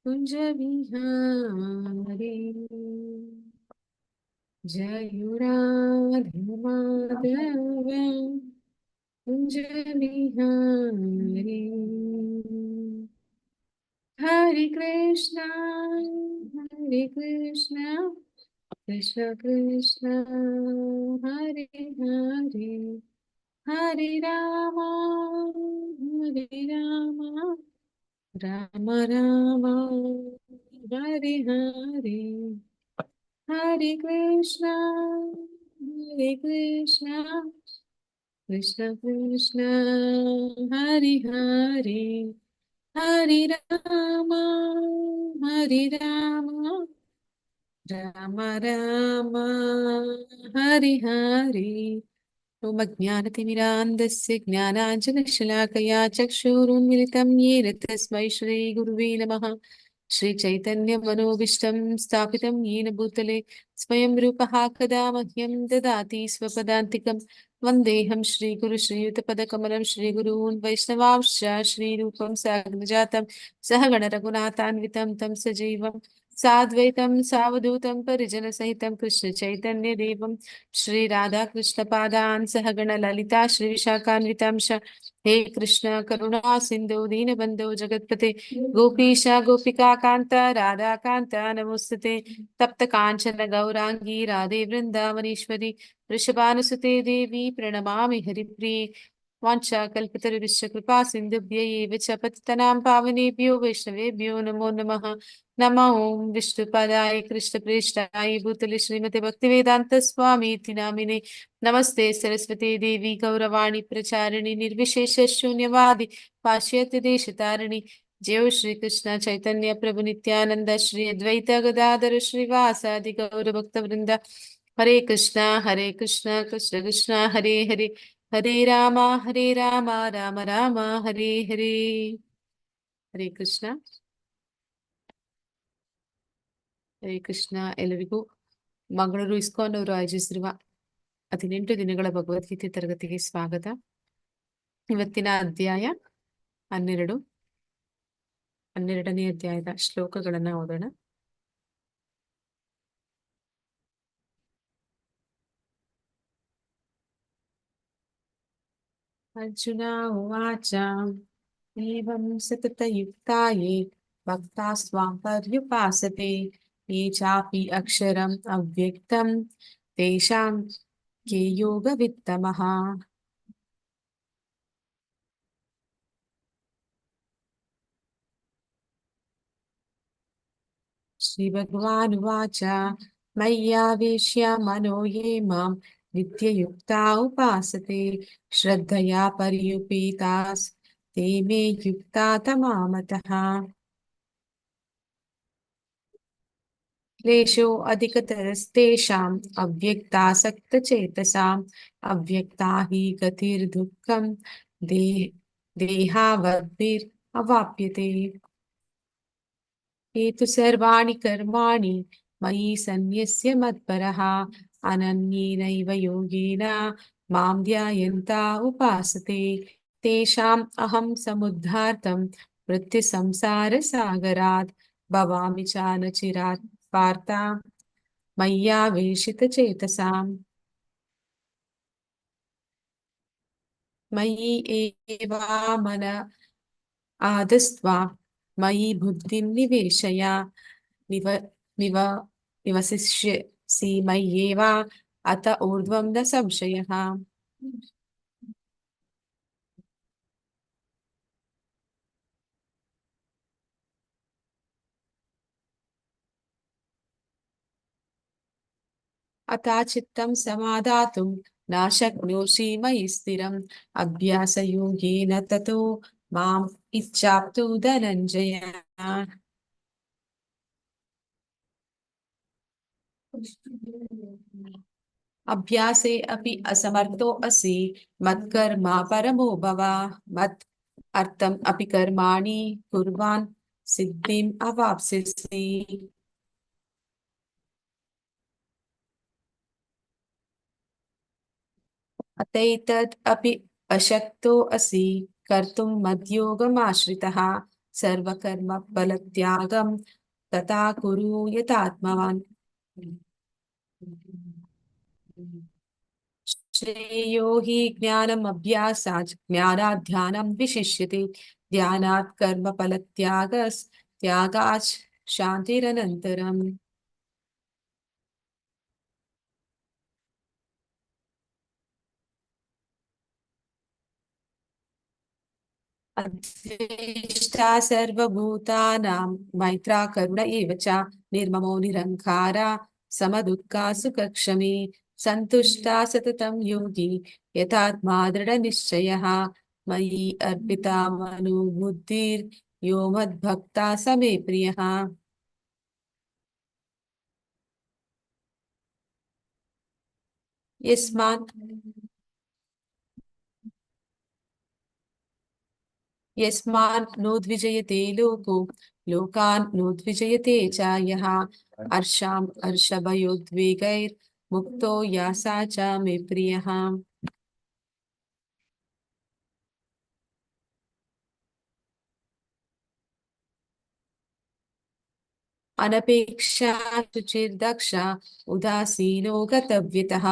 कुंज विहारी जयुराधि माधव कुंज विहारी। हरे कृष्णा कृष्ण कृष्ण हरे हरे हरे राम राम राम हरे हरे हरे कृष्णा कृष्ण कृष्ण हरे हरे हरे राम राम राम हरे हरे। ओम अज्ञानतिमिरान्धस्य ज्ञानाञ्जनशलाकया चक्षुरुन्मिलितं येन तस्मै श्रीगुरुवे नमः। श्रीचैतन्यमनोभीष्टं स्थापितं येन भूतले स्वयं रूपः कदा मह्यं ददाति स्वपदान्तिकं। वन्देऽहं श्रीगुरुश्रीयुतपदकमलं श्रीगुरून् वैष्णवांश्च श्रीरूपं साग्रजातं सह गणरघुनाथान्वितं तं सजीवं साद्वैतं सावधूतं परिजनसहितं कृष्णचैतन्यदेवं श्री राधा कृष्ण पादान सहगण ललिता श्री विशाखान्वितांश। हे कृष्ण करुणा सिंधु दीनबंधु जगतपते गोपीशा गोपिका कांता राधा कांता नमोस्तुते। तप्त कांचन गौरांगी राधे वृंदावनेश्वरी वृषभानुसुते देवी प्रणमामि हरिप्रिये। वाञ्छाकल्पतरुश्च कृपा सिन्धुभ्यैव च पतितनां पावनेभ्यो वैष्णवेभ्यो नमो नमः। नमो ॐ विष्णुपदाय कृष्णप्रेष्ठाय भूतले श्रीमते भक्तिवेदांत स्वामी इति नामिने। नमस्ते सरस्वती देवी गौरवाणी प्रचारिणि निर्विशेष शून्यवादी पाश्चात्य देशतारिणि। जय श्री कृष्ण चैतन्य प्रभु नित्यानंद श्री अद्वैत गदाधर श्रीवासादि गौर भक्त वृंद। हरे कृष्णा कृष्ण कृष्ण हरे हरे हरे राम राम राम हरे हरे। ಹರೇ ಕೃಷ್ಣ ಹರೇ ಕೃಷ್ಣ ಎಲ್ಲರಿಗೂ ಮಂಗಳೂರು ಇಸ್ಕಾನ್ ಅವರು ಆಯೋಜಿಸಿರುವ 18 ದಿನಗಳ ಭಗವದ್ಗೀತೆ ತರಗತಿಗೆ ಸ್ವಾಗತ. ಇವತ್ತಿನ ಅಧ್ಯಾಯ 12ನೇ ಅಧ್ಯಾಯದ ಶ್ಲೋಕಗಳನ್ನ ಓದೋಣ. ಅರ್ಜುನ ಉವಾಚ ಏವಂ ಸತತಯುಕ್ತಾಯೇ ಭಕ್ತಾಸ್ತ್ವಾಂ ಪರ್ಯುಪಾಸತೆ ಯೇ ಚಾಪಿ ಅಕ್ಷರಂ ಅವ್ಯಕ್ತಂ ತೇಷಾಂ ಕೆ ಯೋಗವಿತ್ತಮಃ. श्रीभगवानुवाच मय्यावेश्य मनो ये मां नित्ययुक्ता उपासते श्रद्धया पर्युपेतास् ते मे युक्ता तमामतः। क्लेशो अधिकतरस्तेषाम् अव्यक्तासक्तचेतसाम् अव्यक्ता हि गतिर्दुःखं देहावद्भिरवाप्यते। ये तु सर्वाणि कर्माणि मयि सन्न्यस्य मत्परः अनन्येनैव योगेन मां ध्यायन्ता उपासते तेषाम् अहं समुद्धार्तं मृत्युसंसारसागरात् भवामि च न चिरात् पार्थ मय्यावेशितचेतसाम्। मयि एवामन आदस्त्वा मयि बुद्धिं निवेशय निव निव निवसिष्यसि मय्येव अत ऊर्ध्वं न संशयः। अथा चित्तं समादातुं न शक्नोषि मयि स्थिरम् अभ्यासयोगेन ततो माम् इच्छाप्तु धनञ्जय। अभ्यासे अपि असमर्थो असि मत्कर्मा परमो भव मत् अर्थम् अपि कर्माणि कुर्वान् सिद्धिम् अवाप्स्यसि। अतैतद् अपि अशक्तो असि कर्तुं मद्योगमाश्रितः ಸರ್ವಕರ್ಮ ಫಲತ್ಯಾಗಂ ತಥಾ ಕುರು ಯಥಾತ್ಮವಾನ್. श्रेयो हि ज्ञानम् अभ्यासात् ज्ञानात् ध्यानं विशिष्यते ध्यानात् त्यागात् शान्तिरनन्तरम्. अद्वेष्टा सर्वभूतानां मैत्रा करुण एव च निर्ममो निरङ्कारा समदुःखा सुखक्षमी सन्तुष्टा सततं योगी यथात्मा दृढनिश्चयः मयि अर्पिता मनो बुद्धिर्यो मद्भक्ता स मे प्रियः. यस्मात् यस्मान् नोद्विजयते लोको लोकान् नोद्विजयते च यः हर्षभयोद्वेगैर्मुक्तो यासा च मे प्रियः. अनपेक्षा शुचिर्दक्ष उदासीनो गतव्यतः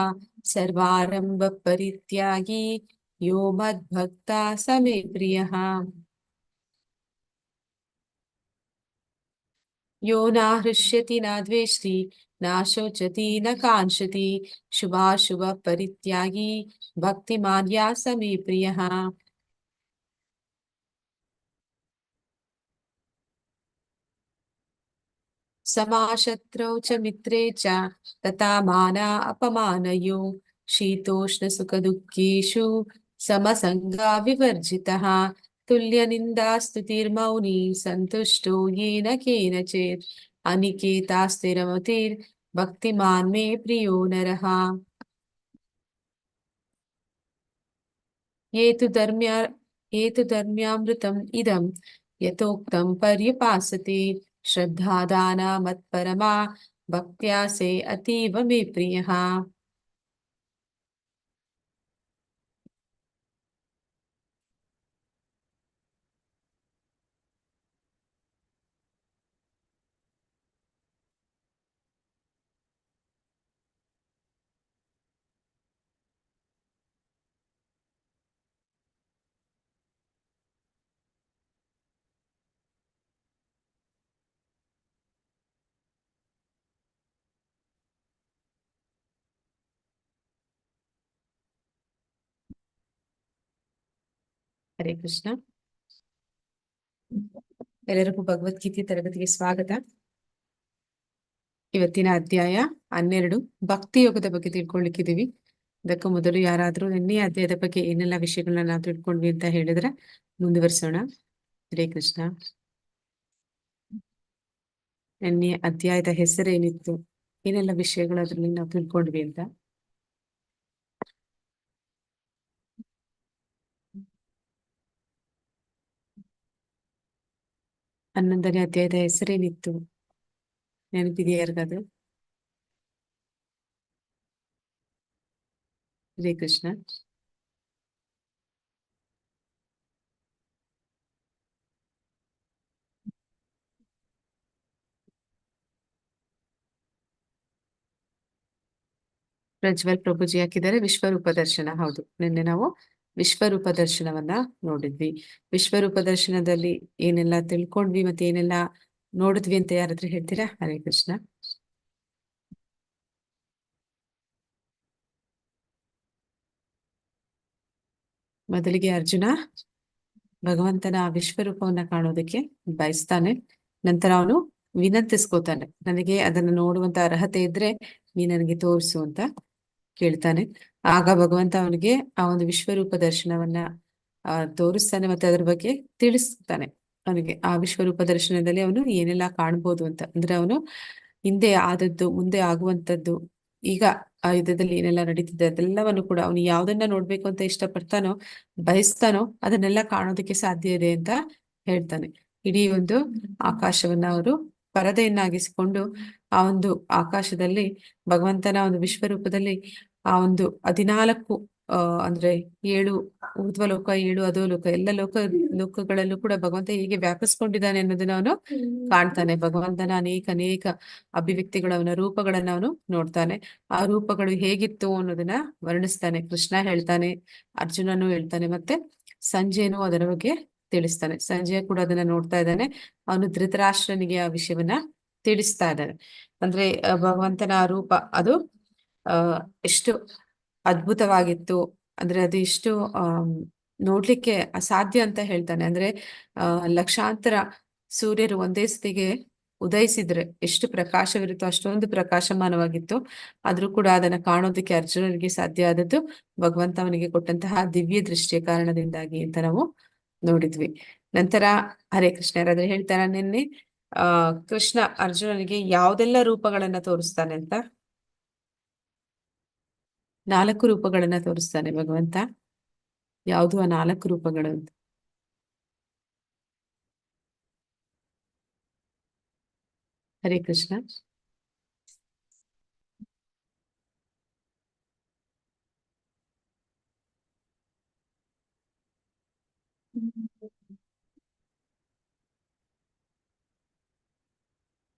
सर्वारम्भ परित्यागी यो मद्भक्ता स मे प्रियः. यो न हृष्यति न द्वेष्टि न शोचति न काङ्क्षति शुभाशुभ परित्यागी भक्तिमान् या स मे प्रियः. समाशत्रौ च मित्रे च तथा माना अपमानयो शीतोष्णसुखदुःखेषु समसङ्गा विवर्जितः तुल्यनिन्दास्तुतिर्मौनी सन्तुष्टो येन केनचित् अनिकेता स्थिरमतिर्भक्तिमान् मे प्रियो नरः. ये तु धर्म्यामृतम् इदं यथोक्तं पर्युपासते श्रद्धादाना मत्परमा भक्त्या से अतीव मे प्रियः. ಹರೇ ಕೃಷ್ಣ. ಎಲ್ಲರಿಗೂ ಭಗವದ್ಗೀತೆ ತರಗತಿಗೆ ಸ್ವಾಗತ. ಇವತ್ತಿನ ಅಧ್ಯಾಯ 12 ಭಕ್ತಿ ಯೋಗದ ಬಗ್ಗೆ ತಿಳ್ಕೊಳ್ಳಿಕ್ಕಿದೀವಿ. ಇದಕ್ಕೂ ಮೊದಲು ಯಾರಾದ್ರೂ ನಿನ್ನೆ ಅಧ್ಯಾಯದ ಬಗ್ಗೆ ಏನೆಲ್ಲ ವಿಷಯಗಳನ್ನ ನಾವು ತಿಳ್ಕೊಂಡ್ವಿ ಅಂತ ಹೇಳಿದ್ರೆ ಮುಂದುವರಿಸೋಣ. ಹರೇ ಕೃಷ್ಣ. ನಿನ್ನೆ ಅಧ್ಯಾಯದ ಹೆಸರೇನಿತ್ತು, ಏನೆಲ್ಲ ವಿಷಯಗಳು ಅದ್ರಲ್ಲಿ ನಾವು ತಿಳ್ಕೊಂಡ್ವಿ ಅಂತ. 11ನೇ ಅಧ್ಯಾಯದ ಹೆಸರೇನಿತ್ತು ನೆನಪಿದೆಯಾ ಯಾರಿಗಾದ್ರು? ಹರೇ ಕೃಷ್ಣ. ಪ್ರಜ್ವಲ್ ಪ್ರಭುಜಿ ಹಾಕಿದ್ದಾರೆ ವಿಶ್ವರೂಪ ದರ್ಶನ. ಹೌದು, ನಿನ್ನೆ ನಾವು ವಿಶ್ವರೂಪ ದರ್ಶನವನ್ನ ನೋಡಿದ್ವಿ. ವಿಶ್ವರೂಪ ದರ್ಶನದಲ್ಲಿ ಏನೆಲ್ಲ ತಿಳ್ಕೊಂಡ್ವಿ ಮತ್ತೆ ಏನೆಲ್ಲ ನೋಡಿದ್ವಿ ಅಂತ ಯಾರಾದ್ರೂ ಹೇಳ್ತೀರಾ? ಹರೇ ಕೃಷ್ಣ. ಮೊದಲಿಗೆ ಅರ್ಜುನ ಭಗವಂತನ ವಿಶ್ವರೂಪವನ್ನ ಕಾಣೋದಕ್ಕೆ ಬಯಸ್ತಾನೆ. ನಂತರ ಅವನು ವಿನಂತಿಸ್ಕೋತಾನೆ, ನನಗೆ ಅದನ್ನ ನೋಡುವಂತ ಅರ್ಹತೆ ಇದ್ರೆ ನೀ ನನಗೆ ತೋರಿಸು ಅಂತ ಕೇಳ್ತಾನೆ. ಆಗ ಭಗವಂತ ಅವನಿಗೆ ಆ ಒಂದು ವಿಶ್ವರೂಪ ದರ್ಶನವನ್ನ ತೋರಿಸ್ತಾನೆ ಮತ್ತೆ ಅದ್ರ ಬಗ್ಗೆ ತಿಳಿಸ್ತಾನೆ. ಅವನಿಗೆ ಆ ವಿಶ್ವರೂಪ ದರ್ಶನದಲ್ಲಿ ಅವನು ಏನೆಲ್ಲ ಕಾಣ್ಬೋದು ಅಂತ, ಅಂದ್ರೆ ಅವನು ಹಿಂದೆ ಆದದ್ದು, ಮುಂದೆ ಆಗುವಂತದ್ದು, ಈಗ ಆ ಯುದ್ಧದಲ್ಲಿ ಏನೆಲ್ಲ ನಡೀತಿದೆ ಅದೆಲ್ಲವನ್ನು ಕೂಡ ಅವನು ಯಾವ್ದನ್ನ ನೋಡ್ಬೇಕು ಅಂತ ಇಷ್ಟಪಡ್ತಾನೋ, ಬಯಸ್ತಾನೋ ಅದನ್ನೆಲ್ಲ ಕಾಣೋದಕ್ಕೆ ಸಾಧ್ಯ ಇದೆ ಅಂತ ಹೇಳ್ತಾನೆ. ಇಡೀ ಒಂದು ಆಕಾಶವನ್ನ ಅವರು ಪರದೆಯನ್ನಾಗಿಸಿಕೊಂಡು ಆ ಒಂದು ಆಕಾಶದಲ್ಲಿ ಭಗವಂತನ ಒಂದು ವಿಶ್ವರೂಪದಲ್ಲಿ ಆ ಒಂದು 14 ಅಂದ್ರೆ 7 ಊರ್ಧ್ವ ಲೋಕ, 7 ಅಧೋಲೋಕ, ಎಲ್ಲ ಲೋಕಗಳಲ್ಲೂ ಕೂಡ ಭಗವಂತ ಹೇಗೆ ವ್ಯಾಪಿಸ್ಕೊಂಡಿದ್ದಾನೆ ಅನ್ನೋದನ್ನ ಅವನು ಕಾಣ್ತಾನೆ. ಭಗವಂತನ ಅನೇಕ ಅನೇಕ ಅಭಿವ್ಯಕ್ತಿಗಳು, ಅವನ ರೂಪಗಳನ್ನ ಅವನು ನೋಡ್ತಾನೆ. ಆ ರೂಪಗಳು ಹೇಗಿತ್ತು ಅನ್ನೋದನ್ನ ವರ್ಣಿಸ್ತಾನೆ. ಕೃಷ್ಣ ಹೇಳ್ತಾನೆ, ಅರ್ಜುನನು ಹೇಳ್ತಾನೆ, ಮತ್ತೆ ಸಂಜಯನು ಅದರ ಬಗ್ಗೆ ತಿಳಿಸ್ತಾನೆ. ಸಂಜಯ ಕೂಡ ಅದನ್ನ ನೋಡ್ತಾ ಇದ್ದಾನೆ. ಅವನು ಧೃತರಾಷ್ಟ್ರನಿಗೆ ಆ ವಿಷಯವನ್ನ ತಿಳಿಸ್ತಾ ಇದ್ದಾನೆ. ಅಂದ್ರೆ ಭಗವಂತನ ಆ ರೂಪ ಅದು ಆ ಎಷ್ಟು ಅದ್ಭುತವಾಗಿತ್ತು, ಅಂದ್ರೆ ಅದು ಎಷ್ಟು ನೋಡ್ಲಿಕ್ಕೆ ಅಸಾಧ್ಯ ಅಂತ ಹೇಳ್ತಾನೆ. ಅಂದ್ರೆ ಲಕ್ಷಾಂತರ ಸೂರ್ಯರು ಒಂದೇ ಸತಿಗೆ ಉದಯಿಸಿದ್ರೆ ಎಷ್ಟು ಪ್ರಕಾಶವಿರುತ್ತೋ ಅಷ್ಟೊಂದು ಪ್ರಕಾಶಮಾನವಾಗಿತ್ತು. ಆದ್ರೂ ಕೂಡ ಅದನ್ನ ಕಾಣೋದಕ್ಕೆ ಅರ್ಜುನನಿಗೆ ಸಾಧ್ಯ ಆದದ್ದು ಭಗವಂತ ಅವನಿಗೆ ಕೊಟ್ಟಂತಹ ದಿವ್ಯ ದೃಷ್ಟಿಯ ಕಾರಣದಿಂದಾಗಿ ಅಂತ ನಾವು ನೋಡಿದ್ವಿ. ನಂತರ ಹರೇ ಕೃಷ್ಣ ಯಾರಾದ್ರೆ ಹೇಳ್ತಾರ, ನಿನ್ನೆ ಕೃಷ್ಣ ಅರ್ಜುನನಿಗೆ ಯಾವ್ದೆಲ್ಲ ರೂಪಗಳನ್ನ ತೋರಿಸ್ತಾನೆ ಅಂತ? 4 ರೂಪಗಳನ್ನ ತೋರಿಸ್ತಾನೆ ಭಗವಂತ. ಯಾವುದು ಆ 4 ರೂಪಗಳು ಅಂತ? ಹರೇ ಕೃಷ್ಣ.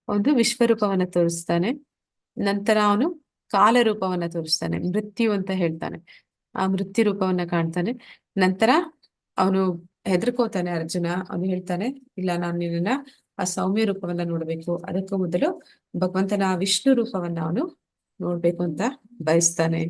ಒಂದು ವಿಶ್ವರೂಪವನ್ನ ತೋರಿಸ್ತಾನೆ. ನಂತರ ಅವನು ಕಾಲ ರೂಪವನ್ನ ತೋರಿಸ್ತಾನೆ, ಮೃತ್ಯು ಅಂತ ಹೇಳ್ತಾನೆ. ಆ ಮೃತ್ಯು ರೂಪವನ್ನ ಕಾಣ್ತಾನೆ. ನಂತರ ಅವನು ಹೆದರ್ಕೋತಾನೆ ಅರ್ಜುನ. ಅವನು ಹೇಳ್ತಾನೆ, ಇಲ್ಲ, ನಾನು ನಿನ್ನ ಆ ಸೌಮ್ಯ ರೂಪವನ್ನ ನೋಡ್ಬೇಕು. ಅದಕ್ಕೂ ಮೊದಲು ಭಗವಂತನ ಆ ವಿಷ್ಣು ರೂಪವನ್ನ ಅವನು ನೋಡ್ಬೇಕು ಅಂತ ಬಯಸ್ತಾನೆ.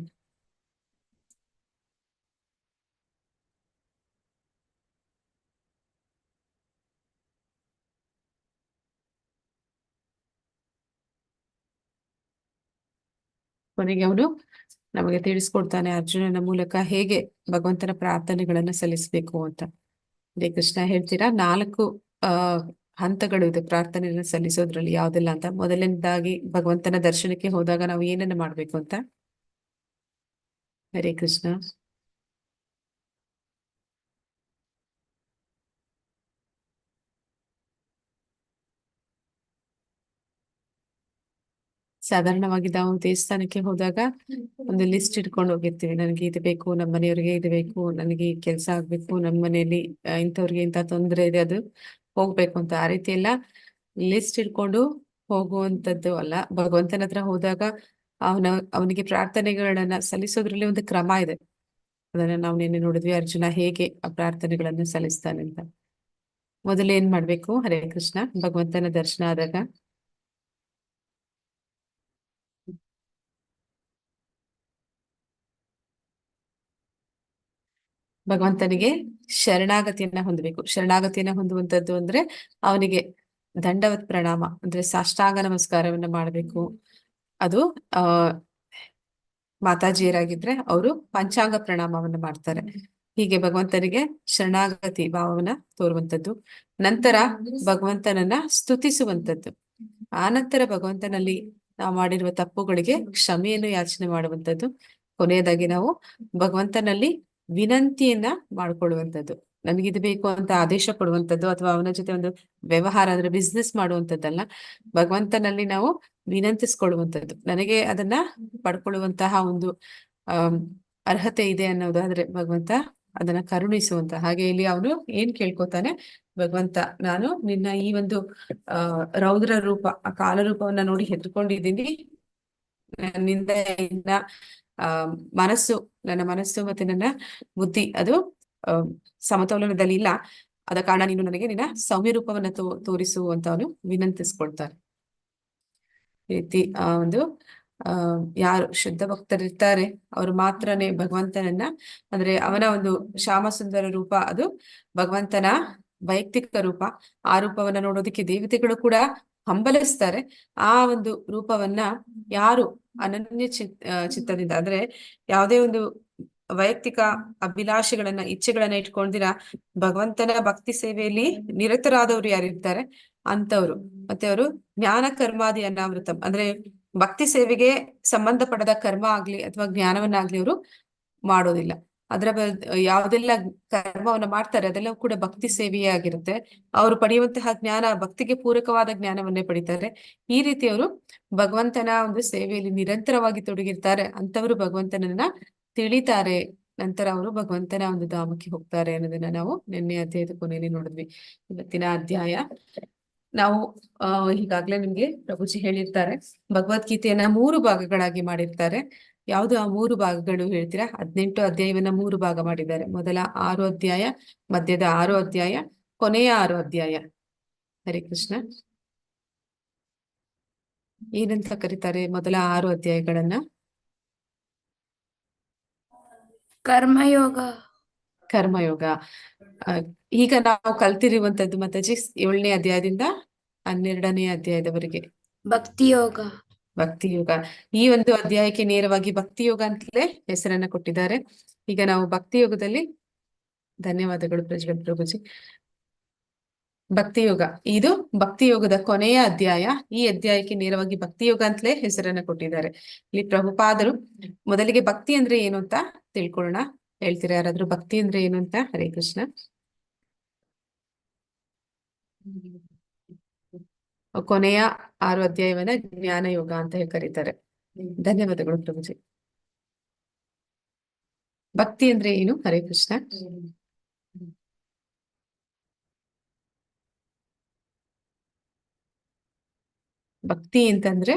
ಕೊನೆಗೆ ಅವನು ನಮಗೆ ತಿಳಿಸ್ಕೊಡ್ತಾನೆ ಅರ್ಜುನನ ಮೂಲಕ ಹೇಗೆ ಭಗವಂತನ ಪ್ರಾರ್ಥನೆಗಳನ್ನ ಸಲ್ಲಿಸ್ಬೇಕು ಅಂತ. ಹರೇ ಕೃಷ್ಣ ಹೇಳ್ತೀರಾ, 4 ಆ ಹಂತಗಳು ಇದೆ ಪ್ರಾರ್ಥನೆಯನ್ನ ಸಲ್ಲಿಸೋದ್ರಲ್ಲಿ. ಯಾವ್ದೆಲ್ಲ ಅಂತ? ಮೊದಲನೇದಾಗಿ ಭಗವಂತನ ದರ್ಶನಕ್ಕೆ ಹೋದಾಗ ನಾವು ಏನನ್ನ ಮಾಡ್ಬೇಕು ಅಂತ? ಹರೇ ಕೃಷ್ಣ. ಸಾಧಾರಣವಾಗಿ ನಾವು ದೇವಸ್ಥಾನಕ್ಕೆ ಹೋದಾಗ ಒಂದು ಲಿಸ್ಟ್ ಇಟ್ಕೊಂಡು ಹೋಗಿರ್ತೀವಿ. ನನಗೆ ಇದು ಬೇಕು, ನಮ್ಮ ಮನೆಯವ್ರಿಗೆ ಇದು ಬೇಕು, ನನಗೆ ಈ ಕೆಲಸ ಆಗ್ಬೇಕು, ನಮ್ಮ ಮನೆಯಲ್ಲಿ ಇಂಥವ್ರಿಗೆ ಇಂಥ ತೊಂದರೆ ಇದೆ, ಅದು ಹೋಗ್ಬೇಕು ಅಂತ. ಆ ರೀತಿ ಎಲ್ಲ ಲಿಸ್ಟ್ ಇಟ್ಕೊಂಡು ಹೋಗುವಂತದ್ದು ಅಲ್ಲ. ಭಗವಂತನ ಹತ್ರ ಹೋದಾಗ ಅವನಿಗೆ ಪ್ರಾರ್ಥನೆಗಳನ್ನ ಸಲ್ಲಿಸೋದ್ರಲ್ಲಿ ಒಂದು ಕ್ರಮ ಇದೆ. ಅದನ್ನ ನಾವು ನಿನ್ನೆ ನೋಡಿದ್ವಿ, ಅರ್ಜುನ ಹೇಗೆ ಆ ಪ್ರಾರ್ಥನೆಗಳನ್ನ ಸಲ್ಲಿಸ್ತಾನೆ ಅಂತ. ಮೊದಲು ಏನ್ ಮಾಡ್ಬೇಕು ಹರೇ ಕೃಷ್ಣ? ಭಗವಂತನ ದರ್ಶನ ಆದಾಗ ಭಗವಂತನಿಗೆ ಶರಣಾಗತಿಯನ್ನ ಹೊಂದಬೇಕು. ಶರಣಾಗತಿಯನ್ನ ಹೊಂದುವಂತದ್ದು ಅಂದ್ರೆ ಅವನಿಗೆ ದಂಡವತ್ ಪ್ರಣಾಮ, ಅಂದ್ರೆ ಸಾಷ್ಟಾಂಗ ನಮಸ್ಕಾರವನ್ನ ಮಾಡಬೇಕು. ಅದು ಆ ಮಾತಾಜಿಯರಾಗಿದ್ರೆ ಅವರು ಪಂಚಾಂಗ ಪ್ರಣಾಮವನ್ನ ಮಾಡ್ತಾರೆ. ಹೀಗೆ ಭಗವಂತನಿಗೆ ಶರಣಾಗತಿ ಭಾವವನ್ನ ತೋರುವಂತದ್ದು. ನಂತರ ಭಗವಂತನನ್ನ ಸ್ತುತಿಸುವಂತದ್ದು. ಆನಂತರ ಭಗವಂತನಲ್ಲಿ ನಾವು ಮಾಡಿರುವ ತಪ್ಪುಗಳಿಗೆ ಕ್ಷಮೆಯನ್ನು ಯಾಚನೆ ಮಾಡುವಂತದ್ದು. ಕೊನೆಯದಾಗಿ ನಾವು ಭಗವಂತನಲ್ಲಿ ವಿನಂತಿಯನ್ನ ಮಾಡ್ಕೊಳ್ಳುವಂಥದ್ದು. ನನಗಿದು ಬೇಕು ಅಂತ ಆದೇಶ ಕೊಡುವಂಥದ್ದು ಅಥವಾ ಅವನ ಜೊತೆ ಒಂದು ವ್ಯವಹಾರ ಅಂದ್ರೆ ಬಿಸ್ನೆಸ್ ಮಾಡುವಂಥದ್ದಲ್ಲ. ಭಗವಂತನಲ್ಲಿ ನಾವು ವಿನಂತಿಸ್ಕೊಳ್ಳುವಂಥದ್ದು. ನನಗೆ ಅದನ್ನ ಪಡ್ಕೊಳ್ಳುವಂತಹ ಒಂದು ಅರ್ಹತೆ ಇದೆ ಅನ್ನೋದಾದ್ರೆ ಭಗವಂತ ಅದನ್ನ ಕರುಣಿಸುವಂತ. ಹಾಗೆ ಇಲ್ಲಿ ಅವನು ಏನ್ ಕೇಳ್ಕೊತಾನೆ, ಭಗವಂತ, ನಾನು ನಿನ್ನ ಈ ಒಂದು ರೌದ್ರ ರೂಪ, ಆ ಕಾಲ ರೂಪವನ್ನ ನೋಡಿ ಹೆದರ್ಕೊಂಡಿದ್ದೀನಿ. ನನ್ನಿಂದ ಇನ್ನ ಆ ಮನಸ್ಸು, ನನ್ನ ಮನಸ್ಸು ಮತ್ತೆ ನನ್ನ ಬುದ್ಧಿ ಅದು ಸಮತೋಲನದಲ್ಲಿ ಇಲ್ಲ. ಆದ ಕಾರಣ ನೀನು ನನಗೆ ನಿನ್ನ ಸೌಮ್ಯ ರೂಪವನ್ನ ತೋರಿಸು ಅಂತ ಅವನು ವಿನಂತಿಸ್ಕೊಳ್ತಾನೆ. ಈ ರೀತಿ ಒಂದು ಯಾರು ಶುದ್ಧ ಭಕ್ತರಿರ್ತಾರೆ ಅವರು ಮಾತ್ರನೇ ಭಗವಂತನನ್ನ, ಅಂದ್ರೆ ಅವನ ಒಂದು ಶ್ಯಾಮ ಸುಂದರ ರೂಪ ಅದು ಭಗವಂತನ ವೈಯಕ್ತಿಕ ರೂಪ. ಆ ರೂಪವನ್ನ ನೋಡೋದಕ್ಕೆ ದೇವತೆಗಳು ಕೂಡ ಹಂಬಲಿಸ್ತಾರೆ. ಆ ಒಂದು ರೂಪವನ್ನ ಯಾರು ಅನನ್ಯ ಚಿತ್ತದಿಂದ, ಅಂದ್ರೆ ಯಾವುದೇ ಒಂದು ವೈಯಕ್ತಿಕ ಅಭಿಲಾಷೆಗಳನ್ನ, ಇಚ್ಛೆಗಳನ್ನ ಇಟ್ಕೊಂಡಿರ ಭಗವಂತನ ಭಕ್ತಿ ಸೇವೆಯಲ್ಲಿ ನಿರತರಾದವರು ಯಾರಿರ್ತಾರೆ ಅಂತವ್ರು, ಮತ್ತೆ ಅವರು ಜ್ಞಾನ ಕರ್ಮಾದಿ ಅನಾವೃತಂ, ಅಂದ್ರೆ ಭಕ್ತಿ ಸೇವೆಗೆ ಸಂಬಂಧಪಡದ ಕರ್ಮ ಆಗ್ಲಿ ಅಥವಾ ಜ್ಞಾನವನ್ನಾಗ್ಲಿ ಅವರು ಮಾಡೋದಿಲ್ಲ. ಅದರ ಯಾವ್ದೆಲ್ಲ ಕರ್ಮವನ್ನ ಮಾಡ್ತಾರೆ ಅದೆಲ್ಲ ಕೂಡ ಭಕ್ತಿ ಸೇವೆಯೇ ಆಗಿರುತ್ತೆ. ಅವರು ಪಡೆಯುವಂತಹ ಜ್ಞಾನ ಭಕ್ತಿಗೆ ಪೂರಕವಾದ ಜ್ಞಾನವನ್ನೇ ಪಡಿತಾರೆ. ಈ ರೀತಿ ಅವರು ಭಗವಂತನ ಒಂದು ಸೇವೆಯಲ್ಲಿ ನಿರಂತರವಾಗಿ ತೊಡಗಿರ್ತಾರೆ. ಅಂತವರು ಭಗವಂತನನ್ನ ತಿಳಿತಾರೆ ನಂತರ ಅವರು ಭಗವಂತನ ಒಂದು ಧಾಮಕ್ಕೆ ಹೋಗ್ತಾರೆ ಅನ್ನೋದನ್ನ ನಾವು ನಿನ್ನೆ ಅಧ್ಯಾಯದ ಕೊನೆಯಲ್ಲಿ ನೋಡಿದ್ವಿ. ಇವತ್ತಿನ ಅಧ್ಯಾಯ ನಾವು ಈಗಾಗ್ಲೇ ನಿಮ್ಗೆ ಪ್ರಭುಜಿ ಹೇಳಿರ್ತಾರೆ, ಭಗವದ್ಗೀತೆಯನ್ನ 3 ಭಾಗಗಳಾಗಿ ಮಾಡಿರ್ತಾರೆ. ಯಾವುದು ಆ 3 ಭಾಗಗಳು ಹೇಳ್ತೀರಾ? 18 ಅಧ್ಯಾಯವನ್ನ 3 ಭಾಗ ಮಾಡಿದ್ದಾರೆ. ಮೊದಲ 6 ಅಧ್ಯಾಯ, ಮಧ್ಯದ 6 ಅಧ್ಯಾಯ, ಕೊನೆಯ 6 ಅಧ್ಯಾಯ. ಹರೇ ಕೃಷ್ಣ. ಏನಂತ ಕರೀತಾರೆ ಮೊದಲ 6 ಅಧ್ಯಾಯಗಳನ್ನ? ಕರ್ಮಯೋಗ. ಕರ್ಮಯೋಗ. ಈಗ ನಾವು ಕಲ್ತಿರುವಂತದ್ದು ಮಾತಾಜಿ 7ನೇ ಅಧ್ಯಾಯದಿಂದ 12ನೇ ಅಧ್ಯಾಯದವರೆಗೆ ಭಕ್ತಿಯೋಗ. ಭಕ್ತಿಯೋಗ. ಈ ಒಂದು ಅಧ್ಯಾಯಕ್ಕೆ ನೇರವಾಗಿ ಭಕ್ತಿಯೋಗ ಅಂತಲೇ ಹೆಸರನ್ನ ಕೊಟ್ಟಿದ್ದಾರೆ. ಈಗ ನಾವು ಭಕ್ತಿಯೋಗದಲ್ಲಿ, ಧನ್ಯವಾದಗಳು ಪ್ರಭುಜಿ. ಭಕ್ತಿಯೋಗ, ಇದು ಭಕ್ತಿಯೋಗದ ಕೊನೆಯ ಅಧ್ಯಾಯ. ಈ ಅಧ್ಯಾಯಕ್ಕೆ ನೇರವಾಗಿ ಭಕ್ತಿಯೋಗ ಅಂತಲೇ ಹೆಸರನ್ನ ಕೊಟ್ಟಿದ್ದಾರೆ. ಇಲ್ಲಿ ಪ್ರಭುಪಾದರು ಮೊದಲಿಗೆ ಭಕ್ತಿ ಅಂದ್ರೆ ಏನು ಅಂತ ತಿಳ್ಕೊಳ್ಳೋಣ. ಹೇಳ್ತೀರಾ ಯಾರಾದ್ರೂ ಭಕ್ತಿ ಅಂದ್ರೆ ಏನು ಅಂತ? ಹರೇ ಕೃಷ್ಣ. ಕೊನೆಯ 6 ಅಧ್ಯಾಯವನ್ನ ಜ್ಞಾನ ಯೋಗ ಅಂತ ಹೇಳಿ ಕರೀತಾರೆ. ಧನ್ಯವಾದಗಳು ಪ್ರಭುಜಿ. ಭಕ್ತಿ ಅಂದ್ರೆ ಏನು? ಹರೇ ಕೃಷ್ಣ. ಭಕ್ತಿ ಅಂತಂದ್ರೆ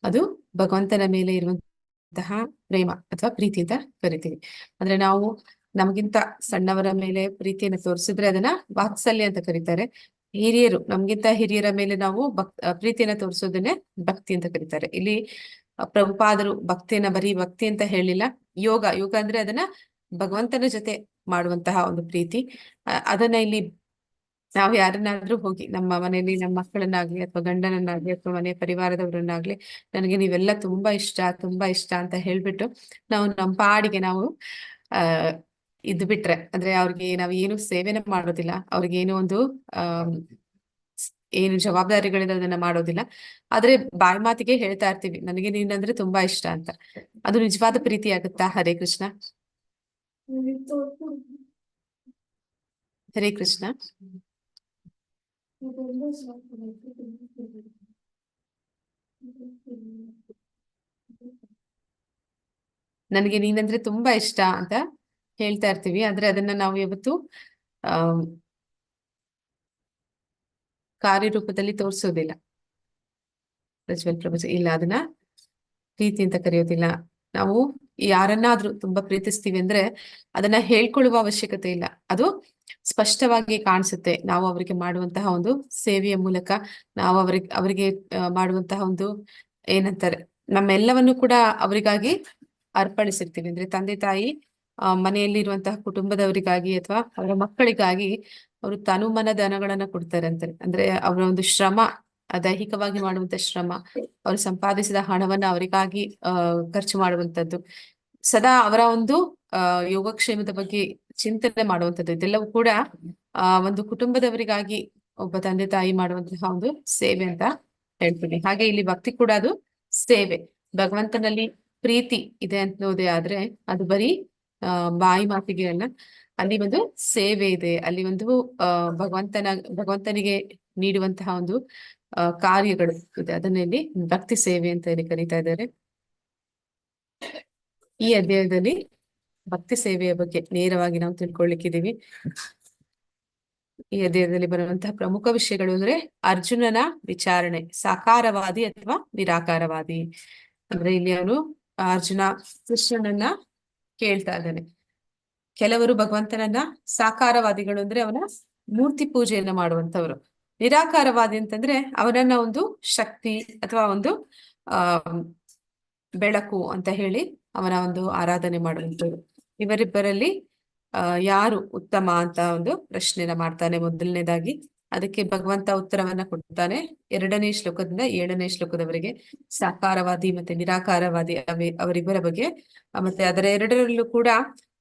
ಅದು ಭಗವಂತನ ಮೇಲೆ ಇರುವಂತಹ ಪ್ರೇಮ ಅಥವಾ ಪ್ರೀತಿ ಅಂತ ಕರಿತೀವಿ. ಅಂದ್ರೆ ನಾವು ನಮ್ಗಿಂತ ಸಣ್ಣವರ ಮೇಲೆ ಪ್ರೀತಿಯನ್ನು ತೋರಿಸಿದ್ರೆ ಅದನ್ನ ವಾತ್ಸಲ್ಯ ಅಂತ ಕರೀತಾರೆ. ಹಿರಿಯರು, ನಮ್ಗಿಂತ ಹಿರಿಯರ ಮೇಲೆ ನಾವು ಪ್ರೀತಿಯನ್ನ ತೋರಿಸೋದನ್ನೇ ಭಕ್ತಿ ಅಂತ ಕರೀತಾರೆ. ಇಲ್ಲಿ ಪ್ರಭುಪಾದರು ಭಕ್ತಿಯನ್ನ ಬರೀ ಭಕ್ತಿ ಅಂತ ಹೇಳಿಲ್ಲ. ಯೋಗ ಅಂದ್ರೆ ಅದನ್ನ ಭಗವಂತನ ಜೊತೆ ಮಾಡುವಂತಹ ಒಂದು ಪ್ರೀತಿ. ಅದನ್ನ ಇಲ್ಲಿ ನಾವು ಯಾರನ್ನಾದ್ರೂ ಹೋಗಿ ನಮ್ಮ ಮನೆಯಲ್ಲಿ ನಮ್ಮ ಮಕ್ಕಳನ್ನಾಗ್ಲಿ ಅಥವಾ ಗಂಡನನ್ನಾಗ್ಲಿ ಅಥವಾ ಮನೆ ಪರಿವಾರದವರನ್ನಾಗ್ಲಿ, ನನಗೆ ನೀವೆಲ್ಲ ತುಂಬಾ ಇಷ್ಟ ಅಂತ ಹೇಳ್ಬಿಟ್ಟು ನಾವು ನಮ್ಮ ಪಾಡಿಗೆ ನಾವು ಇದ್ ಬಿಟ್ರೆ, ಅಂದ್ರೆ ಅವ್ರಿಗೆ ನಾವು ಏನು ಸೇವೆನ ಮಾಡೋದಿಲ್ಲ, ಅವ್ರಿಗೆ ಏನೋ ಒಂದು ಏನು ಜವಾಬ್ದಾರಿಗಳಿಂದ ಅದನ್ನ ಮಾಡೋದಿಲ್ಲ, ಆದ್ರೆ ಬಾಯಿ ಮಾತಿಗೆ ಹೇಳ್ತಾ ಇರ್ತೀವಿ ನನಗೆ ನೀನಂದ್ರೆ ತುಂಬಾ ಇಷ್ಟ ಅಂತ. ಅದು ನಿಜವಾದ ಪ್ರೀತಿ ಆಗುತ್ತಾ? ಹರೇ ಕೃಷ್ಣ. ಹರೇ ಕೃಷ್ಣ. ನನಗೆ ನೀನಂದ್ರೆ ತುಂಬಾ ಇಷ್ಟ ಅಂತ ಹೇಳ್ತಾ ಇರ್ತೀವಿ, ಆದ್ರೆ ಅದನ್ನ ನಾವು ಯಾವತ್ತು ಕಾರ್ಯರೂಪದಲ್ಲಿ ತೋರಿಸೋದಿಲ್ಲ. ಪ್ರಜ್ವಲ್ ಪ್ರಭುಜಿ, ಇಲ್ಲ, ಅದನ್ನ ಪ್ರೀತಿ ಅಂತ ಕರೆಯೋದಿಲ್ಲ. ನಾವು ಯಾರನ್ನಾದ್ರೂ ತುಂಬಾ ಪ್ರೀತಿಸ್ತೀವಿ ಅಂದ್ರೆ ಅದನ್ನ ಹೇಳ್ಕೊಳ್ಳುವ ಅವಶ್ಯಕತೆ ಇಲ್ಲ, ಅದು ಸ್ಪಷ್ಟವಾಗಿ ಕಾಣಿಸುತ್ತೆ. ನಾವು ಅವರಿಗೆ ಮಾಡುವಂತಹ ಒಂದು ಸೇವೆಯ ಮೂಲಕ, ನಾವು ಅವರಿಗೆ ಮಾಡುವಂತಹ ಒಂದು ಏನಂತಾರೆ, ನಮ್ಮೆಲ್ಲವನ್ನು ಕೂಡ ಅವರಿಗಾಗಿ ಅರ್ಪಣಿಸಿರ್ತೀವಿ. ಅಂದ್ರೆ ತಂದೆ ತಾಯಿ ಮನೆಯಲ್ಲಿರುವಂತಹ ಕುಟುಂಬದವರಿಗಾಗಿ ಅಥವಾ ಅವರ ಮಕ್ಕಳಿಗಾಗಿ ಅವರು ತನು ಮನ ಧನಗಳನ್ನ ಕೊಡ್ತಾರೆ ಅಂತಾರೆ. ಅಂದ್ರೆ ಅವರ ಒಂದು ಶ್ರಮ, ದೈಹಿಕವಾಗಿ ಮಾಡುವಂತ ಶ್ರಮ, ಅವರು ಸಂಪಾದಿಸಿದ ಹಣವನ್ನ ಅವರಿಗಾಗಿ ಖರ್ಚು ಮಾಡುವಂತದ್ದು, ಸದಾ ಅವರ ಒಂದು ಯೋಗಕ್ಷೇಮದ ಬಗ್ಗೆ ಚಿಂತನೆ ಮಾಡುವಂಥದ್ದು, ಇದೆಲ್ಲವೂ ಕೂಡ ಒಂದು ಕುಟುಂಬದವರಿಗಾಗಿ ಒಬ್ಬ ತಂದೆ ತಾಯಿ ಮಾಡುವಂತಹ ಒಂದು ಸೇವೆ ಅಂತ ಹೇಳ್ತೀನಿ. ಹಾಗೆ ಇಲ್ಲಿ ಭಕ್ತಿ ಕೂಡ ಅದು ಸೇವೆ. ಭಗವಂತನಲ್ಲಿ ಪ್ರೀತಿ ಇದೆ ಅನ್ನೋದೇ ಆದ್ರೆ ಅದು ಬರೀ ಬಾಯಿ ಮಾತಿಗೆ ಅಲ್ಲ, ಅಲ್ಲಿ ಒಂದು ಸೇವೆ ಇದೆ, ಅಲ್ಲಿ ಒಂದು ಭಗವಂತನಿಗೆ ನೀಡುವಂತಹ ಒಂದು ಕಾರ್ಯಗಳು ಇದೆ, ಅದನ್ನ ಇಲ್ಲಿ ಭಕ್ತಿ ಸೇವೆ ಅಂತ ಹೇಳಿ ಕರೀತಾ ಇದ್ದಾರೆ. ಈ ಅಧ್ಯಾಯದಲ್ಲಿ ಭಕ್ತಿ ಸೇವೆಯ ಬಗ್ಗೆ ನೇರವಾಗಿ ನಾವು ತಿಳ್ಕೊಳ್ಳಿಕ್ಕಿದ್ದೀವಿ. ಈ ಅಧ್ಯಾಯದಲ್ಲಿ ಬರುವಂತಹ ಪ್ರಮುಖ ವಿಷಯಗಳು ಅಂದ್ರೆ ಅರ್ಜುನನ ವಿಚಾರಣೆ, ಸಾಕಾರವಾದಿ ಅಥವಾ ನಿರಾಕಾರವಾದಿ. ಅಂದ್ರೆ ಇಲ್ಲಿ ಅವನು ಅರ್ಜುನ ಕೃಷ್ಣನನ್ನ ಕೇಳ್ತಾ ಇದ್ದಾನೆ. ಕೆಲವರು ಭಗವಂತನನ್ನ ಸಾಕಾರವಾದಿಗಳು ಅಂದ್ರೆ ಅವನ ಮೂರ್ತಿ ಪೂಜೆಯನ್ನ ಮಾಡುವಂತವ್ರು. ನಿರಾಕಾರವಾದಿ ಅಂತಂದ್ರೆ ಅವನನ್ನ ಒಂದು ಶಕ್ತಿ ಅಥವಾ ಒಂದು ಬೆಳಕು ಅಂತ ಹೇಳಿ ಅವನ ಒಂದು ಆರಾಧನೆ ಮಾಡುವಂಥವ್ರು. ಇವರಿಬ್ಬರಲ್ಲಿ ಯಾರು ಉತ್ತಮ ಅಂತ ಒಂದು ಪ್ರಶ್ನೆನ ಮಾಡ್ತಾನೆ ಮೊದಲನೇದಾಗಿ. ಅದಕ್ಕೆ ಭಗವಂತ ಉತ್ತರವನ್ನ ಕೊಡ್ತಾನೆ 2ನೇ ಶ್ಲೋಕದಿಂದ 7ನೇ ಶ್ಲೋಕದವರೆಗೆ. ಸಾಕಾರವಾದಿ ಮತ್ತೆ ನಿರಾಕಾರವಾದಿ ಅವರಿಬ್ಬರ ಬಗ್ಗೆ, ಮತ್ತೆ ಅದರ ಎರಡರಲ್ಲೂ ಕೂಡ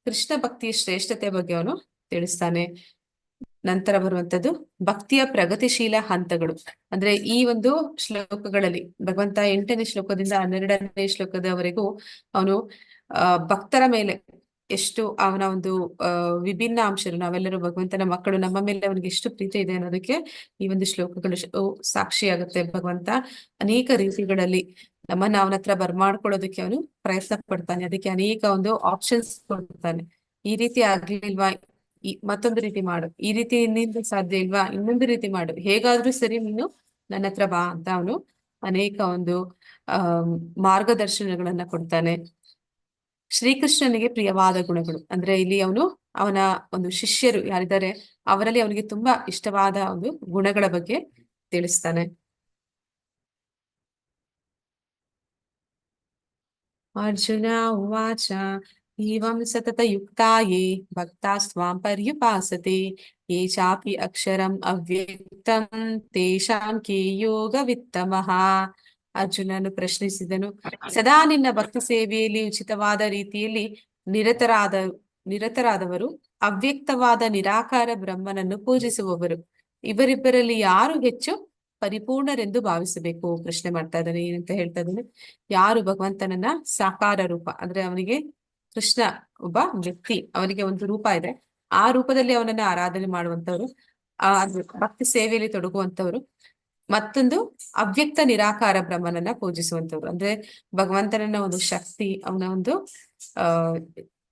ಕೃಷ್ಣ ಭಕ್ತಿಯ ಶ್ರೇಷ್ಠತೆ ಬಗ್ಗೆ ಅವನು ತಿಳಿಸ್ತಾನೆ. ನಂತರ ಬರುವಂತದ್ದು ಭಕ್ತಿಯ ಪ್ರಗತಿಶೀಲ ಹಂತಗಳು. ಅಂದ್ರೆ ಈ ಒಂದು ಶ್ಲೋಕಗಳಲ್ಲಿ ಭಗವಂತ 8ನೇ ಶ್ಲೋಕದಿಂದ 12ನೇ ಶ್ಲೋಕದವರೆಗೂ ಅವನು ಭಕ್ತರ ಮೇಲೆ ಎಷ್ಟು ಅವನ ಒಂದು ವಿಭಿನ್ನ ಅಂಶಗಳು, ನಾವೆಲ್ಲರೂ ಭಗವಂತನ ಮಕ್ಕಳು, ನಮ್ಮ ಮೇಲೆ ಅವನಿಗೆ ಎಷ್ಟು ಪ್ರೀತಿ ಇದೆ ಅನ್ನೋದಕ್ಕೆ ಈ ಒಂದು ಶ್ಲೋಕಗಳು ಸಾಕ್ಷಿಯಾಗುತ್ತೆ. ಭಗವಂತ ಅನೇಕ ರೀತಿಗಳಲ್ಲಿ ನಮ್ಮನ್ನ ಅವನ ಹತ್ರ ಬರ್ಮಾಡ್ಕೊಳ್ಳೋದಕ್ಕೆ ಅವನು ಪ್ರಯತ್ನ ಪಡ್ತಾನೆ. ಅದಕ್ಕೆ ಅನೇಕ ಒಂದು ಆಪ್ಷನ್ಸ್ ಕೊಡ್ತಾನೆ. ಈ ರೀತಿ ಆಗ್ಲಿಲ್ವಾ, ಮತ್ತೊಂದು ರೀತಿ ಮಾಡು, ಈ ರೀತಿ ನಿನ್ನಿಂದ ಸಾಧ್ಯ ಇಲ್ವಾ, ಇನ್ನೊಂದು ರೀತಿ ಮಾಡು, ಹೇಗಾದ್ರೂ ಸರಿ ನೀನು ನನ್ನ ಹತ್ರ ಬಾ ಅಂತ ಅವನು ಅನೇಕ ಒಂದು ಆ ಮಾರ್ಗದರ್ಶನಗಳನ್ನ ಕೊಡ್ತಾನೆ. ಶ್ರೀಕೃಷ್ಣನಿಗೆ ಪ್ರಿಯವಾದ ಗುಣಗಳು ಅಂದ್ರೆ ಇಲ್ಲಿ ಅವನ ಒಂದು ಶಿಷ್ಯರು ಯಾರಿದ್ದಾರೆ ಅವರಲ್ಲಿ ಅವನಿಗೆ ತುಂಬಾ ಇಷ್ಟವಾದ ಒಂದು ಗುಣಗಳ ಬಗ್ಗೆ ತಿಳಿಸ್ತಾನೆ. ಅರ್ಜುನ ಉವಾಚ ಏವಂ ಸತತ ಯುಕ್ತಾಯೇ ಭಕ್ತಾ ಸ್ವಾಂ ಪರ್ಯುಪಾಸತೆ ಯೇ ಚಾಪಿ ಅಕ್ಷರಂ ಅವ್ಯಕ್ತಂ ತೇಷಾಂ ಕೇ ಯೋಗವಿತ್ತಮಃ. ಅರ್ಜುನನು ಪ್ರಶ್ನಿಸಿದನು, ಸದಾ ನಿನ್ನ ಭಕ್ತಿ ಸೇವೆಯಲ್ಲಿ ಉಚಿತವಾದ ರೀತಿಯಲ್ಲಿ ನಿರತರಾದವರು ಅವ್ಯಕ್ತವಾದ ನಿರಾಕಾರ ಬ್ರಹ್ಮನನ್ನು ಪೂಜಿಸುವವರು, ಇವರಿಬ್ಬರಲ್ಲಿ ಯಾರು ಹೆಚ್ಚು ಪರಿಪೂರ್ಣರೆಂದು ಭಾವಿಸಬೇಕು? ಪ್ರಶ್ನೆ ಮಾಡ್ತಾ ಇದ್ದಾನೆ. ಏನಂತ ಹೇಳ್ತಾ ಇದ್ದಾನೆ, ಯಾರು ಭಗವಂತನನ್ನ ಸಾಕಾರ ರೂಪ ಅಂದ್ರೆ ಅವನಿಗೆ ಕೃಷ್ಣ ಒಬ್ಬ ವ್ಯಕ್ತಿ, ಅವನಿಗೆ ಒಂದು ರೂಪ ಇದೆ, ಆ ರೂಪದಲ್ಲಿ ಅವನನ್ನ ಆರಾಧನೆ ಮಾಡುವಂತವ್ರು, ಭಕ್ತಿ ಸೇವೆಯಲ್ಲಿ ತೊಡಗುವಂತವ್ರು, ಮತ್ತೊಂದು ಅವ್ಯಕ್ತ ನಿರಾಕಾರ ಬ್ರಹ್ಮನನ್ನ ಪೂಜಿಸುವಂತವ್ರು ಅಂದ್ರೆ ಭಗವಂತನನ್ನ ಒಂದು ಶಕ್ತಿ, ಅವನ ಒಂದು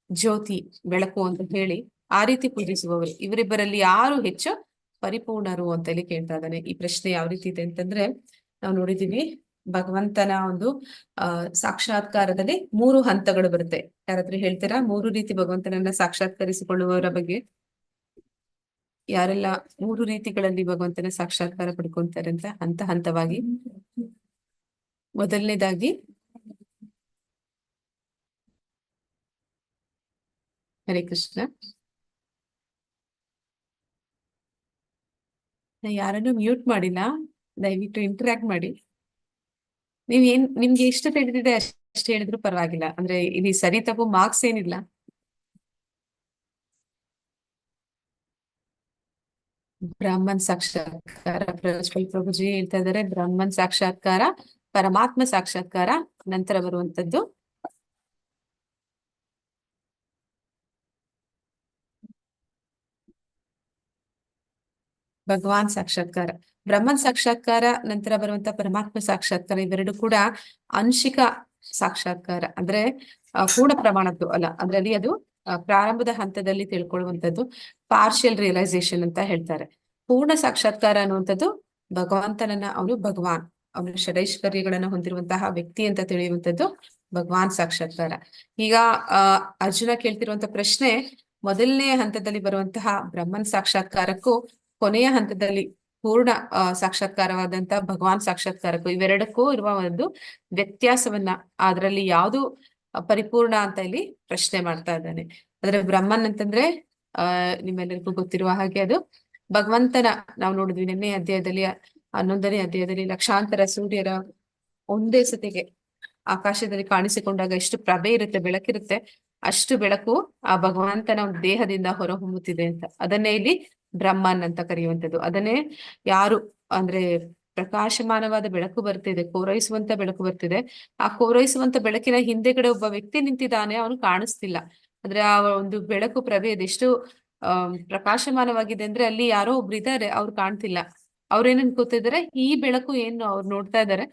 ಜ್ಯೋತಿ, ಬೆಳಕು ಅಂತ ಹೇಳಿ ಆ ರೀತಿ ಪೂಜಿಸುವವರು, ಇವರಿಬ್ಬರಲ್ಲಿ ಯಾರು ಹೆಚ್ಚು ಪರಿಪೂರ್ಣರು ಅಂತ ಹೇಳಿ ಕೇಳ್ತಾ ಇದ್ದಾನೆ. ಈ ಪ್ರಶ್ನೆ ಯಾವ ರೀತಿ ಇದೆ ಅಂತಂದ್ರೆ, ನಾವು ನೋಡಿದೀವಿ ಭಗವಂತನ ಒಂದು ಸಾಕ್ಷಾತ್ಕಾರದಲ್ಲಿ 3 ಹಂತಗಳು ಬರುತ್ತೆ. ಯಾರಾದ್ರೂ ಹೇಳ್ತೀರಾ 3 ರೀತಿ ಭಗವಂತನನ್ನ ಸಾಕ್ಷಾತ್ಕರಿಸಿಕೊಳ್ಳುವವರ ಬಗ್ಗೆ? ಯಾರೆಲ್ಲ 3 ರೀತಿಗಳಲ್ಲಿ ಭಗವಂತನ ಸಾಕ್ಷಾತ್ಕಾರ ಪಡ್ಕೊಂತಾರೆ ಅಂತ ಹಂತವಾಗಿ? ಮೊದಲನೇದಾಗಿ ಹರೇ ಕೃಷ್ಣ, ಯಾರನ್ನು ಮ್ಯೂಟ್ ಮಾಡಿಲ್ಲ, ದಯವಿಟ್ಟು ಇಂಟರಾಕ್ಟ್ ಮಾಡಿ. ನಿಮ್ಗೆ ಎಷ್ಟು ತಿಳಿದಿದೆ ಅಷ್ಟು ಹೇಳಿದ್ರು ಪರವಾಗಿಲ್ಲ, ಅಂದ್ರೆ ಇಲ್ಲಿ ಸರಿ ತಪ್ಪು ಮಾರ್ಕ್ಸ್ ಏನಿಲ್ಲ. ಬ್ರಾಹ್ಮಣ್ ಸಾಕ್ಷಾತ್ಕಾರ ಪ್ರಭುಜಿ ಹೇಳ್ತಾ ಇದಾರೆ, ಬ್ರಾಹ್ಮಣ್ ಸಾಕ್ಷಾತ್ಕಾರ, ಪರಮಾತ್ಮ ಸಾಕ್ಷಾತ್ಕಾರ, ನಂತರ ಬರುವಂತದ್ದು ಭಗವಾನ್ ಸಾಕ್ಷಾತ್ಕಾರ. ಬ್ರಹ್ಮನ್ ಸಾಕ್ಷಾತ್ಕಾರ ನಂತರ ಬರುವಂತ ಪರಮಾತ್ಮ ಸಾಕ್ಷಾತ್ಕಾರ, ಇವೆರಡು ಕೂಡ ಆಂಶಿಕ ಸಾಕ್ಷಾತ್ಕಾರ ಅಂದ್ರೆ ಪೂರ್ಣ ಪ್ರಮಾಣದ್ದು ಅಲ್ಲ, ಅದರಲ್ಲಿ ಅದು ಪ್ರಾರಂಭದ ಹಂತದಲ್ಲಿ ತಿಳ್ಕೊಳ್ಳುವಂಥದ್ದು, ಪಾರ್ಷಿಯಲ್ ರಿಯಲೈಸೇಷನ್ ಅಂತ ಹೇಳ್ತಾರೆ. ಪೂರ್ಣ ಸಾಕ್ಷಾತ್ಕಾರ ಅನ್ನುವಂಥದ್ದು ಭಗವಂತನನ್ನ ಅವನು ಭಗವಾನ್, ಅವನ ಷಡೈಶ್ವರ್ಯಗಳನ್ನ ಹೊಂದಿರುವಂತಹ ವ್ಯಕ್ತಿ ಅಂತ ತಿಳಿಯುವಂಥದ್ದು ಭಗವಾನ್ ಸಾಕ್ಷಾತ್ಕಾರ. ಈಗ ಅರ್ಜುನ ಕೇಳ್ತಿರುವಂತ ಪ್ರಶ್ನೆ, ಮೊದಲನೇ ಹಂತದಲ್ಲಿ ಬರುವಂತಹ ಬ್ರಹ್ಮನ್ ಸಾಕ್ಷಾತ್ಕಾರಕ್ಕೂ ಕೊನೆಯ ಹಂತದಲ್ಲಿ ಪೂರ್ಣ ಸಾಕ್ಷಾತ್ಕಾರವಾದಂತಹ ಭಗವಾನ್ ಸಾಕ್ಷಾತ್ಕಾರಕ್ಕೂ ಇವೆರಡಕ್ಕೂ ಇರುವ ಒಂದು ವ್ಯತ್ಯಾಸವನ್ನ, ಅದರಲ್ಲಿ ಯಾವುದು ಪರಿಪೂರ್ಣ ಅಂತ ಇಲ್ಲಿ ಪ್ರಶ್ನೆ ಮಾಡ್ತಾ ಇದ್ದಾನೆ. ಅಂದ್ರೆ ಬ್ರಹ್ಮನ್ ಅಂತಂದ್ರೆ ನಿಮ್ಮೆಲ್ಲರಿಗೂ ಗೊತ್ತಿರುವ ಹಾಗೆ ಅದು ಭಗವಂತನ, ನಾವು ನೋಡಿದ್ವಿ ನಿನ್ನೆ ಅಧ್ಯಾಯದಲ್ಲಿ 11ನೇ ಅಧ್ಯಾಯದಲ್ಲಿ, ಲಕ್ಷಾಂತರ ಸೂರ್ಯರ ಒಂದೇ ಸತಿಗೆ ಆಕಾಶದಲ್ಲಿ ಕಾಣಿಸಿಕೊಂಡಾಗ ಎಷ್ಟು ಪ್ರಭೆ ಇರುತ್ತೆ, ಬೆಳಕಿರುತ್ತೆ, ಅಷ್ಟು ಬೆಳಕು ಆ ಭಗವಂತನ ಒಂದು ದೇಹದಿಂದ ಹೊರಹೊಮ್ಮುತ್ತಿದೆ ಅಂತ, ಅದನ್ನೇ ಇಲ್ಲಿ ಬ್ರಹ್ಮನ್ ಅಂತ ಕರೆಯುವಂಥದ್ದು. ಅದನ್ನೇ ಯಾರು ಅಂದ್ರೆ ಪ್ರಕಾಶಮಾನವಾದ ಬೆಳಕು ಬರ್ತಿದೆ, ಕೋರೈಸುವಂತ ಬೆಳಕು ಬರ್ತಿದೆ, ಆ ಕೋರೈಸುವಂತ ಬೆಳಕಿನ ಹಿಂದೆಗಡೆ ಒಬ್ಬ ವ್ಯಕ್ತಿ ನಿಂತಿದ್ದಾನೆ, ಅವನು ಕಾಣಿಸ್ತಿಲ್ಲ. ಅಂದ್ರೆ ಆ ಒಂದು ಬೆಳಕು ಪ್ರಭೆ ಅದೆಷ್ಟು ಪ್ರಕಾಶಮಾನವಾಗಿದೆ ಅಂದ್ರೆ ಅಲ್ಲಿ ಯಾರೋ ಒಬ್ರು ಇದ್ದಾರೆ, ಅವ್ರು ಕಾಣ್ತಿಲ್ಲ. ಅವ್ರೇನ್ ಅನ್ಕೋತಿದ್ದಾರೆ, ಈ ಬೆಳಕು ಏನು ಅವ್ರು ನೋಡ್ತಾ ಇದ್ದಾರೆ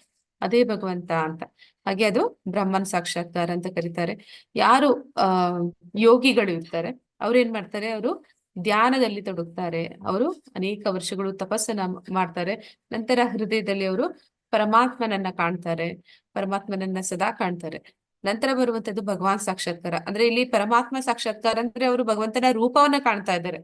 ಅದೇ ಭಗವಂತ ಅಂತ. ಹಾಗೆ ಅದು ಬ್ರಹ್ಮನ್ ಸಾಕ್ಷಾತ್ಕಾರ ಅಂತ ಕರೀತಾರೆ. ಯಾರು ಯೋಗಿಗಳು ಇರ್ತಾರೆ, ಅವ್ರು ಏನ್ ಮಾಡ್ತಾರೆ, ಅವರು ಧ್ಯಾನದಲ್ಲಿ ತೊಡಗ್ತಾರೆ, ಅವರು ಅನೇಕ ವರ್ಷಗಳು ತಪಸ್ಸನ್ನ ಮಾಡ್ತಾರೆ, ನಂತರ ಹೃದಯದಲ್ಲಿ ಅವರು ಪರಮಾತ್ಮನನ್ನ ಕಾಣ್ತಾರೆ, ಪರಮಾತ್ಮನನ್ನ ಸದಾ ಕಾಣ್ತಾರೆ. ನಂತರ ಬರುವಂತದ್ದು ಭಗವಾನ್ ಸಾಕ್ಷಾತ್ಕಾರ. ಅಂದ್ರೆ ಇಲ್ಲಿ ಪರಮಾತ್ಮ ಸಾಕ್ಷಾತ್ಕಾರ ಅಂದ್ರೆ ಅವರು ಭಗವಂತನ ರೂಪವನ್ನ ಕಾಣ್ತಾ ಇದ್ದಾರೆ.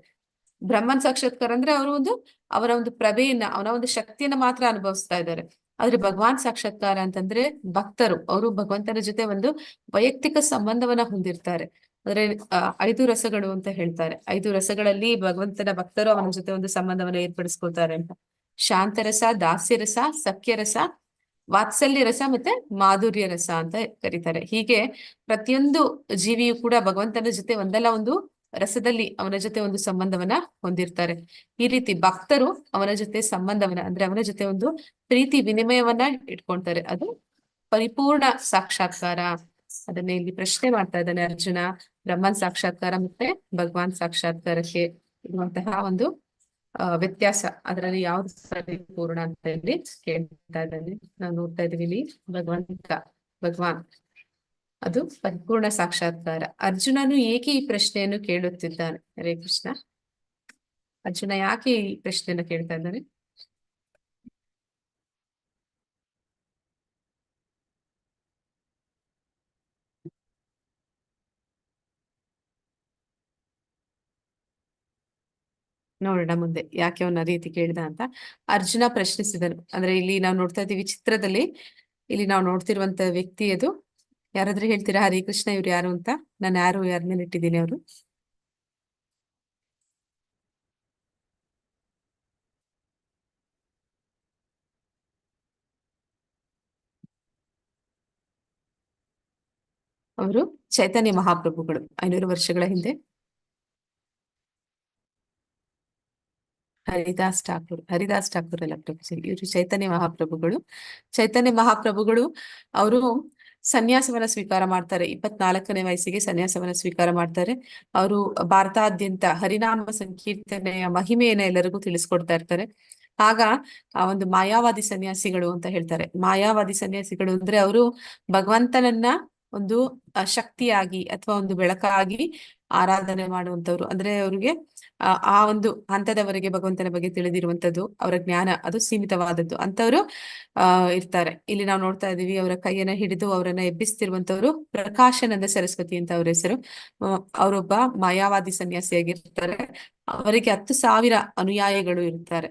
ಬ್ರಹ್ಮನ್ ಸಾಕ್ಷಾತ್ಕಾರ ಅಂದ್ರೆ ಅವರು ಅವರ ಒಂದು ಪ್ರಭೆಯನ್ನ, ಅವನ ಒಂದು ಶಕ್ತಿಯನ್ನ ಮಾತ್ರ ಅನುಭವಿಸ್ತಾ ಇದ್ದಾರೆ. ಆದ್ರೆ ಭಗವಾನ್ ಸಾಕ್ಷಾತ್ಕಾರ ಅಂತಂದ್ರೆ ಭಕ್ತರು, ಅವರು ಭಗವಂತನ ಜೊತೆ ಒಂದು ವೈಯಕ್ತಿಕ ಸಂಬಂಧವನ್ನ ಹೊಂದಿರ್ತಾರೆ. ಅಂದ್ರೆ 5 ರಸಗಳು ಅಂತ ಹೇಳ್ತಾರೆ. 5 ರಸಗಳಲ್ಲಿ ಭಗವಂತನ ಭಕ್ತರು ಅವನ ಜೊತೆ ಒಂದು ಸಂಬಂಧವನ್ನ ಏರ್ಪಡಿಸ್ಕೊಳ್ತಾರೆ ಅಂತ. ಶಾಂತರಸ, ದಾಸ್ಯರಸ, ಸಖ್ಯರಸ, ವಾತ್ಸಲ್ಯ ರಸ ಮತ್ತೆ ಮಾಧುರ್ಯ ರಸ ಅಂತ ಕರೀತಾರೆ. ಹೀಗೆ ಪ್ರತಿಯೊಂದು ಜೀವಿಯು ಕೂಡ ಭಗವಂತನ ಜೊತೆ ಒಂದಲ್ಲ ಒಂದು ರಸದಲ್ಲಿ ಅವನ ಜೊತೆ ಒಂದು ಸಂಬಂಧವನ್ನ ಹೊಂದಿರ್ತಾರೆ. ಈ ರೀತಿ ಭಕ್ತರು ಅವನ ಜೊತೆ ಸಂಬಂಧವನ್ನ ಅಂದ್ರೆ ಅವನ ಜೊತೆ ಒಂದು ಪ್ರೀತಿ ವಿನಿಮಯವನ್ನ ಇಟ್ಕೊಳ್ತಾರೆ, ಅದು ಪರಿಪೂರ್ಣ ಸಾಕ್ಷಾತ್ಕಾರ. ಅದನ್ನ ಇಲ್ಲಿ ಪ್ರಶ್ನೆ ಮಾಡ್ತಾ ಇದ್ದಾನೆ ಅರ್ಜುನ, ಬ್ರಹ್ಮನ್ ಸಾಕ್ಷಾತ್ಕಾರ ಮತ್ತೆ ಭಗವಾನ್ ಸಾಕ್ಷಾತ್ಕಾರಕ್ಕೆ ಇರುವಂತಹ ಒಂದು ವ್ಯತ್ಯಾಸ ಅದರಲ್ಲಿ ಯಾವ್ದು ಪರಿಪೂರ್ಣ ಅಂತ ಇಲ್ಲಿ ಕೇಳ್ತಾ ಇದ್ದಾನೆ. ನಾವು ನೋಡ್ತಾ ಇದೀವಿ ಇಲ್ಲಿ ಭಗವಾನ್ ಅದು ಪರಿಪೂರ್ಣ ಸಾಕ್ಷಾತ್ಕಾರ. ಅರ್ಜುನನು ಏಕೆ ಈ ಪ್ರಶ್ನೆಯನ್ನು ಕೇಳುತ್ತಿದ್ದಾನೆ? ಹರೇ ಕೃಷ್ಣ. ಅರ್ಜುನ ಯಾಕೆ ಈ ಪ್ರಶ್ನೆಯನ್ನು ಕೇಳ್ತಾ ಇದ್ದಾನೆ? ನೋಡೋಣ ಮುಂದೆ ಯಾಕೆ ಅವನ ರೀತಿ ಕೇಳಿದ ಅಂತ. ಅರ್ಜುನ ಪ್ರಶ್ನಿಸಿದನು. ಅಂದ್ರೆ ಇಲ್ಲಿ ನಾವು ನೋಡ್ತಾ ಇದೀವಿ ಚಿತ್ರದಲ್ಲಿ, ಇಲ್ಲಿ ನಾವು ನೋಡ್ತಿರುವಂತ ವ್ಯಕ್ತಿ ಅದು ಯಾರಾದ್ರೂ ಹೇಳ್ತೀರಾ ಹರೇ ಕೃಷ್ಣ ಇವ್ರು ಯಾರು ಅಂತ? ನಾನು ಯಾರ ಮೇಲೆ ಇಟ್ಟಿದ್ದೀನಿ ಅವರು? ಅವರು ಚೈತನ್ಯ ಮಹಾಪ್ರಭುಗಳು 500 ವರ್ಷಗಳ ಹಿಂದೆ ಹರಿದಾಸ್ ಠಾಕೂರ್ ಅಲ್ಲ ಪ್ರಭು, ಇವರು ಚೈತನ್ಯ ಮಹಾಪ್ರಭುಗಳು. ಚೈತನ್ಯ ಮಹಾಪ್ರಭುಗಳು ಅವರು ಸನ್ಯಾಸವನ್ನ ಸ್ವೀಕಾರ ಮಾಡ್ತಾರೆ. 24ನೇ ವಯಸ್ಸಿಗೆ ಸನ್ಯಾಸವನ್ನ ಸ್ವೀಕಾರ ಮಾಡ್ತಾರೆ. ಅವರು ಭಾರತಾದ್ಯಂತ ಹರಿನಾಮ ಸಂಕೀರ್ತನೆಯ ಮಹಿಮೆಯನ್ನ ಎಲ್ಲರಿಗೂ ತಿಳಿಸ್ಕೊಡ್ತಾ ಇರ್ತಾರೆ. ಆಗ ಆ ಒಂದು ಮಾಯಾವಾದಿ ಸನ್ಯಾಸಿಗಳು ಅಂತ ಹೇಳ್ತಾರೆ. ಮಾಯಾವಾದಿ ಸನ್ಯಾಸಿಗಳು ಅಂದ್ರೆ ಅವರು ಭಗವಂತನನ್ನ ಒಂದು ಶಕ್ತಿಯಾಗಿ ಅಥವಾ ಒಂದು ಬೆಳಕಾಗಿ ಆರಾಧನೆ ಮಾಡುವಂತವ್ರು. ಅಂದ್ರೆ ಅವ್ರಿಗೆ ಆ ಒಂದು ಹಂತದವರೆಗೆ ಭಗವಂತನ ಬಗ್ಗೆ ತಿಳಿದಿರುವಂತದ್ದು, ಅವರ ಜ್ಞಾನ ಅದು ಸೀಮಿತವಾದದ್ದು ಅಂತವ್ರು ಇರ್ತಾರೆ. ಇಲ್ಲಿ ನಾವು ನೋಡ್ತಾ ಇದೀವಿ ಅವರ ಕೈಯನ್ನ ಹಿಡಿದು ಅವರನ್ನ ಎಬ್ಬಿಸ್ತಿರುವಂತವ್ರು ಪ್ರಕಾಶಾನಂದ ಸರಸ್ವತಿ ಅಂತ ಅವ್ರ ಹೆಸರು. ಅವರೊಬ್ಬ ಮಾಯಾವಾದಿ ಸನ್ಯಾಸಿಯಾಗಿರ್ತಾರೆ. ಅವರಿಗೆ 10,000 ಅನುಯಾಯಿಗಳು ಇರ್ತಾರೆ.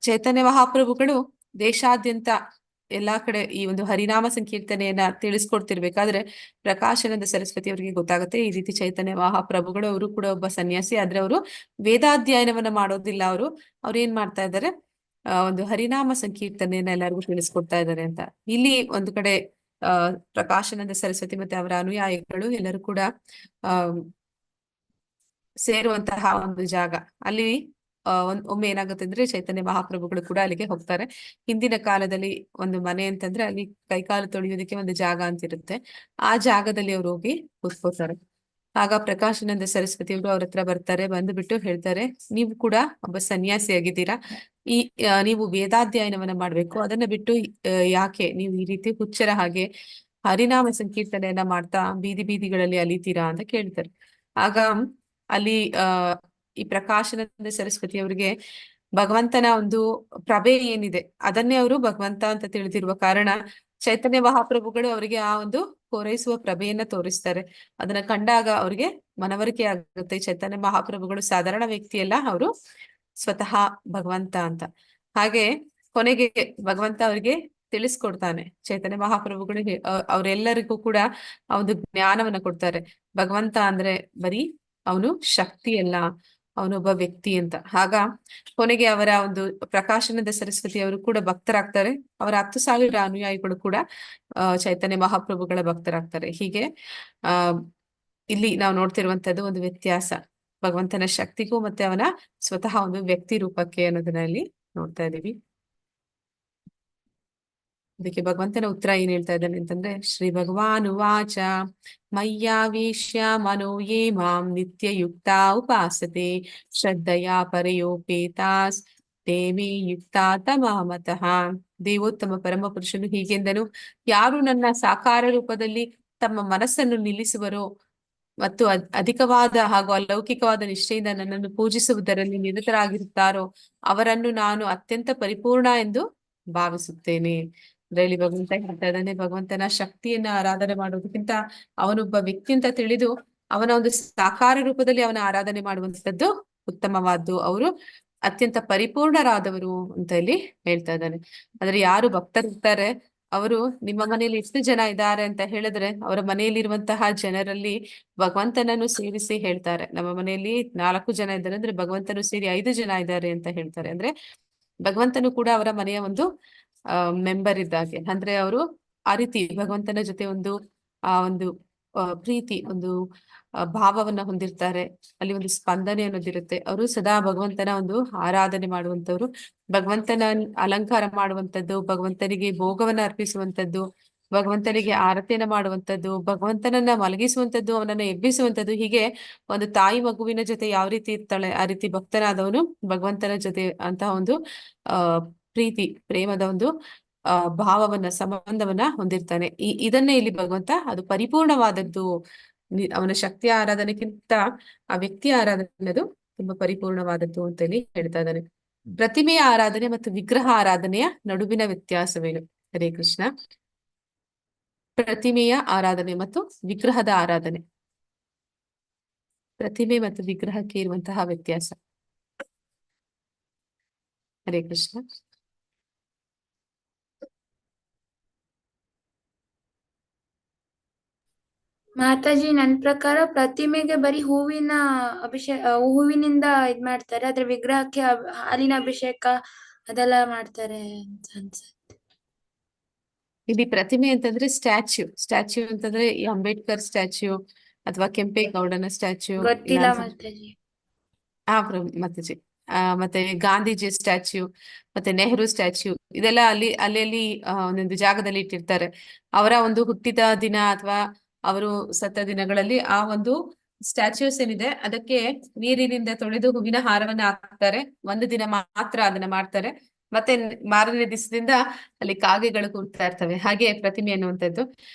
ಚೈತನ್ಯ ಮಹಾಪ್ರಭುಗಳು ದೇಶಾದ್ಯಂತ ಎಲ್ಲಾ ಕಡೆ ಈ ಒಂದು ಹರಿನಾಮ ಸಂಕೀರ್ತನೆಯನ್ನ ತಿಳಿಸ್ಕೊಡ್ತಿರ್ಬೇಕಾದ್ರೆ ಪ್ರಕಾಶಾನಂದ ಸರಸ್ವತಿ ಅವರಿಗೆ ಗೊತ್ತಾಗುತ್ತೆ ಈ ರೀತಿ ಚೈತನ್ಯ ಮಹಾಪ್ರಭುಗಳು ಅವರು ಕೂಡ ಒಬ್ಬ ಸನ್ಯಾಸಿ, ಆದ್ರೆ ಅವರು ವೇದಾಧ್ಯಯನವನ್ನ ಮಾಡೋದಿಲ್ಲ. ಅವ್ರು ಏನ್ ಮಾಡ್ತಾ ಇದ್ದಾರೆ, ಒಂದು ಹರಿನಾಮ ಸಂಕೀರ್ತನೆಯನ್ನ ಎಲ್ಲರಿಗೂ ತಿಳಿಸ್ಕೊಡ್ತಾ ಇದ್ದಾರೆ ಅಂತ. ಇಲ್ಲಿ ಒಂದು ಕಡೆ ಪ್ರಕಾಶಾನಂದ ಸರಸ್ವತಿ ಮತ್ತೆ ಅವರ ಅನುಯಾಯಿಗಳು ಎಲ್ಲರೂ ಕೂಡ ಸೇರುವಂತಹ ಒಂದು ಜಾಗ. ಅಲ್ಲಿ ಒಮ್ಮೆ ಏನಾಗುತ್ತೆ ಅಂದ್ರೆ ಚೈತನ್ಯ ಮಹಾಪ್ರಭುಗಳು ಕೂಡ ಅಲ್ಲಿಗೆ ಹೋಗ್ತಾರೆ. ಹಿಂದಿನ ಕಾಲದಲ್ಲಿ ಒಂದು ಮನೆ ಅಂತಂದ್ರೆ ಅಲ್ಲಿ ಕೈಕಾಲು ತೊಳೆಯೋದಕ್ಕೆ ಒಂದು ಜಾಗ ಅಂತಿರುತ್ತೆ. ಆ ಜಾಗದಲ್ಲಿ ಅವ್ರು ಹೋಗಿ ಕೂತ್ಕೋತಾರೆ. ಆಗ ಪ್ರಕಾಶಾನಂದ ಸರಸ್ವತಿ ಅವರು ಅವ್ರ ಹತ್ರ ಬರ್ತಾರೆ. ಬಂದ್ಬಿಟ್ಟು ಹೇಳ್ತಾರೆ, ನೀವು ಕೂಡ ಒಬ್ಬ ಸನ್ಯಾಸಿಯಾಗಿದ್ದೀರಾ, ನೀವು ವೇದಾಧ್ಯಯನವನ್ನ ಮಾಡ್ಬೇಕು, ಅದನ್ನ ಬಿಟ್ಟು ಯಾಕೆ ನೀವು ಈ ರೀತಿ ಹುಚ್ಚರ ಹಾಗೆ ಹರಿನಾಮ ಸಂಕೀರ್ತನೆಯನ್ನ ಮಾಡ್ತಾ ಬೀದಿ ಬೀದಿಗಳಲ್ಲಿ ಅಲಿತೀರಾ ಅಂತ ಕೇಳ್ತಾರೆ. ಆಗ ಅಲ್ಲಿ ಈ ಪ್ರಕಾಶಾನಂದ ಸರಸ್ವತಿ ಅವರಿಗೆ ಭಗವಂತನ ಒಂದು ಪ್ರಭೆ ಏನಿದೆ ಅದನ್ನೇ ಅವರು ಭಗವಂತ ಅಂತ ತಿಳಿದಿರುವ ಕಾರಣ ಚೈತನ್ಯ ಮಹಾಪ್ರಭುಗಳು ಅವರಿಗೆ ಆ ಒಂದು ಪೂರೈಸುವ ಪ್ರಭೆಯನ್ನ ತೋರಿಸ್ತಾರೆ. ಅದನ್ನ ಕಂಡಾಗ ಅವ್ರಿಗೆ ಮನವರಿಕೆ ಆಗುತ್ತೆ ಚೈತನ್ಯ ಮಹಾಪ್ರಭುಗಳು ಸಾಧಾರಣ ವ್ಯಕ್ತಿಯಲ್ಲ, ಅವರು ಸ್ವತಃ ಭಗವಂತ ಅಂತ. ಹಾಗೆ ಕೊನೆಗೆ ಭಗವಂತ ಅವರಿಗೆ ತಿಳಿಸ್ಕೊಡ್ತಾನೆ. ಚೈತನ್ಯ ಮಹಾಪ್ರಭುಗಳು ಅವರೆಲ್ಲರಿಗೂ ಕೂಡ ಆ ಒಂದು ಜ್ಞಾನವನ್ನ ಕೊಡ್ತಾರೆ. ಭಗವಂತ ಅಂದ್ರೆ ಬರೀ ಅವನು ಶಕ್ತಿ ಅಲ್ಲ, ಅವನೊಬ್ಬ ವ್ಯಕ್ತಿ ಅಂತ. ಆಗ ಕೊನೆಗೆ ಅವರ ಒಂದು ಪ್ರಕಾಶಾನಂದ ಸರಸ್ವತಿ ಅವರು ಕೂಡ ಭಕ್ತರಾಗ್ತಾರೆ. ಅವರ 10,000 ಅನುಯಾಯಿಗಳು ಕೂಡ ಚೈತನ್ಯ ಮಹಾಪ್ರಭುಗಳ ಭಕ್ತರಾಗ್ತಾರೆ. ಹೀಗೆ ಇಲ್ಲಿ ನಾವು ನೋಡ್ತಿರುವಂತದ್ದು ಒಂದು ವ್ಯತ್ಯಾಸ ಭಗವಂತನ ಶಕ್ತಿಗೂ ಮತ್ತೆ ಅವನ ಸ್ವತಃ ಒಂದು ವ್ಯಕ್ತಿ ರೂಪಕ್ಕೆ ಅನ್ನೋದನ್ನ ಇಲ್ಲಿ ನೋಡ್ತಾ ಇದೀವಿ. ಅದಕ್ಕೆ ಭಗವಂತನ ಉತ್ತರ ಏನ್ ಹೇಳ್ತಾ ಇದ್ದಾನೆ ಅಂತಂದ್ರೆ, ಶ್ರೀ ಭಗವಾನ್ ಉವಾಚ ಮಯ್ಯಾವೇಶ್ಯ ಮನೋ ಯೇ ಮಾಂ ನಿತ್ಯ ಯುಕ್ತಾ ಉಪಾಸತೆ ಶ್ರದ್ಧಯಾ ಪರಯೋಪೇತಾಸ್ ತೇ ಮೇ ಯುಕ್ತಾ ತಮಾಮತಃ. ದೇವೋತ್ತಮ ಪರಮ ಪುರುಷನು ಹೀಗೆಂದನು, ಯಾರು ನನ್ನ ಸಾಕಾರ ರೂಪದಲ್ಲಿ ತಮ್ಮ ಮನಸ್ಸನ್ನು ನಿಲ್ಲಿಸುವರೋ ಮತ್ತು ಅಧಿಕವಾದ ಹಾಗೂ ಅಲೌಕಿಕವಾದ ನಿಷ್ಠೆಯಿಂದ ನನ್ನನ್ನು ಪೂಜಿಸುವುದರಲ್ಲಿ ನಿರತರಾಗಿರುತ್ತಾರೋ ಅವರನ್ನು ನಾನು ಅತ್ಯಂತ ಪರಿಪೂರ್ಣ ಎಂದು ಭಾವಿಸುತ್ತೇನೆ. ಅದರಲ್ಲಿ ಭಗವಂತ ಹೇಳ್ತಾ ಇದ್ದಾನೆ, ಭಗವಂತನ ಶಕ್ತಿಯನ್ನ ಆರಾಧನೆ ಮಾಡೋದಕ್ಕಿಂತ ಅವನೊಬ್ಬ ವ್ಯಕ್ತಿ ಅಂತ ತಿಳಿದು ಅವನ ಒಂದು ಸಾಕಾರ ರೂಪದಲ್ಲಿ ಅವನ ಆರಾಧನೆ ಮಾಡುವಂತದ್ದು ಉತ್ತಮವಾದ್ದು. ಅವರು ಅತ್ಯಂತ ಪರಿಪೂರ್ಣರಾದವರು ಅಂತ ಇಲ್ಲಿ ಹೇಳ್ತಾ ಇದ್ದಾನೆ. ಆದ್ರೆ ಯಾರು ಭಕ್ತರಿರ್ತಾರೆ ಅವರು ನಿಮ್ಮ ಮನೆಯಲ್ಲಿ ಎಷ್ಟು ಜನ ಇದ್ದಾರೆ ಅಂತ ಹೇಳಿದ್ರೆ ಅವರ ಮನೆಯಲ್ಲಿರುವಂತಹ ಜನರಲ್ಲಿ ಭಗವಂತನನ್ನು ಸೇರಿಸಿ ಹೇಳ್ತಾರೆ. ನಮ್ಮ ಮನೆಯಲ್ಲಿ 4 ಜನ ಇದ್ದಾರೆ ಅಂದ್ರೆ ಭಗವಂತನು ಸೇರಿ 5 ಜನ ಇದ್ದಾರೆ ಅಂತ ಹೇಳ್ತಾರೆ. ಅಂದ್ರೆ ಭಗವಂತನು ಕೂಡ ಅವರ ಮನೆಯ ಒಂದು ಮೆಂಬರ್ ಇದ್ದಾಗೆ. ಅಂದ್ರೆ ಅವರು ಆ ರೀತಿ ಭಗವಂತನ ಜೊತೆ ಒಂದು ಒಂದು ಪ್ರೀತಿ, ಒಂದು ಭಾವವನ್ನ ಹೊಂದಿರ್ತಾರೆ. ಅಲ್ಲಿ ಒಂದು ಸ್ಪಂದನೆ ಅನ್ನೋದಿರುತ್ತೆ. ಅವರು ಸದಾ ಭಗವಂತನ ಒಂದು ಆರಾಧನೆ ಮಾಡುವಂತವ್ರು, ಭಗವಂತನ ಅಲಂಕಾರ ಮಾಡುವಂತದ್ದು, ಭಗವಂತನಿಗೆ ಭೋಗವನ್ನ ಅರ್ಪಿಸುವಂತದ್ದು, ಭಗವಂತನಿಗೆ ಆರತಿಯನ್ನ ಮಾಡುವಂಥದ್ದು, ಭಗವಂತನನ್ನ ಮಲಗಿಸುವಂಥದ್ದು, ಅವನನ್ನ ಎಬ್ಬಿಸುವಂಥದ್ದು, ಹೀಗೆ ಒಂದು ತಾಯಿ ಮಗುವಿನ ಜೊತೆ ಯಾವ ರೀತಿ ಇರ್ತಾಳೆ ಆ ರೀತಿ ಭಕ್ತನಾದವನು ಭಗವಂತನ ಜೊತೆ ಅಂತಹ ಒಂದು ಆ ಪ್ರೀತಿ ಪ್ರೇಮದ ಒಂದು ಭಾವವನ್ನ ಸಂಬಂಧವನ್ನ ಹೊಂದಿರ್ತಾನೆ. ಇದನ್ನೇ ಇಲ್ಲಿ ಭಗವಂತ ಅದು ಪರಿಪೂರ್ಣವಾದದ್ದು. ಅವನ ಶಕ್ತಿಯ ಆರಾಧನೆಗಿಂತ ಆ ವ್ಯಕ್ತಿಯ ಆರಾಧನೆ ಅದು ತುಂಬಾ ಪರಿಪೂರ್ಣವಾದದ್ದು ಅಂತ ಹೇಳಿ ಹೇಳ್ತಾ ಇದ್ದಾನೆ. ಪ್ರತಿಮೆಯ ಆರಾಧನೆ ಮತ್ತು ವಿಗ್ರಹ ಆರಾಧನೆಯ ನಡುವಿನ ವ್ಯತ್ಯಾಸವೇನು? ಹರೇ ಕೃಷ್ಣ. ಪ್ರತಿಮೆಯ ಆರಾಧನೆ ಮತ್ತು ವಿಗ್ರಹದ ಆರಾಧನೆ, ಪ್ರತಿಮೆ ಮತ್ತು ವಿಗ್ರಹಕ್ಕೆ ಇರುವಂತಹ ವ್ಯತ್ಯಾಸ. ಹರೇ ಕೃಷ್ಣ. ಮಾತಾಜಿ, ನನ್ ಪ್ರಕಾರ ಪ್ರತಿಮೆಗೆ ಬರೀ ಹೂವಿನಿಂದ ಇದ್ ಮಾಡ್ತಾರೆ, ಆದ್ರೆ ವಿಗ್ರಹಕ್ಕೆ ಹಾಲಿನ ಅಭಿಷೇಕ ಅದೆಲ್ಲ ಮಾಡ್ತಾರೆ ಅಂತ ಅನ್ಸುತ್ತೆ. ಇಲ್ಲಿ ಪ್ರತಿಮೆ ಅಂತಂದ್ರೆ ಸ್ಟ್ಯಾಚ್ಯೂ ಅಂತಂದ್ರೆ ಈ ಅಂಬೇಡ್ಕರ್ ಸ್ಟ್ಯಾಚ್ಯೂ ಅಥವಾ ಕೆಂಪೇಗೌಡನ ಸ್ಟ್ಯಾಚ್ಯೂ, ಗೊತ್ತಿಲ್ಲ ಮಾತಾಜಿ. ಮಾತಾಜಿ, ಮತ್ತೆ ಗಾಂಧೀಜಿ ಸ್ಟ್ಯಾಚ್ಯೂ, ಮತ್ತೆ ನೆಹರು ಸ್ಟ್ಯಾಚ್ಯೂ, ಇದೆಲ್ಲ ಅಲ್ಲಿ ಒಂದೊಂದು ಜಾಗದಲ್ಲಿ ಇಟ್ಟಿರ್ತಾರೆ. ಅವರ ಒಂದು ಹುಟ್ಟಿದ ದಿನ ಅಥವಾ ಅವರು ಸತ್ತ ದಿನಗಳಲ್ಲಿ ಆ ಒಂದು ಸ್ಟ್ಯಾಚ್ಯೂಸ್ ಏನಿದೆ ಅದಕ್ಕೆ ನೀರಿನಿಂದ ತೊಳೆದು ಹೂವಿನ ಹಾರವನ್ನ ಹಾಕ್ತಾರೆ. ಒಂದು ದಿನ ಮಾತ್ರ ಅದನ್ನ ಮಾಡ್ತಾರೆ, ಮತ್ತೆ ಮಾರನೇ ದಿವಸದಿಂದ ಅಲ್ಲಿ ಕಾಗೆಗಳು ಕೂರ್ತಾ ಇರ್ತವೆ. ಹಾಗೆ ಪ್ರತಿಮೆ ಅನ್ನುವಂಥದ್ದು.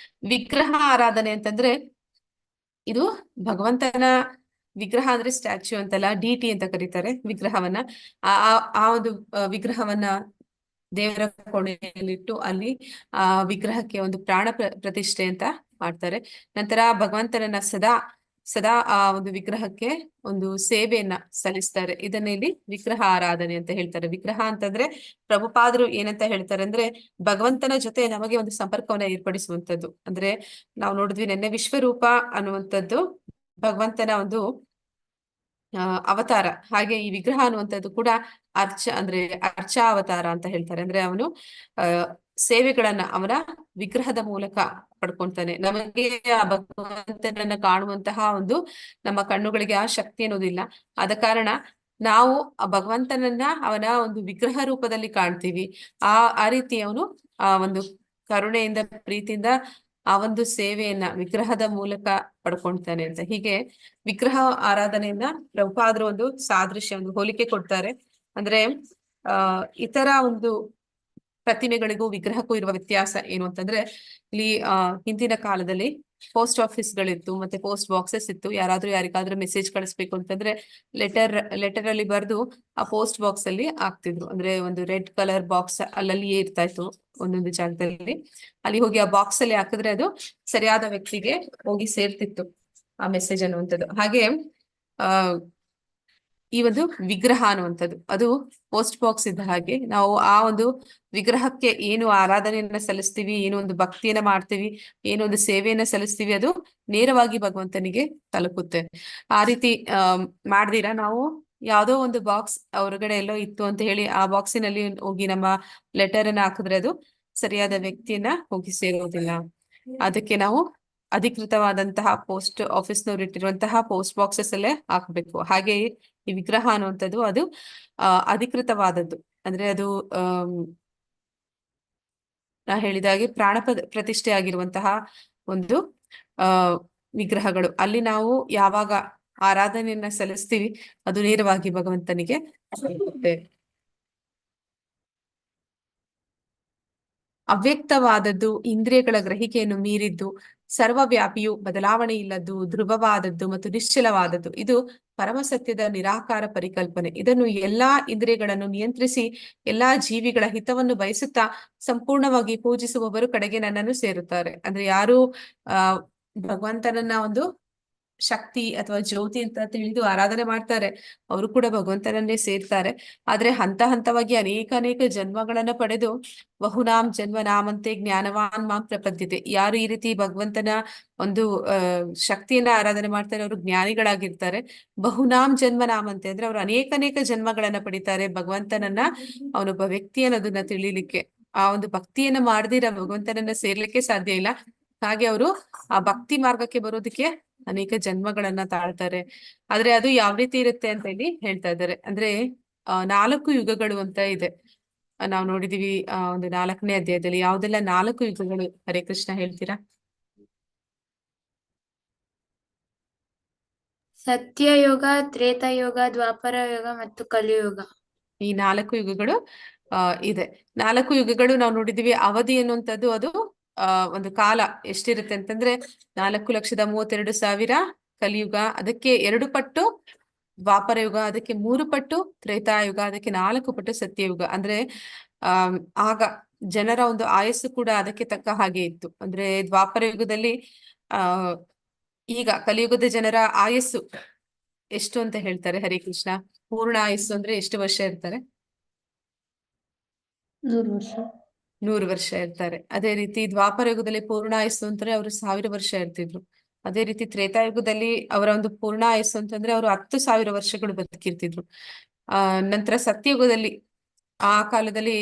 ವಿಗ್ರಹ ಆರಾಧನೆ ಅಂತಂದ್ರೆ ಇದು ಭಗವಂತನ ವಿಗ್ರಹ ಅಂದ್ರೆ ಸ್ಟ್ಯಾಚ್ಯೂ ಅಂತಲ್ಲ, ಡಿಟಿ ಅಂತ ಕರೀತಾರೆ ವಿಗ್ರಹವನ್ನ. ಆ ಒಂದು ವಿಗ್ರಹವನ್ನ ದೇವರ ಕೋಣೆಯಲ್ಲಿಟ್ಟು ಅಲ್ಲಿ ಆ ವಿಗ್ರಹಕ್ಕೆ ಒಂದು ಪ್ರಾಣ ಪ್ರತಿಷ್ಠೆ ಅಂತ ಮಾಡ್ತಾರೆ. ನಂತರ ಭಗವಂತನನ್ನ ಸದಾ ಆ ಒಂದು ವಿಗ್ರಹಕ್ಕೆ ಒಂದು ಸೇವೆಯನ್ನ ಸಲ್ಲಿಸ್ತಾರೆ. ಇದನ್ನ ಇಲ್ಲಿ ವಿಗ್ರಹ ಆರಾಧನೆ ಅಂತ ಹೇಳ್ತಾರೆ. ವಿಗ್ರಹ ಅಂತಂದ್ರೆ ಪ್ರಭುಪಾದರು ಏನಂತ ಹೇಳ್ತಾರೆ ಅಂದ್ರೆ ಭಗವಂತನ ಜೊತೆ ನಮಗೆ ಒಂದು ಸಂಪರ್ಕವನ್ನ ಏರ್ಪಡಿಸುವಂತದ್ದು. ಅಂದ್ರೆ ನಾವು ನೋಡಿದ್ವಿ ನೆನ್ನೆ ವಿಶ್ವರೂಪ ಅನ್ನುವಂಥದ್ದು ಭಗವಂತನ ಒಂದು ಅವತಾರ. ಹಾಗೆ ಈ ವಿಗ್ರಹ ಅನ್ನುವಂಥದ್ದು ಕೂಡ ಅರ್ಚಾ ಅವತಾರ ಅಂತ ಹೇಳ್ತಾರೆ. ಅಂದ್ರೆ ಅವನು ಸೇವೆಗಳನ್ನ ಅವನ ವಿಗ್ರಹದ ಮೂಲಕ ಪಡ್ಕೊಂತಾನೆ. ನಮಗೆ ಆ ಭಗವಂತನನ್ನ ಕಾಣುವಂತಹ ಒಂದು ನಮ್ಮ ಕಣ್ಣುಗಳಿಗೆ ಆ ಶಕ್ತಿ ಅನ್ನೋದಿಲ್ಲ. ಆದ ಕಾರಣ ನಾವು ಆ ಭಗವಂತನನ್ನ ಅವನ ಒಂದು ವಿಗ್ರಹ ರೂಪದಲ್ಲಿ ಕಾಣ್ತೀವಿ. ಆ ರೀತಿ ಅವನು ಆ ಒಂದು ಕರುಣೆಯಿಂದ ಪ್ರೀತಿಯಿಂದ ಆ ಒಂದು ಸೇವೆಯನ್ನ ವಿಗ್ರಹದ ಮೂಲಕ ಪಡ್ಕೊಳ್ತಾನೆ ಅಂತ. ಹೀಗೆ ವಿಗ್ರಹ ಆರಾಧನೆಯನ್ನ ಪ್ರಭುಪಾದರು ಒಂದು ಸಾದೃಶ್ಯ, ಒಂದು ಹೋಲಿಕೆ ಕೊಡ್ತಾರೆ. ಅಂದ್ರೆ ಇತರ ಒಂದು ಪ್ರತಿಮೆಗಳಿಗೂ ವಿಗ್ರಹಕ್ಕೂ ಇರುವ ವ್ಯತ್ಯಾಸ ಏನು ಅಂತಂದ್ರೆ, ಇಲ್ಲಿ ಹಿಂದಿನ ಕಾಲದಲ್ಲಿ ಪೋಸ್ಟ್ ಆಫೀಸ್ಗಳಿತ್ತು, ಮತ್ತೆ ಪೋಸ್ಟ್ ಬಾಕ್ಸಸ್ ಇತ್ತು. ಯಾರಿಗಾದ್ರೂ ಮೆಸೇಜ್ ಕಳಿಸ್ಬೇಕು ಅಂತಂದ್ರೆ ಲೆಟರ್ ಅಲ್ಲಿ ಬರೆದು ಆ ಪೋಸ್ಟ್ ಬಾಕ್ಸ್ ಅಲ್ಲಿ ಹಾಕ್ತಿದ್ರು. ಅಂದ್ರೆ ಒಂದು ರೆಡ್ ಕಲರ್ ಬಾಕ್ಸ್ ಅಲ್ಲಲ್ಲಿಯೇ ಇರ್ತಾ ಇತ್ತು ಒಂದೊಂದು ಜಾಗದಲ್ಲಿ. ಅಲ್ಲಿ ಹೋಗಿ ಆ ಬಾಕ್ಸ್ ಅಲ್ಲಿ ಹಾಕಿದ್ರೆ ಅದು ಸರಿಯಾದ ವ್ಯಕ್ತಿಗೆ ಹೋಗಿ ಸೇರ್ತಿತ್ತು ಆ ಮೆಸೇಜ್ ಅನ್ನುವಂಥದ್ದು. ಹಾಗೆ ಈ ಒಂದು ವಿಗ್ರಹ ಅನ್ನುವಂಥದ್ದು ಅದು ಪೋಸ್ಟ್ ಬಾಕ್ಸ್ ಇದ್ದ ಹಾಗೆ. ನಾವು ಆ ಒಂದು ವಿಗ್ರಹಕ್ಕೆ ಏನು ಆರಾಧನೆಯನ್ನ ಸಲ್ಲಿಸ್ತೀವಿ, ಏನೋ ಒಂದು ಭಕ್ತಿಯನ್ನ ಮಾಡ್ತೀವಿ, ಏನೋ ಒಂದು ಸೇವೆಯನ್ನ ಸಲ್ಲಿಸ್ತೀವಿ, ಅದು ನೇರವಾಗಿ ಭಗವಂತನಿಗೆ ತಲುಪುತ್ತೆ. ಆ ರೀತಿ ಮಾಡ್ದಿರಾ ನಾವು ಯಾವ್ದೋ ಒಂದು ಬಾಕ್ಸ್ ಹೊರಗಡೆ ಎಲ್ಲೋ ಇತ್ತು ಅಂತ ಹೇಳಿ ಆ ಬಾಕ್ಸಿನಲ್ಲಿ ಹೋಗಿ ನಮ್ಮ ಲೆಟರ್ ಅನ್ನ ಹಾಕಿದ್ರೆ ಅದು ಸರಿಯಾದ ವ್ಯಕ್ತಿಯನ್ನ ಹೋಗಿ ಸೇರೋದಿಲ್ಲ. ಅದಕ್ಕೆ ನಾವು ಅಧಿಕೃತವಾದಂತಹ ಪೋಸ್ಟ್ ಆಫೀಸ್ನವ್ರು ಇಟ್ಟಿರುವಂತಹ ಪೋಸ್ಟ್ ಬಾಕ್ಸಸ್ ಅಲ್ಲೇ ಹಾಕ್ಬೇಕು. ಹಾಗೆ ಈ ವಿಗ್ರಹ ಅನ್ನುವಂಥದ್ದು ಅದು ಅಧಿಕೃತವಾದದ್ದು. ಅಂದ್ರೆ ಅದು ನಾ ಹೇಳಿದಾಗೆ ಪ್ರಾಣ ಪ್ರತಿಷ್ಠೆ ಆಗಿರುವಂತಹ ಒಂದು ವಿಗ್ರಹಗಳು. ಅಲ್ಲಿ ನಾವು ಯಾವಾಗ ಆರಾಧನೆಯನ್ನ ಸಲ್ಲಿಸ್ತೀವಿ ಅದು ನೇರವಾಗಿ ಭಗವಂತನಿಗೆ ತಲುಪುತ್ತೆ. ಅವ್ಯಕ್ತವಾದದ್ದು, ಇಂದ್ರಿಯಗಳ ಗ್ರಹಿಕೆಯನ್ನು ಮೀರಿದ್ದು, ಸರ್ವವ್ಯಾಪಿಯು, ಬದಲಾವಣೆ ಇಲ್ಲದ್ದು, ಧ್ರುವವಾದದ್ದು ಮತ್ತು ನಿಶ್ಚಲವಾದದ್ದು. ಇದು ಪರಮಸತ್ಯದ ನಿರಾಕಾರ ಪರಿಕಲ್ಪನೆ. ಇದನ್ನು ಎಲ್ಲಾ ಇಂದ್ರಿಯಗಳನ್ನು ನಿಯಂತ್ರಿಸಿ ಎಲ್ಲಾ ಜೀವಿಗಳ ಹಿತವನ್ನು ಬಯಸುತ್ತಾ ಸಂಪೂರ್ಣವಾಗಿ ಪೂಜಿಸುವವರು ಕಡೆಗೆ ನನ್ನನ್ನು ಸೇರುತ್ತಾರೆ. ಅಂದ್ರೆ ಯಾರು ಭಗವಂತನನ್ನ ಒಂದು ಶಕ್ತಿ ಅಥವಾ ಜ್ಯೋತಿ ಅಂತ ತಿಳಿದು ಆರಾಧನೆ ಮಾಡ್ತಾರೆ ಅವರು ಕೂಡ ಭಗವಂತನನ್ನೇ ಸೇರ್ತಾರೆ. ಆದ್ರೆ ಹಂತವಾಗಿ ಅನೇಕ ಜನ್ಮಗಳನ್ನ ಪಡೆದು ಬಹುನಾಂ ಜನ್ಮ ನಾಮಂತೆ ಜ್ಞಾನವಾನ್ ಮಾಂ ಪ್ರಪದ್ಯತೆ. ಯಾರು ಈ ರೀತಿ ಭಗವಂತನ ಒಂದು ಶಕ್ತಿಯನ್ನ ಆರಾಧನೆ ಮಾಡ್ತಾರೆ ಅವರು ಜ್ಞಾನಿಗಳಾಗಿರ್ತಾರೆ. ಬಹುನಾಂ ಜನ್ಮ ನಾಮಂತೆ ಅಂದ್ರೆ ಅವರು ಅನೇಕ ಜನ್ಮಗಳನ್ನ ಪಡಿತಾರೆ ಭಗವಂತನನ್ನ ಅವನೊಬ್ಬ ವ್ಯಕ್ತಿ ಅನ್ನೋದನ್ನ ತಿಳಿಲಿಕ್ಕೆ. ಆ ಒಂದು ಭಕ್ತಿಯನ್ನ ಮಾಡದಿರ ಭಗವಂತನನ್ನ ಸೇರ್ಲಿಕ್ಕೆ ಸಾಧ್ಯ ಇಲ್ಲ. ಹಾಗೆ ಅವರು ಆ ಭಕ್ತಿ ಮಾರ್ಗಕ್ಕೆ ಬರೋದಕ್ಕೆ ಅನೇಕ ಜನ್ಮಗಳನ್ನ ತಾಳ್ತಾರೆ. ಆದ್ರೆ ಅದು ಯಾವ ರೀತಿ ಇರುತ್ತೆ ಅಂತ ಹೇಳಿ ಹೇಳ್ತಾ ಇದ್ದಾರೆ. ಅಂದ್ರೆ 4 ಯುಗಗಳು ಅಂತ ಇದೆ. ನಾವು ನೋಡಿದೀವಿ ಒಂದು 4ನೇ ಅಧ್ಯಾಯದಲ್ಲಿ. ಯಾವ್ದೆಲ್ಲ 4 ಯುಗಗಳು ಹರೇ ಕೃಷ್ಣ ಹೇಳ್ತೀರಾ? ಸತ್ಯಯುಗ, ತ್ರೇತಾಯುಗ, ದ್ವಾಪರ ಯುಗ ಮತ್ತು ಕಲಿಯುಗ. ಈ 4 ಯುಗಗಳು ಇದೆ. 4 ಯುಗಗಳು ನಾವು ನೋಡಿದೀವಿ. ಅವಧಿ ಅನ್ನುವಂಥದ್ದು ಅದು ಒಂದು ಕಾಲ ಎಷ್ಟಿರುತ್ತೆ ಅಂತಂದ್ರೆ 4,32,000 ಕಲಿಯುಗ, ಅದಕ್ಕೆ 2 ಪಟ್ಟು ದ್ವಾಪರ ಯುಗ, ಅದಕ್ಕೆ 3 ಪಟ್ಟು ತ್ರೇತಾಯುಗ, ಅದಕ್ಕೆ 4 ಪಟ್ಟು ಸತ್ಯಯುಗ. ಅಂದ್ರೆ ಆ ಆಗ ಜನರ ಒಂದು ಆಯಸ್ಸು ಕೂಡ ಅದಕ್ಕೆ ತಕ್ಕ ಹಾಗೆ ಇತ್ತು. ಅಂದ್ರೆ ದ್ವಾಪರ ಯುಗದಲ್ಲಿ ಆ ಈಗ ಕಲಿಯುಗದ ಜನರ ಆಯಸ್ಸು ಎಷ್ಟು ಅಂತ ಹೇಳ್ತಾರೆ ಹರೇ ಕೃಷ್ಣ? ಪೂರ್ಣ ಆಯಸ್ಸು ಅಂದ್ರೆ ಎಷ್ಟು ವರ್ಷ ಇರ್ತಾರೆ? 100 ವರ್ಷ. 100 ವರ್ಷ ಇರ್ತಾರೆ. ಅದೇ ರೀತಿ ದ್ವಾಪರ ಯುಗದಲ್ಲಿ ಪೂರ್ಣ ಆಯಸ್ಸು ಅಂತಂದ್ರೆ ಅವರು 1000 ವರ್ಷ ಇರ್ತಿದ್ರು. ಅದೇ ರೀತಿ ತ್ರೇತಾಯುಗದಲ್ಲಿ ಅವರ ಒಂದು ಪೂರ್ಣ ಆಯಸ್ಸು ಅಂತಂದ್ರೆ ಅವರು 10,000 ವರ್ಷಗಳು ಬದುಕಿರ್ತಿದ್ರು. ನಂತರ ಸತ್ಯಯುಗದಲ್ಲಿ ಆ ಕಾಲದಲ್ಲಿ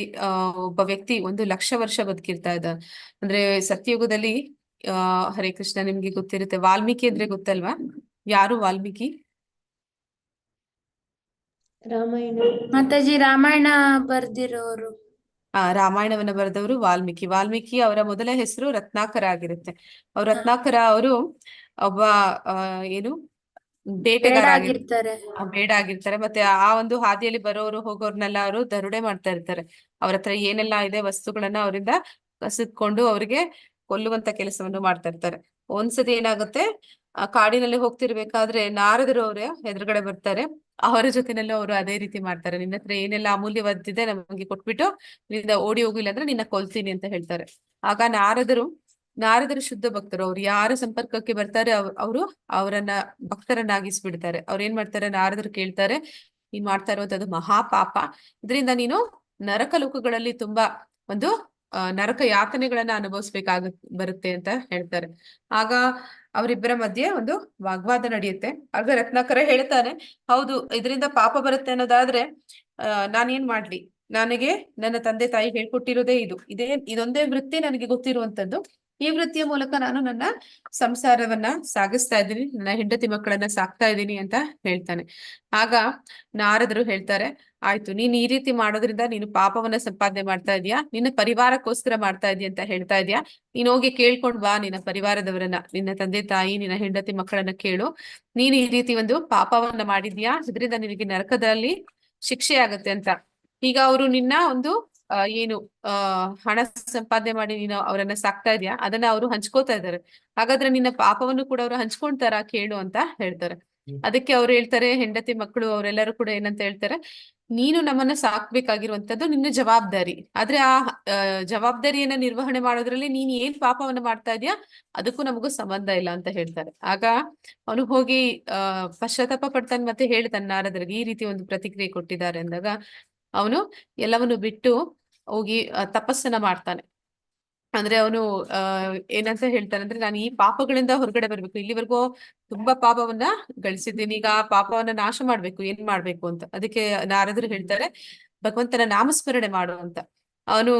ಒಬ್ಬ ವ್ಯಕ್ತಿ 1,00,000 ವರ್ಷ ಬದುಕಿರ್ತಾ ಇದ್ದ. ಅಂದ್ರೆ ಸತ್ಯಯುಗದಲ್ಲಿ ಹರೇ ಕೃಷ್ಣ ನಿಮ್ಗೆ ಗೊತ್ತಿರುತ್ತೆ, ವಾಲ್ಮೀಕಿ ಅಂದ್ರೆ ಗೊತ್ತಲ್ವಾ? ಯಾರು ವಾಲ್ಮೀಕಿ? ರಾಮಾಯಣ. ಮಾತಾಜಿ ರಾಮಾಯಣ ಬರ್ದಿರೋರು. ರಾಮಾಯಣವನ್ನ ಬರೆದವರು ವಾಲ್ಮೀಕಿ. ವಾಲ್ಮೀಕಿ ಅವರ ಮೊದಲ ಹೆಸರು ರತ್ನಾಕರ ಆಗಿರುತ್ತೆ. ಅವ್ರು ರತ್ನಾಕರ ಅವರು ಒಬ್ಬ ಏನು ಬೇಟೆಗಾರ ಆಗಿರ್ತಾರೆ. ಬೇಡ ಆಗಿರ್ತಾರೆ. ಮತ್ತೆ ಆ ಒಂದು ಹಾದಿಯಲ್ಲಿ ಬರೋರು ಹೋಗೋರ್ನೆಲ್ಲ ಅವರು ದರೋಡೆ ಮಾಡ್ತಾ ಇರ್ತಾರೆ. ಅವ್ರ ಹತ್ರ ಏನೆಲ್ಲ ಇದೆ ವಸ್ತುಗಳನ್ನ ಅವರಿಂದ ಕಸಿದ್ಕೊಂಡು ಅವರಿಗೆ ಕೊಲ್ಲುವಂತ ಕೆಲಸವನ್ನು ಮಾಡ್ತಾ ಇರ್ತಾರೆ. ಒಂದ್ಸತಿ ಏನಾಗುತ್ತೆ, ಆ ಕಾಡಿನಲ್ಲಿ ಹೋಗ್ತಿರ್ಬೇಕಾದ್ರೆ ನಾರದರು ಅವರ ಎದುರುಗಡೆ ಬರ್ತಾರೆ. ಅವರ ಜೊತೆನಲ್ಲೂ ಅವರು ಅದೇ ರೀತಿ ಮಾಡ್ತಾರೆ. ನಿನ್ನ ಹತ್ರ ಏನೆಲ್ಲ ಅಮೂಲ್ಯವಾದಿದೆ ನಮಗೆ ಕೊಟ್ಬಿಟ್ಟು ನಿನ್ನ ಓಡಿ ಹೋಗಿಲ್ಲ ಅಂದ್ರೆ ನಿನ್ನ ಕೊಲ್ತೀನಿ ಅಂತ ಹೇಳ್ತಾರೆ. ಆಗ ನಾರದರು ಶುದ್ಧ ಭಕ್ತರು. ಅವ್ರು ಯಾರ ಸಂಪರ್ಕಕ್ಕೆ ಬರ್ತಾರೆ ಅವರು ಅವರನ್ನ ಭಕ್ತರನ್ನಾಗಿಸ್ಬಿಡ್ತಾರೆ. ಅವ್ರು ಏನ್ ಮಾಡ್ತಾರೆ, ನಾರದರು ಕೇಳ್ತಾರೆ, ನೀನ್ ಮಾಡ್ತಾ ಇರುವಂತದ್ದು ಮಹಾಪಾಪ, ಇದರಿಂದ ನೀನು ನರಕ ಲೋಕಗಳಲ್ಲಿ ತುಂಬಾ ಒಂದು ನರಕ ಯಾತನೆಗಳನ್ನ ಬರುತ್ತೆ ಅಂತ ಹೇಳ್ತಾರೆ. ಆಗ ಅವರಿಬ್ಬರ ಮಧ್ಯೆ ಒಂದು ವಾಗ್ವಾದ ನಡೆಯುತ್ತೆ. ಆಗ ರತ್ನಾಕರ ಹೇಳ್ತಾನೆ, ಹೌದು ಇದರಿಂದ ಪಾಪ ಬರುತ್ತೆ ಅನ್ನೋದಾದ್ರೆ ನಾನೇನ್ ಮಾಡ್ಲಿ? ನನಗೆ ನನ್ನ ತಂದೆ ತಾಯಿ ಹೇಳ್ಕೊಟ್ಟಿರೋದೇ ಇದೊಂದೇ ವೃತ್ತಿ ನನಗೆ ಗೊತ್ತಿರುವಂತದ್ದು. ಈ ವೃತ್ತಿಯ ಮೂಲಕ ನಾನು ನನ್ನ ಸಂಸಾರವನ್ನ ಸಾಗಿಸ್ತಾ ಇದ್ದೀನಿ, ನನ್ನ ಹೆಂಡತಿ ಮಕ್ಕಳನ್ನ ಸಾಕ್ತಾ ಇದ್ದೀನಿ ಅಂತ ಹೇಳ್ತಾನೆ. ಆಗ ನಾರದರು ಹೇಳ್ತಾರೆ, ಆಯ್ತು, ನೀನ್ ಈ ರೀತಿ ಮಾಡೋದ್ರಿಂದ ನೀನು ಪಾಪವನ್ನ ಸಂಪಾದನೆ ಮಾಡ್ತಾ ಇದೀಯಾ, ನಿನ್ನ ಪರಿವಾರಕ್ಕೋಸ್ಕರ ಮಾಡ್ತಾ ಇದೀಯ ಅಂತ ಹೇಳ್ತಾ ಇದೀಯಾ. ನೀನ್ ಹೋಗಿ ಕೇಳ್ಕೊಂಡ್ ಬಾ ನಿನ್ನ ಪರಿವಾರದವರನ್ನ, ನಿನ್ನ ತಂದೆ ತಾಯಿ, ನಿನ್ನ ಹೆಂಡತಿ ಮಕ್ಕಳನ್ನ ಕೇಳು. ನೀನ್ ಈ ರೀತಿ ಒಂದು ಪಾಪವನ್ನ ಮಾಡಿದ್ಯಾ, ಇದರಿಂದ ನಿನಗೆ ನರಕದಲ್ಲಿ ಶಿಕ್ಷೆ ಆಗತ್ತೆ ಅಂತ. ಈಗ ಅವರು ನಿನ್ನ ಒಂದು ಏನು ಹಣ ಸಂಪಾದನೆ ಮಾಡಿ ನೀನು ಅವರನ್ನ ಸಾಕ್ತಾ ಇದೀಯಾ, ಅದನ್ನ ಅವರು ಹಂಚ್ಕೋತಾ ಇದ್ದಾರೆ. ಹಾಗಾದ್ರೆ ನಿನ್ನ ಪಾಪವನ್ನು ಕೂಡ ಅವರು ಹಂಚ್ಕೊಂತಾರ ಕೇಳು ಅಂತ ಹೇಳ್ತಾರೆ. ಅದಕ್ಕೆ ಅವ್ರು ಹೇಳ್ತಾರೆ, ಹೆಂಡತಿ ಮಕ್ಕಳು ಅವರೆಲ್ಲರೂ ಕೂಡ ಏನಂತ ಹೇಳ್ತಾರೆ, ನೀನು ನಮ್ಮನ್ನ ಸಾಕ್ಬೇಕಾಗಿರುವಂತದ್ದು ನಿನ್ನ ಜವಾಬ್ದಾರಿ. ಆದ್ರೆ ಆ ಜವಾಬ್ದಾರಿಯನ್ನ ನಿರ್ವಹಣೆ ಮಾಡೋದ್ರಲ್ಲಿ ನೀನ್ ಏನ್ ಪಾಪವನ್ನ ಮಾಡ್ತಾ ಇದೀಯಾ ಅದಕ್ಕೂ ನಮಗೂ ಸಂಬಂಧ ಇಲ್ಲ ಅಂತ ಹೇಳ್ತಾರೆ. ಆಗ ಅವನು ಹೋಗಿ ಪಶ್ಚಾತ್ತಾಪ ಪಡ್ತಾನೆ, ಮತ್ತೆ ಹೇಳ್ತಾನೆ ನಾರದರಿಗೆ ಈ ರೀತಿ ಒಂದು ಪ್ರತಿಕ್ರಿಯೆ ಕೊಟ್ಟಿದ್ದಾರೆ ಅಂದಾಗ ಅವನು ಎಲ್ಲವನ್ನು ಬಿಟ್ಟು ಹೋಗಿ ತಪಸ್ಸನ್ನ ಮಾಡ್ತಾನೆ. ಅಂದ್ರೆ ಅವನು ಏನಂತ ಹೇಳ್ತಾನೆ ಅಂದ್ರೆ, ನಾನು ಈ ಪಾಪಗಳಿಂದ ಹೊರಗಡೆ ಬರ್ಬೇಕು, ಇಲ್ಲಿವರೆಗೂ ತುಂಬಾ ಪಾಪವನ್ನ ಗಳಿಸಿದ್ದೀನಿ, ಈಗ ಆ ಪಾಪವನ್ನ ನಾಶ ಮಾಡ್ಬೇಕು, ಏನ್ ಮಾಡ್ಬೇಕು ಅಂತ. ಅದಕ್ಕೆ ನಾರದರು ಹೇಳ್ತಾರೆ, ಭಗವಂತನ ನಾಮಸ್ಮರಣೆ ಮಾಡು ಅಂತ. ಅವನು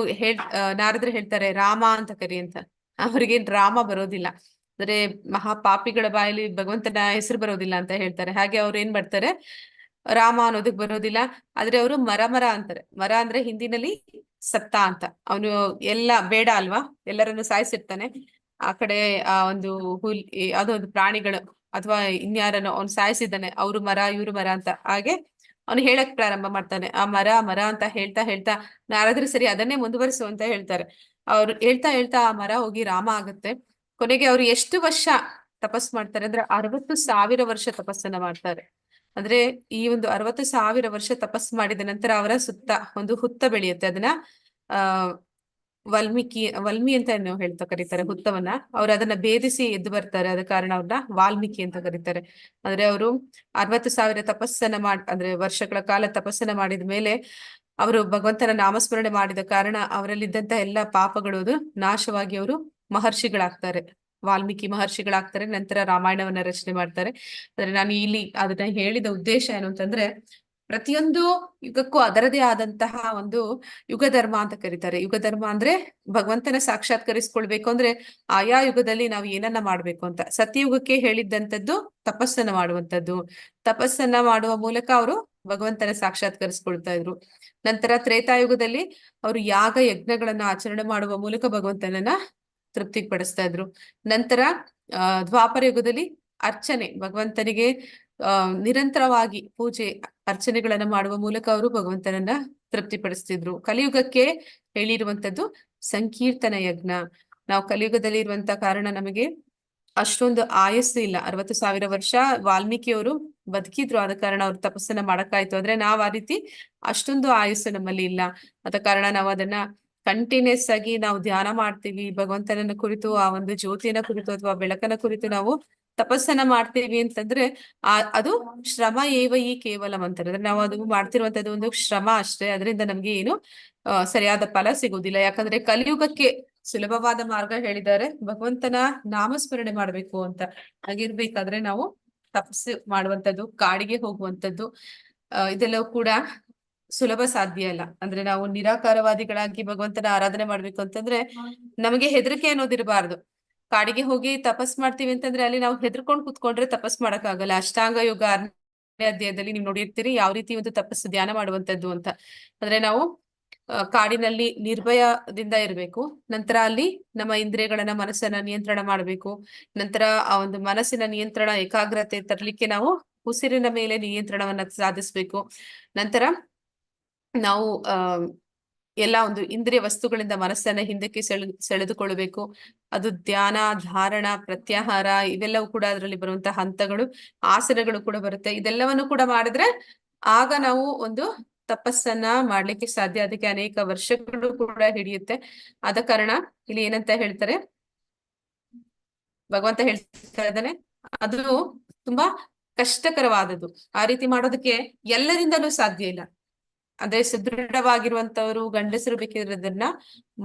ನಾರದರು ಹೇಳ್ತಾರೆ, ರಾಮ ಅಂತ ಕರಿ ಅಂತ. ಅವ್ರಿಗೇನ್ ರಾಮ ಬರೋದಿಲ್ಲ, ಅಂದ್ರೆ ಮಹಾಪಾಪಿಗಳ ಬಾಯಲ್ಲಿ ಭಗವಂತನ ಹೆಸರು ಬರೋದಿಲ್ಲ ಅಂತ ಹೇಳ್ತಾರೆ. ಹಾಗೆ ಅವ್ರು ಏನ್ ಮಾಡ್ತಾರೆ, ರಾಮ ಅನ್ನೋದಕ್ ಬರೋದಿಲ್ಲ. ಆದ್ರೆ ಅವರು ಮರ ಅಂತಾರೆ. ಮರ ಅಂದ್ರೆ ಹಿಂದಿನಲ್ಲಿ ಸತ್ತ ಅಂತ. ಅವನು ಎಲ್ಲ ಬೇಡ ಅಲ್ವಾ, ಎಲ್ಲರನ್ನು ಸಾಯಿಸಿರ್ತಾನೆ. ಆ ಕಡೆ ಒಂದು ಅದೊಂದು ಪ್ರಾಣಿಗಳು ಅಥವಾ ಇನ್ಯಾರನ್ನು ಅವ್ನು ಸಾಯಿಸಿದ್ದಾನೆ, ಅವ್ರು ಮರ ಇವ್ರು ಮರ ಅಂತ. ಹಾಗೆ ಅವನು ಹೇಳಕ್ ಪ್ರಾರಂಭ ಮಾಡ್ತಾನೆ, ಆ ಮರ ಅಂತ ಹೇಳ್ತಾ ನಾರದ್ರು ಸರಿ ಅದನ್ನೇ ಮುಂದುವರಿಸು ಅಂತ ಹೇಳ್ತಾರೆ. ಅವ್ರು ಹೇಳ್ತಾ ಆ ಮರ ಹೋಗಿ ರಾಮ ಆಗುತ್ತೆ. ಕೊನೆಗೆ ಅವ್ರು ಎಷ್ಟು ವರ್ಷ ತಪಸ್ ಮಾಡ್ತಾರೆ ಅಂದ್ರೆ 60,000 ವರ್ಷ ತಪಸ್ಸನ್ನ ಮಾಡ್ತಾರೆ. ಅಂದ್ರೆ ಈ ಒಂದು 60,000 ವರ್ಷ ತಪಸ್ಸು ಮಾಡಿದ ನಂತರ ಅವರ ಸುತ್ತ ಒಂದು ಹುತ್ತ ಬೆಳೆಯುತ್ತೆ. ಅದನ್ನ ಆ ವಲ್ಮಿ ಅಂತ ಕರೀತಾರೆ ಹುತ್ತವನ್ನ. ಅವ್ರು ಅದನ್ನ ಭೇದಿಸಿ ಎದ್ದು ಬರ್ತಾರೆ, ಅದ ಕಾರಣ ಅವ್ರನ್ನ ವಾಲ್ಮೀಕಿ ಅಂತ ಕರೀತಾರೆ. ಅಂದ್ರೆ ಅವರು 60,000 ತಪಸ್ಸನ್ನ ಅಂದ್ರೆ ವರ್ಷಗಳ ಕಾಲ ತಪಸ್ಸನ್ನ ಮಾಡಿದ ಮೇಲೆ ಅವರು ಭಗವಂತನ ನಾಮಸ್ಮರಣೆ ಮಾಡಿದ ಕಾರಣ ಅವರಲ್ಲಿದ್ದಂತ ಎಲ್ಲಾ ಪಾಪಗಳು ನಾಶವಾಗಿ ಅವರು ಮಹರ್ಷಿಗಳಾಗ್ತಾರೆ, ವಾಲ್ಮೀಕಿ ಮಹರ್ಷಿಗಳಾಗ್ತಾರೆ. ನಂತರ ರಾಮಾಯಣವನ್ನ ರಚನೆ ಮಾಡ್ತಾರೆ. ಅಂದ್ರೆ ನಾನು ಇಲ್ಲಿ ಅದನ್ನ ಹೇಳಿದ ಉದ್ದೇಶ ಏನು ಅಂತಂದ್ರೆ, ಪ್ರತಿಯೊಂದು ಯುಗಕ್ಕೂ ಅದರದೇ ಆದಂತಹ ಒಂದು ಯುಗ ಧರ್ಮ ಅಂತ ಕರೀತಾರೆ. ಯುಗ ಧರ್ಮ ಅಂದ್ರೆ ಭಗವಂತನ ಸಾಕ್ಷಾತ್ಕರಿಸ್ಕೊಳ್ಬೇಕು ಅಂದ್ರೆ ಆಯಾ ಯುಗದಲ್ಲಿ ನಾವು ಏನನ್ನ ಮಾಡ್ಬೇಕು ಅಂತ. ಸತ್ಯಯುಗಕ್ಕೆ ಹೇಳಿದ್ದಂಥದ್ದು ತಪಸ್ಸನ್ನ ಮಾಡುವಂಥದ್ದು. ತಪಸ್ಸನ್ನ ಮಾಡುವ ಮೂಲಕ ಅವರು ಭಗವಂತನ ಸಾಕ್ಷಾತ್ಕರಿಸ್ಕೊಳ್ತಾ ಇದ್ರು. ನಂತರ ತ್ರೇತಾಯುಗದಲ್ಲಿ ಅವರು ಯಾಗ ಯಜ್ಞಗಳನ್ನ ಆಚರಣೆ ಮಾಡುವ ಮೂಲಕ ಭಗವಂತನನ್ನ ತೃಪ್ತಿಪಡಿಸ್ತಾ ಇದ್ರು. ನಂತರ ದ್ವಾಪರ ಯುಗದಲ್ಲಿ ಅರ್ಚನೆ, ಭಗವಂತನಿಗೆ ನಿರಂತರವಾಗಿ ಪೂಜೆ ಅರ್ಚನೆಗಳನ್ನ ಮಾಡುವ ಮೂಲಕ ಅವರು ಭಗವಂತನನ್ನ ತೃಪ್ತಿಪಡಿಸ್ತಿದ್ರು. ಕಲಿಯುಗಕ್ಕೆ ಹೇಳಿರುವಂತದ್ದು ಸಂಕೀರ್ತನ ಯಜ್ಞ. ನಾವು ಕಲಿಯುಗದಲ್ಲಿ ಇರುವಂತ ಕಾರಣ ನಮಗೆ ಅಷ್ಟೊಂದು ಆಯಸ್ಸು ಇಲ್ಲ. 60,000 ವರ್ಷ ವಾಲ್ಮೀಕಿಯವರು ಬದುಕಿದ್ರು, ಆದ ಕಾರಣ ಅವ್ರು ತಪಸ್ಸನ್ನ ಮಾಡಕ್ಕಾಯ್ತು. ಆದ್ರೆ ನಾವ್ ಆ ರೀತಿ ಅಷ್ಟೊಂದು ಆಯಸ್ಸು ನಮ್ಮಲ್ಲಿ ಇಲ್ಲ. ಆದ ಕಾರಣ ನಾವು ಅದನ್ನ ಕಂಟಿನ್ಯೂಸ್ ಆಗಿ ನಾವು ಧ್ಯಾನ ಮಾಡ್ತೀವಿ. ಭಗವಂತನನ್ನ ಕುರಿತು, ಆ ಒಂದು ಜ್ಯೋತಿಯನ್ನ ಕುರಿತು ಅಥವಾ ಬೆಳಕನ ಕುರಿತು ನಾವು ತಪಸ್ಸನ್ನ ಮಾಡ್ತೀವಿ ಅಂತಂದ್ರೆ ಅದು ಶ್ರಮ ಏವ ಈ ಕೇವಲಂ ಅಂತಾರೆ. ಅಂದ್ರೆ ನಾವು ಅದು ಮಾಡ್ತಿರುವಂತದ್ದು ಒಂದು ಶ್ರಮ ಅಷ್ಟೇ. ಅದರಿಂದ ನಮ್ಗೆ ಏನು ಸರಿಯಾದ ಫಲ ಸಿಗುವುದಿಲ್ಲ. ಯಾಕಂದ್ರೆ ಕಲಿಯುಗಕ್ಕೆ ಸುಲಭವಾದ ಮಾರ್ಗ ಹೇಳಿದ್ದಾರೆ, ಭಗವಂತನ ನಾಮಸ್ಮರಣೆ ಮಾಡ್ಬೇಕು ಅಂತ. ಹಾಗಿರ್ಬೇಕಾದ್ರೆ ನಾವು ತಪಸ್ಸು ಮಾಡುವಂತದ್ದು, ಕಾಡಿಗೆ ಹೋಗುವಂತದ್ದು, ಇದೆಲ್ಲವೂ ಕೂಡ ಸುಲಭ ಸಾಧ್ಯ ಅಲ್ಲ. ಅಂದ್ರೆ ನಾವು ನಿರಾಕಾರವಾದಿಗಳಾಗಿ ಭಗವಂತನ ಆರಾಧನೆ ಮಾಡ್ಬೇಕು ಅಂತಂದ್ರೆ ನಮಗೆ ಹೆದರಿಕೆ ಅನ್ನೋದಿರಬಾರ್ದು. ಕಾಡಿಗೆ ಹೋಗಿ ತಪಸ್ ಮಾಡ್ತೀವಿ ಅಂತಂದ್ರೆ ಅಲ್ಲಿ ನಾವು ಹೆದರ್ಕೊಂಡ್ ಕುತ್ಕೊಂಡ್ರೆ ತಪಸ್ ಮಾಡಕ್ ಆಗಲ್ಲ. ಅಷ್ಟಾಂಗ ಯೋಗ 6ನೇ ಅಧ್ಯಾಯದಲ್ಲಿ ನೀವು ನೋಡಿರ್ತೀರಿ ಯಾವ ರೀತಿ ಒಂದು ತಪಸ್ಸು ಧ್ಯಾನ ಮಾಡುವಂತದ್ದು ಅಂತ. ಅಂದ್ರೆ ನಾವು ಕಾಡಿನಲ್ಲಿ ನಿರ್ಭಯದಿಂದ ಇರಬೇಕು. ನಂತರ ಅಲ್ಲಿ ನಮ್ಮ ಇಂದ್ರಿಯಗಳನ್ನ, ಮನಸ್ಸನ್ನ ನಿಯಂತ್ರಣ ಮಾಡ್ಬೇಕು. ನಂತರ ಆ ಒಂದು ಮನಸ್ಸಿನ ನಿಯಂತ್ರಣ, ಏಕಾಗ್ರತೆ ತರ್ಲಿಕ್ಕೆ ನಾವು ಉಸಿರಿನ ಮೇಲೆ ನಿಯಂತ್ರಣವನ್ನ ಸಾಧಿಸ್ಬೇಕು. ನಂತರ ನಾವು ಎಲ್ಲ ಒಂದು ಇಂದ್ರಿಯ ವಸ್ತುಗಳಿಂದ ಮನಸ್ಸನ್ನ ಹಿಂದಕ್ಕೆ ಸೆಳೆದುಕೊಳ್ಬೇಕು. ಅದು ಧ್ಯಾನ, ಧಾರಣ, ಪ್ರತ್ಯಾಹಾರ ಇವೆಲ್ಲವೂ ಕೂಡ ಅದರಲ್ಲಿ ಬರುವಂತಹ ಹಂತಗಳು, ಆಸನಗಳು ಕೂಡ ಬರುತ್ತೆ. ಇದೆಲ್ಲವನ್ನು ಕೂಡ ಮಾಡಿದ್ರೆ ಆಗ ನಾವು ಒಂದು ತಪಸ್ಸನ್ನ ಮಾಡ್ಲಿಕ್ಕೆ ಸಾಧ್ಯ. ಅದಕ್ಕೆ ಅನೇಕ ವರ್ಷಗಳು ಕೂಡ ಹಿಡಿಯುತ್ತೆ. ಆದ ಕಾರಣ ಇಲ್ಲಿ ಏನಂತ ಹೇಳ್ತಾರೆ, ಭಗವಂತ ಹೇಳ್ತಾ ಇದ್ದಾನೆ, ಅದು ತುಂಬಾ ಕಷ್ಟಕರವಾದದ್ದು. ಆ ರೀತಿ ಮಾಡೋದಕ್ಕೆ ಎಲ್ಲರಿಂದಲೂ ಸಾಧ್ಯ ಇಲ್ಲ. ಅದೇ ಸದೃಢವಾಗಿರುವಂತವ್ರು, ಗಂಡಸರು ಬೇಕಿರೋದನ್ನ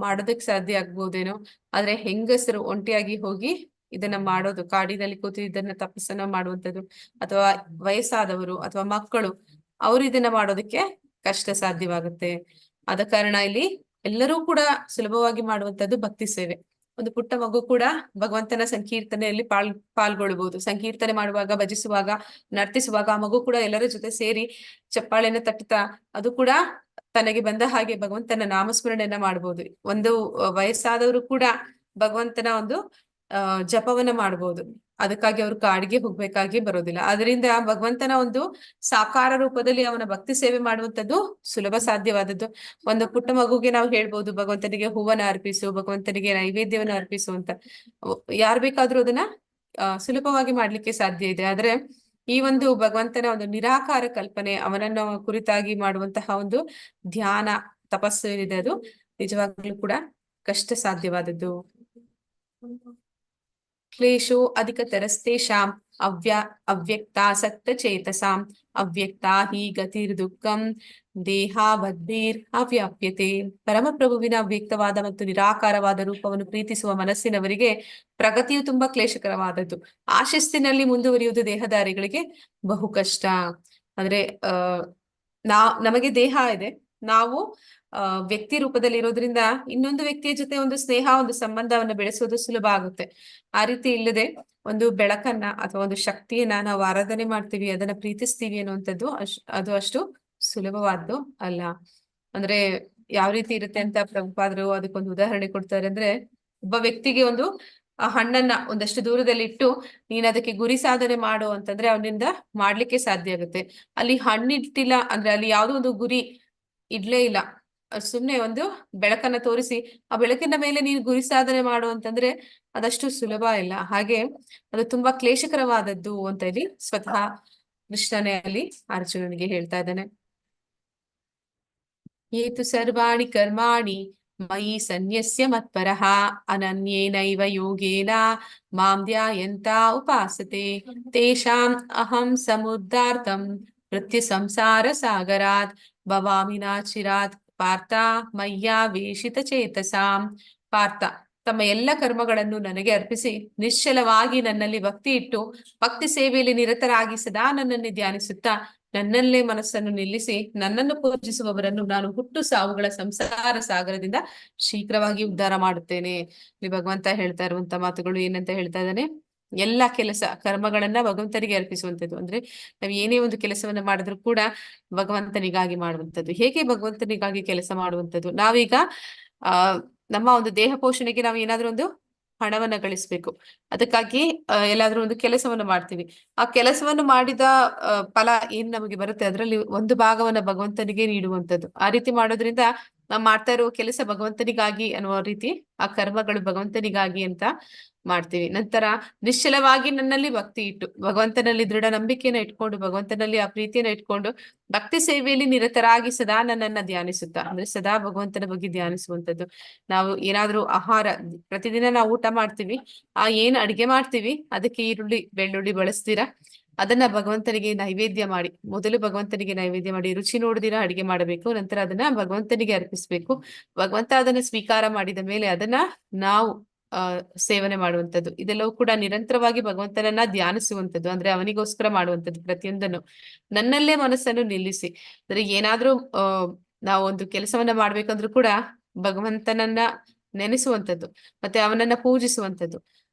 ಮಾಡೋದಕ್ ಸಾಧ್ಯ ಆಗ್ಬೋದೇನೋ. ಆದ್ರೆ ಹೆಂಗಸರು ಒಂಟಿಯಾಗಿ ಹೋಗಿ ಇದನ್ನ ಮಾಡೋದು, ಕಾಡಿನಲ್ಲಿ ಕೂತು ಇದನ್ನ ತಪಸ್ಸನ್ನ ಮಾಡುವಂತದ್ದು, ಅಥವಾ ವಯಸ್ಸಾದವರು ಅಥವಾ ಮಕ್ಕಳು, ಅವರು ಇದನ್ನ ಮಾಡೋದಕ್ಕೆ ಕಷ್ಟ ಸಾಧ್ಯವಾಗುತ್ತೆ. ಆದ ಕಾರಣ ಇಲ್ಲಿ ಎಲ್ಲರೂ ಕೂಡ ಸುಲಭವಾಗಿ ಮಾಡುವಂತದ್ದು ಭಕ್ತಿ ಸೇವೆ. ಒಂದು ಪುಟ್ಟ ಮಗು ಕೂಡ ಭಗವಂತನ ಸಂಕೀರ್ತನೆಯಲ್ಲಿ ಪಾಲ್ಗೊಳ್ಬಹುದು. ಸಂಕೀರ್ತನೆ ಮಾಡುವಾಗ, ಭಜಿಸುವಾಗ, ನರ್ತಿಸುವಾಗ ಆ ಮಗು ಕೂಡ ಎಲ್ಲರ ಜೊತೆ ಸೇರಿ ಚಪ್ಪಾಳೆನ ತಟ್ಟುತ್ತಾ ಅದು ಕೂಡ ತನಗೆ ಬಂದ ಹಾಗೆ ಭಗವಂತನ ನಾಮಸ್ಮರಣೆಯನ್ನ ಮಾಡಬಹುದು. ಒಂದು ವಯಸ್ಸಾದವರು ಕೂಡ ಭಗವಂತನ ಒಂದು ಜಪವನ್ನ ಮಾಡಬಹುದು. ಅದಕ್ಕಾಗಿ ಅವರು ಕಾಡಿಗೆ ಹೋಗ್ಬೇಕಾಗಿ ಬರೋದಿಲ್ಲ. ಅದರಿಂದ ಭಗವಂತನ ಒಂದು ಸಾಕಾರ ರೂಪದಲ್ಲಿ ಅವನ ಭಕ್ತಿ ಸೇವೆ ಮಾಡುವಂತದ್ದು ಸುಲಭ ಸಾಧ್ಯವಾದದ್ದು. ಒಂದು ಪುಟ್ಟ ಮಗುಗೆ ನಾವು ಹೇಳ್ಬೋದು, ಭಗವಂತನಿಗೆ ಹೂವನ್ನ ಅರ್ಪಿಸು, ಭಗವಂತನಿಗೆ ನೈವೇದ್ಯವನ್ನ ಅರ್ಪಿಸು ಅಂತ. ಯಾರು ಬೇಕಾದ್ರೂ ಅದನ್ನ ಸುಲಭವಾಗಿ ಮಾಡ್ಲಿಕ್ಕೆ ಸಾಧ್ಯ ಇದೆ. ಆದ್ರೆ ಈ ಒಂದು ಭಗವಂತನ ಒಂದು ನಿರಾಕಾರ ಕಲ್ಪನೆ, ಅವನನ್ನ ಕುರಿತಾಗಿ ಮಾಡುವಂತಹ ಒಂದು ಧ್ಯಾನ, ತಪಸ್ಸು ಏನಿದೆ ಅದು ನಿಜವಾಗ್ಲೂ ಕೂಡ ಕಷ್ಟ ಸಾಧ್ಯವಾದದ್ದು. ಕ್ಲೇಶೋ ಅಧಿಕತರಸ್ತೇಷಾಂ ಅವ್ಯಕ್ತಾಸಕ್ತ ಚೇತಸಾಂ ಅವ್ಯಕ್ತಾ ಹಿ ಗತಿರ್ ದುಃಖಂ ದೇಹಾವದ್ಭಿರ್ ಅವ್ಯಾಪ್ಯತೆ. ಪರಮಪ್ರಭುವಿನ ಅವ್ಯಕ್ತವಾದ ಮತ್ತು ನಿರಾಕಾರವಾದ ರೂಪವನ್ನು ಪ್ರೀತಿಸುವ ಮನಸ್ಸಿನವರಿಗೆ ಪ್ರಗತಿಯು ತುಂಬಾ ಕ್ಲೇಶಕರವಾದದ್ದು. ಆ ಶಿಸ್ತಿನಲ್ಲಿ ಮುಂದುವರಿಯುವುದು ದೇಹಧಾರಿಗಳಿಗೆ ಬಹು ಕಷ್ಟ. ಅಂದ್ರೆ ನಮಗೆ ದೇಹ ಇದೆ, ನಾವು ವ್ಯಕ್ತಿ ರೂಪದಲ್ಲಿ ಇರೋದ್ರಿಂದ ಇನ್ನೊಂದು ವ್ಯಕ್ತಿಯ ಜೊತೆ ಒಂದು ಸ್ನೇಹ, ಒಂದು ಸಂಬಂಧವನ್ನು ಬೆಳೆಸೋದು ಸುಲಭ ಆಗುತ್ತೆ. ಆ ರೀತಿ ಇಲ್ಲದೆ ಒಂದು ಬೆಳಕನ್ನ ಅಥವಾ ಒಂದು ಶಕ್ತಿಯನ್ನ ನಾವು ಆರಾಧನೆ ಮಾಡ್ತೀವಿ, ಅದನ್ನ ಪ್ರೀತಿಸ್ತೀವಿ ಅನ್ನುವಂಥದ್ದು ಅದು ಅಷ್ಟು ಸುಲಭವಾದ್ದು ಅಲ್ಲ. ಅಂದ್ರೆ ಯಾವ ರೀತಿ ಇರುತ್ತೆ ಅಂತ ಪ್ರಭುಪಾದರು ಅದಕ್ಕೊಂದು ಉದಾಹರಣೆ ಕೊಡ್ತಾರೆ. ಅಂದ್ರೆ ಒಬ್ಬ ವ್ಯಕ್ತಿಗೆ ಒಂದು ಆ ಹಣ್ಣನ್ನ ಒಂದಷ್ಟು ದೂರದಲ್ಲಿ ಇಟ್ಟು ನೀನ್ ಅದಕ್ಕೆ ಗುರಿ ಸಾಧನೆ ಮಾಡು ಅಂತಂದ್ರೆ ಅವನಿಂದ ಮಾಡ್ಲಿಕ್ಕೆ ಸಾಧ್ಯ ಆಗುತ್ತೆ. ಅಲ್ಲಿ ಹಣ್ಣಿಟ್ಟಿಲ್ಲ ಅಂದ್ರೆ ಅಲ್ಲಿ ಯಾವುದೋ ಒಂದು ಗುರಿ ಇಡ್ಲೇ ಇಲ್ಲ, ಸುಮ್ನೆ ಒಂದು ಬೆಳಕನ್ನ ತೋರಿಸಿ ಆ ಬೆಳಕಿನ ಮೇಲೆ ನೀನು ಗುರಿ ಸಾಧನೆ ಮಾಡು ಅಂತಂದ್ರೆ ಅದಷ್ಟು ಸುಲಭ ಇಲ್ಲ. ಹಾಗೆ ಅದು ತುಂಬಾ ಕ್ಲೇಶಕರವಾದದ್ದು ಅಂತ ಇಲ್ಲಿ ಸ್ವತಃ ಕೃಷ್ಣನೇ ಅಲ್ಲಿ ಅರ್ಜುನನಿಗೆ ಹೇಳ್ತಾ ಇದ್ದಾನೆ. ಏತು ಸರ್ವಾಣಿ ಕರ್ಮಾಣಿ ಮಯಿ ಸನ್ಯಸ್ಯ ಮತ್ಪರಃ ಅನನ್ಯೇನೈವ ಯೋಗೇನ ಮಾಂ ಧ್ಯಾಯಂತ ಉಪಾಸತೆ ತೇಷಾಂ ಅಹಂ ಸಮುದ್ಧಾರ್ಥಂ ಮೃತ್ಯು ಸಂಸಾರ ಸಾಗರಾತ್ ಭವಾಮಿ ನಾಚಿರಾತ್ ಪಾರ್ಥ ಮಯ್ಯಾವೇಶಿತ ಚೇತಸಾಂ. ಪಾರ್ಥ, ತಮ್ಮ ಎಲ್ಲ ಕರ್ಮಗಳನ್ನು ನನಗೆ ಅರ್ಪಿಸಿ ನಿಶ್ಚಲವಾಗಿ ನನ್ನಲ್ಲಿ ಭಕ್ತಿ ಇಟ್ಟು ಭಕ್ತಿ ಸೇವೆಯಲ್ಲಿ ನಿರತರಾಗಿ ಸದಾ ನನ್ನನ್ನೇ ಧ್ಯಾನಿಸುತ್ತಾ ನನ್ನಲ್ಲೇ ಮನಸ್ಸನ್ನು ನಿಲ್ಲಿಸಿ ನನ್ನನ್ನು ಪೂಜಿಸುವವರನ್ನು ನಾನು ಹುಟ್ಟು ಸಾವುಗಳ ಸಂಸಾರ ಸಾಗರದಿಂದ ಶೀಘ್ರವಾಗಿ ಉದ್ಧಾರ ಮಾಡುತ್ತೇನೆ. ಇಲ್ಲಿ ಭಗವಂತ ಹೇಳ್ತಾ ಇರುವಂತ ಮಾತುಗಳು ಏನಂತ ಹೇಳ್ತಾ ಇದ್ದಾನೆ, ಎಲ್ಲಾ ಕೆಲಸ ಕರ್ಮಗಳನ್ನ ಭಗವಂತನಿಗೆ ಅರ್ಪಿಸುವಂತದ್ದು. ಅಂದ್ರೆ ನಾವು ಏನೇ ಒಂದು ಕೆಲಸವನ್ನ ಮಾಡಿದ್ರು ಕೂಡ ಭಗವಂತನಿಗಾಗಿ ಮಾಡುವಂತದ್ದು. ಹೇಗೆ ಭಗವಂತನಿಗಾಗಿ ಕೆಲಸ ಮಾಡುವಂತದ್ದು? ನಾವೀಗ ಆ ನಮ್ಮ ಒಂದು ದೇಹ ಪೋಷಣೆಗೆ ನಾವು ಏನಾದ್ರೂ ಒಂದು ಹಣವನ್ನ ಗಳಿಸ್ಬೇಕು. ಅದಕ್ಕಾಗಿ ಎಲ್ಲಾದ್ರೂ ಒಂದು ಕೆಲಸವನ್ನು ಮಾಡ್ತೀವಿ. ಆ ಕೆಲಸವನ್ನು ಮಾಡಿದ ಫಲ ಏನ್ ನಮಗೆ ಬರುತ್ತೆ ಅದರಲ್ಲಿ ಒಂದು ಭಾಗವನ್ನ ಭಗವಂತನಿಗೆ ನೀಡುವಂತದ್ದು. ಆ ರೀತಿ ಮಾಡೋದ್ರಿಂದ ನಾವು ಮಾಡ್ತಾ ಇರುವ ಕೆಲಸ ಭಗವಂತನಿಗಾಗಿ ಅನ್ನುವ ರೀತಿ ಆ ಕರ್ಮಗಳು ಭಗವಂತನಿಗಾಗಿ ಅಂತ ಮಾಡ್ತೀವಿ. ನಂತರ ನಿಶ್ಚಲವಾಗಿ ನನ್ನಲ್ಲಿ ಭಕ್ತಿ ಇಟ್ಟು ಭಗವಂತನಲ್ಲಿ ದೃಢ ನಂಬಿಕೆಯನ್ನ ಇಟ್ಕೊಂಡು ಭಗವಂತನಲ್ಲಿ ಆ ಪ್ರೀತಿಯನ್ನ ಇಟ್ಕೊಂಡು ಭಕ್ತಿ ಸೇವೆಯಲ್ಲಿ ನಿರತರಾಗಿ ಸದಾ ನನ್ನನ್ನ ಧ್ಯಾನಿಸುತ್ತಾ, ಅಂದ್ರೆ ಸದಾ ಭಗವಂತನ ಬಗ್ಗೆ ಧ್ಯಾನಿಸುವಂತದ್ದು. ನಾವು ಏನಾದ್ರೂ ಆಹಾರ ಪ್ರತಿದಿನ ನಾವು ಊಟ ಮಾಡ್ತೀವಿ, ಆ ಏನ್ ಅಡಿಗೆ ಮಾಡ್ತೀವಿ ಅದಕ್ಕೆ ಈರುಳ್ಳಿ ಬೆಳ್ಳುಳ್ಳಿ ಬಳಸ್ತೀರಾ, ಅದನ್ನ ಭಗವಂತನಿಗೆ ನೈವೇದ್ಯ ಮಾಡಿ, ಮೊದಲು ಭಗವಂತನಿಗೆ ನೈವೇದ್ಯ ಮಾಡಿ ರುಚಿ ನೋಡಿದಿರಾ ಅಡಿಗೆ ಮಾಡಬೇಕು. ನಂತರ ಅದನ್ನ ಭಗವಂತನಿಗೆ ಅರ್ಪಿಸ್ಬೇಕು. ಭಗವಂತ ಅದನ್ನ ಸ್ವೀಕಾರ ಮಾಡಿದ ಮೇಲೆ ಅದನ್ನ ನಾವು ಸೇವನೆ ಮಾಡುವಂಥದ್ದು. ಇದೆಲ್ಲವೂ ಕೂಡ ನಿರಂತರವಾಗಿ ಭಗವಂತನನ್ನ ಧ್ಯಾನಿಸುವಂಥದ್ದು. ಅಂದ್ರೆ ಅವನಿಗೋಸ್ಕರ ಮಾಡುವಂಥದ್ದು ಪ್ರತಿಯೊಂದನ್ನು. ನನ್ನಲ್ಲೇ ಮನಸ್ಸನ್ನು ನಿಲ್ಲಿಸಿ, ಅಂದ್ರೆ ಏನಾದ್ರೂ ನಾವು ಒಂದು ಕೆಲಸವನ್ನ ಮಾಡ್ಬೇಕಂದ್ರೂ ಕೂಡ ಭಗವಂತನನ್ನ ನೆನೆಸುವಂಥದ್ದು, ಮತ್ತೆ ಅವನನ್ನ ಪೂಜಿಸುವಂಥದ್ದು.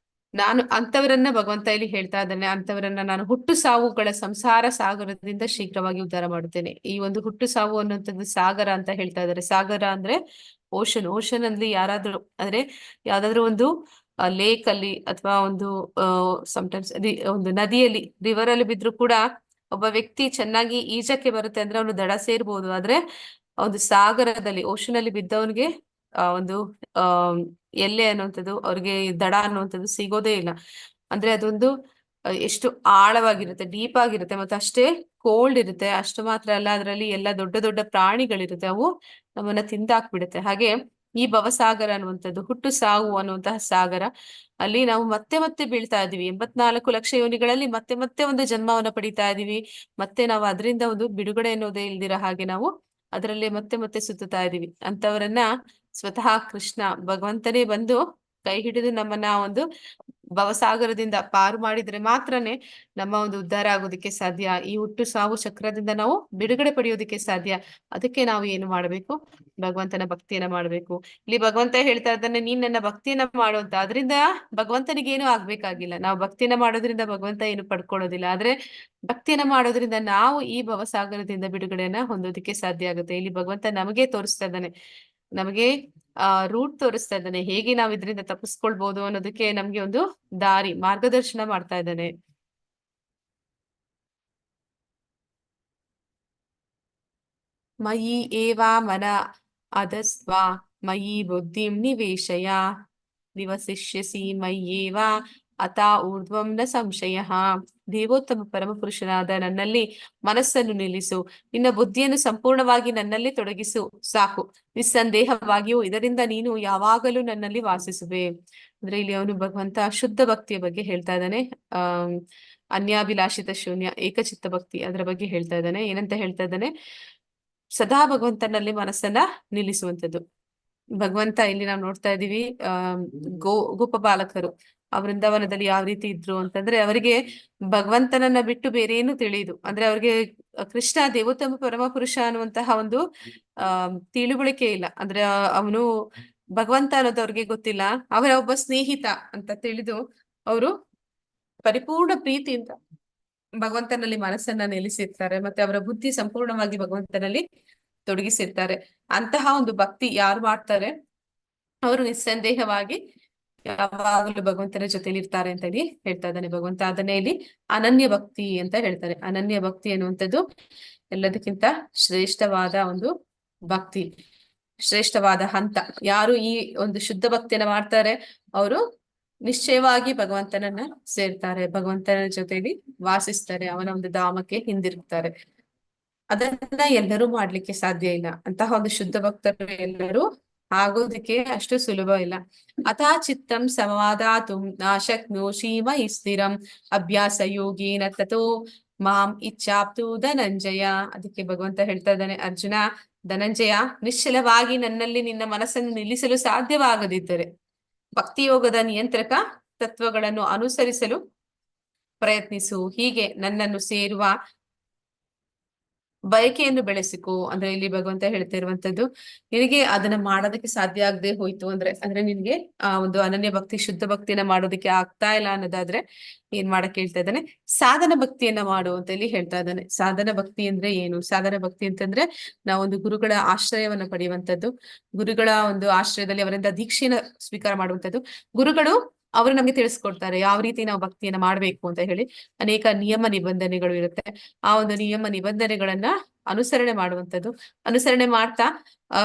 ನಾನು ಅಂತವರನ್ನ ಭಗವಂತ ಇಲ್ಲಿ ಹೇಳ್ತಾ ಇದ್ದಾನೆ, ಅಂತವರನ್ನ ನಾನು ಹುಟ್ಟು ಸಾವುಗಳ ಸಂಸಾರ ಸಾಗರದಿಂದ ಶೀಘ್ರವಾಗಿ ಉದ್ಧಾರ ಮಾಡುತ್ತೇನೆ. ಈ ಒಂದು ಹುಟ್ಟು ಸಾವು ಅನ್ನುವಂಥದ್ದು ಸಾಗರ ಅಂತ ಹೇಳ್ತಾ ಇದ್ದಾರೆ. ಸಾಗರ ಅಂದ್ರೆ ಓಷನ್ ಅಲ್ಲಿ ಯಾರಾದ್ರೂ ಅಂದ್ರೆ ಯಾವ್ದಾದ್ರು ಒಂದು ಲೇಕ್ ಅಲ್ಲಿ ಅಥವಾ ಒಂದು ಸಮ್ಟೈಮ್ಸ್ ಒಂದು ನದಿಯಲ್ಲಿ ರಿವರ್ ಅಲ್ಲಿ ಬಿದ್ರು ಕೂಡ ಒಬ್ಬ ವ್ಯಕ್ತಿ ಚೆನ್ನಾಗಿ ಈಜಕ್ಕೆ ಬರುತ್ತೆ ಅಂದ್ರೆ ಅವನು ದಡ ಸೇರ್ಬೋದು. ಆದ್ರೆ ಒಂದು ಸಾಗರದಲ್ಲಿ ಓಷನ್ ಅಲ್ಲಿ ಬಿದ್ದವನಿಗೆ ಒಂದು ಆ ಎಲ್ಲೆ ಅನ್ನುವಂಥದ್ದು ಅವ್ರಿಗೆ ದಡ ಅನ್ನುವಂಥದ್ದು ಸಿಗೋದೇ ಇಲ್ಲ. ಅಂದ್ರೆ ಅದೊಂದು ಎಷ್ಟು ಆಳವಾಗಿರುತ್ತೆ, ಡೀಪ್ ಆಗಿರುತ್ತೆ, ಮತ್ತೆ ಅಷ್ಟೇ ಕೋಲ್ಡ್ ಇರುತ್ತೆ. ಅಷ್ಟು ಮಾತ್ರ ಅಲ್ಲ, ಅದರಲ್ಲಿ ಎಲ್ಲ ದೊಡ್ಡ ದೊಡ್ಡ ಪ್ರಾಣಿಗಳಿರುತ್ತೆ, ಅವು ನಮ್ಮನ್ನ ತಿಂದಾಕ್ಬಿಡುತ್ತೆ. ಹಾಗೆ ಈ ಭವಸಾಗರ ಅನ್ನುವಂಥದ್ದು ಹುಟ್ಟು ಸಾವು ಅನ್ನುವಂತಹ ಸಾಗರ. ಅಲ್ಲಿ ನಾವು ಮತ್ತೆ ಮತ್ತೆ ಬೀಳ್ತಾ ಇದೀವಿ. 84 ಲಕ್ಷ ಯೋನಿಗಳಲ್ಲಿ ಮತ್ತೆ ಮತ್ತೆ ಒಂದು ಜನ್ಮವನ್ನ ಪಡಿತಾ ಇದೀವಿ. ಮತ್ತೆ ನಾವು ಅದರಿಂದ ಒಂದು ಬಿಡುಗಡೆ ಅನ್ನೋದೇ ಇಲ್ದಿರ ಹಾಗೆ ನಾವು ಅದರಲ್ಲೇ ಮತ್ತೆ ಮತ್ತೆ ಸುತ್ತುತ್ತಾ ಇದೀವಿ. ಅಂತವರನ್ನ ಸ್ವತಃ ಕೃಷ್ಣ ಭಗವಂತನೇ ಬಂದು ಕೈ ಹಿಡಿದು ನಮ್ಮನ್ನ ಒಂದು ಭವಸಾಗರದಿಂದ ಪಾರು ಮಾಡಿದ್ರೆ ಮಾತ್ರನೇ ನಮ್ಮ ಒಂದು ಉದ್ಧಾರ ಆಗೋದಕ್ಕೆ ಸಾಧ್ಯ. ಈ ಹುಟ್ಟು ಸಾವು ಚಕ್ರದಿಂದ ನಾವು ಬಿಡುಗಡೆ ಪಡೆಯೋದಕ್ಕೆ ಸಾಧ್ಯ. ಅದಕ್ಕೆ ನಾವು ಏನು ಮಾಡಬೇಕು? ಭಗವಂತನ ಭಕ್ತಿಯನ್ನ ಮಾಡ್ಬೇಕು. ಇಲ್ಲಿ ಭಗವಂತ ಹೇಳ್ತಾ ಇದ್ದಾನೆ, ನೀನ್ ನನ್ನ ಭಕ್ತಿಯನ್ನ ಮಾಡುವಂತ. ಅದರಿಂದ ಭಗವಂತನಿಗೆ ಏನು ಆಗ್ಬೇಕಾಗಿಲ್ಲ. ನಾವು ಭಕ್ತಿಯನ್ನ ಮಾಡೋದ್ರಿಂದ ಭಗವಂತ ಏನು ಪಡ್ಕೊಳ್ಳೋದಿಲ್ಲ. ಆದ್ರೆ ಭಕ್ತಿಯನ್ನ ಮಾಡೋದ್ರಿಂದ ನಾವು ಈ ಭವಸಾಗರದಿಂದ ಬಿಡುಗಡೆಯನ್ನ ಹೊಂದೋದಕ್ಕೆ ಸಾಧ್ಯ ಆಗುತ್ತೆ. ಇಲ್ಲಿ ಭಗವಂತ ನಮಗೆ ತೋರಿಸ್ತಾ ಇದ್ದಾನೆ, ನಮಗೆ ರೂಟ್ ತೋರಿಸ್ತಾ ಇದ್ದಾನೆ, ಹೇಗೆ ನಾವ್ ಇದರಿಂದ ತಪ್ಪಿಸ್ಕೊಳ್ಬಹುದು ಅನ್ನೋದಕ್ಕೆ ನಮ್ಗೆ ಒಂದು ದಾರಿ ಮಾರ್ಗದರ್ಶನ ಮಾಡ್ತಾ ಇದ್ದಾನೆ. ಮಯಿ ಏವಾ ಮನ ಅದಸ್ವ ಮಯಿ ಬುದ್ಧಿಂ ನಿವೇಶಯ ನಿವಸಿಷ್ಯಸಿ ಮಯ್ಯೇವ ಅತಾ ಊರ್ಧ್ವಂ ನ ಸಂಶಯ. ದೇವೋತ್ತಮ ಪರಮಪುರುಷನಾದ ನನ್ನಲ್ಲಿ ಮನಸ್ಸನ್ನು ನಿಲ್ಲಿಸು, ನಿನ್ನ ಬುದ್ಧಿಯನ್ನು ಸಂಪೂರ್ಣವಾಗಿ ನನ್ನಲ್ಲಿ ತೊಡಗಿಸು, ಸಾಕು. ನಿಸ್ಸಂದೇಹವಾಗಿಯೂ ಇದರಿಂದ ನೀನು ಯಾವಾಗಲೂ ನನ್ನಲ್ಲಿ ವಾಸಿಸುವೆ. ಅಂದ್ರೆ ಇಲ್ಲಿ ಅವನು ಭಗವಂತ ಶುದ್ಧ ಭಕ್ತಿಯ ಬಗ್ಗೆ ಹೇಳ್ತಾ ಇದ್ದಾನೆ. ಅನ್ಯಾಭಿಲಾಷಿತ ಶೂನ್ಯ ಏಕಚಿತ್ತ ಭಕ್ತಿ ಅದರ ಬಗ್ಗೆ ಹೇಳ್ತಾ ಇದ್ದಾನೆ. ಏನಂತ ಹೇಳ್ತಾ ಇದ್ದಾನೆ? ಸದಾ ಭಗವಂತನಲ್ಲಿ ಮನಸ್ಸನ್ನ ನಿಲ್ಲಿಸುವಂಥದ್ದು. ಭಗವಂತ ಇಲ್ಲಿ ನಾವು ನೋಡ್ತಾ ಇದೀವಿ, ಗೋಪ ಬಾಲಕರು ಆ ವೃಂದಾವನದಲ್ಲಿ ಯಾವ ರೀತಿ ಇದ್ರು ಅಂತಂದ್ರೆ ಅವರಿಗೆ ಭಗವಂತನನ್ನ ಬಿಟ್ಟು ಬೇರೆ ಏನು ತಿಳಿಯುದು. ಅಂದ್ರೆ ಅವ್ರಿಗೆ ಕೃಷ್ಣ ದೇವೋತ್ತಮ ಪರಮ ಪುರುಷ ಅನ್ನುವಂತಹ ಒಂದು ತಿಳುವಳಿಕೆ ಇಲ್ಲ. ಅಂದ್ರೆ ಅವನು ಭಗವಂತ ಅನ್ನೋದು ಅವ್ರಿಗೆ ಗೊತ್ತಿಲ್ಲ. ಅವರ ಒಬ್ಬ ಸ್ನೇಹಿತ ಅಂತ ತಿಳಿದು ಅವರು ಪರಿಪೂರ್ಣ ಪ್ರೀತಿಯಿಂದ ಭಗವಂತನಲ್ಲಿ ಮನಸ್ಸನ್ನ ನೆಲೆಸಿರ್ತಾರೆ. ಮತ್ತೆ ಅವರ ಬುದ್ಧಿ ಸಂಪೂರ್ಣವಾಗಿ ಭಗವಂತನಲ್ಲಿ ತೊಡಗಿಸಿರ್ತಾರೆ. ಅಂತಹ ಒಂದು ಭಕ್ತಿ ಯಾರು ಮಾಡ್ತಾರೆ ಅವರು ನಿಸ್ಸಂದೇಹವಾಗಿ ಯಾವಾಗಲೂ ಭಗವಂತನ ಜೊತೆಲಿ ಇರ್ತಾರೆ ಅಂತ ಹೇಳಿ ಹೇಳ್ತಾ ಇದ್ದಾನೆ ಭಗವಂತ. ಅದನ್ನೇ ಇಲ್ಲಿ ಅನನ್ಯ ಭಕ್ತಿ ಅಂತ ಹೇಳ್ತಾರೆ. ಅನನ್ಯ ಭಕ್ತಿ ಅನ್ನುವಂಥದ್ದು ಎಲ್ಲದಕ್ಕಿಂತ ಶ್ರೇಷ್ಠವಾದ ಒಂದು ಭಕ್ತಿ, ಶ್ರೇಷ್ಠವಾದ ಹಂತ. ಯಾರು ಈ ಒಂದು ಶುದ್ಧ ಭಕ್ತಿಯನ್ನ ಮಾಡ್ತಾರೆ ಅವರು ನಿಶ್ಚಯವಾಗಿ ಭಗವಂತನನ್ನ ಸೇರ್ತಾರೆ, ಭಗವಂತನ ಜೊತೆಲಿ ವಾಸಿಸ್ತಾರೆ, ಅವನ ಒಂದು ಧಾಮಕ್ಕೆ ಹಿಂದಿರುಗ್ತಾರೆ. ಅದನ್ನ ಎಲ್ಲರೂ ಮಾಡ್ಲಿಕ್ಕೆ ಸಾಧ್ಯ ಇಲ್ಲ. ಅಂತಹ ಒಂದು ಶುದ್ಧ ಭಕ್ತರು ಎಲ್ಲರೂ ಆಗೋದಕ್ಕೆ ಅಷ್ಟು ಸುಲಭ ಇಲ್ಲ. ಅಥಾ ಚಿತ್ತಂ ಸಮವಾದಾತು ನಾಶಕ್ನೋಷಿ ಮಯಿ ಸ್ಥಿರಂ ಅಭ್ಯಾಸ ಯೋಗೇನ ತಥೋ ಮಾಂ ಇಚ್ಛಾಪ್ತು ಧನಂಜಯ. ಅದಕ್ಕೆ ಭಗವಂತ ಹೇಳ್ತಾ ಇದ್ದಾನೆ, ಅರ್ಜುನ ಧನಂಜಯ, ನಿಶ್ಚಲವಾಗಿ ನನ್ನಲ್ಲಿ ನಿನ್ನ ಮನಸ್ಸನ್ನು ನಿಲ್ಲಿಸಲು ಸಾಧ್ಯವಾಗದಿದ್ದರೆ ಭಕ್ತಿಯೋಗದ ನಿಯಂತ್ರಕ ತತ್ವಗಳನ್ನು ಅನುಸರಿಸಲು ಪ್ರಯತ್ನಿಸು. ಹೀಗೆ ನನ್ನನ್ನು ಸೇರುವ ಬಯಕೆಯನ್ನು ಬೆಳೆಸಿಕೋ. ಅಂದ್ರೆ ಇಲ್ಲಿ ಭಗವಂತ ಹೇಳ್ತಾ ಇರುವಂತದ್ದು, ನಿನಗೆ ಅದನ್ನ ಮಾಡೋದಕ್ಕೆ ಸಾಧ್ಯ ಆಗದೆ ಹೋಯ್ತು ಅಂದ್ರೆ ನಿನ್ಗೆ ಆ ಒಂದು ಅನನ್ಯ ಭಕ್ತಿ, ಶುದ್ಧ ಭಕ್ತಿಯನ್ನ ಮಾಡೋದಕ್ಕೆ ಆಗ್ತಾ ಇಲ್ಲ ಅನ್ನೋದಾದ್ರೆ ಏನ್ ಮಾಡಕ್ ಹೇಳ್ತಾ ಇದ್ದಾನೆ, ಸಾಧನ ಭಕ್ತಿಯನ್ನ ಮಾಡು ಅಂತ ಇಲ್ಲಿ ಹೇಳ್ತಾ ಇದ್ದಾನೆ. ಸಾಧನ ಭಕ್ತಿ ಅಂದ್ರೆ ಏನು? ಸಾಧನ ಭಕ್ತಿ ಅಂತಂದ್ರೆ ನಾವೊಂದು ಗುರುಗಳ ಆಶ್ರಯವನ್ನ ಪಡೆಯುವಂತದ್ದು, ಗುರುಗಳ ಒಂದು ಆಶ್ರಯದಲ್ಲಿ ಅವರಿಂದ ದೀಕ್ಷೆನ ಸ್ವೀಕಾರ ಮಾಡುವಂತದ್ದು. ಗುರುಗಳು ಅವರು ನಮ್ಗೆ ತಿಳಿಸ್ಕೊಡ್ತಾರೆ ಯಾವ ರೀತಿ ನಾವು ಭಕ್ತಿಯನ್ನ ಮಾಡ್ಬೇಕು ಅಂತ ಹೇಳಿ. ಅನೇಕ ನಿಯಮ ನಿಬಂಧನೆಗಳು ಇರುತ್ತೆ. ಆ ಒಂದು ನಿಯಮ ನಿಬಂಧನೆಗಳನ್ನ ಅನುಸರಣೆ ಮಾಡುವಂತದ್ದು. ಅನುಸರಣೆ ಮಾಡ್ತಾ ಆ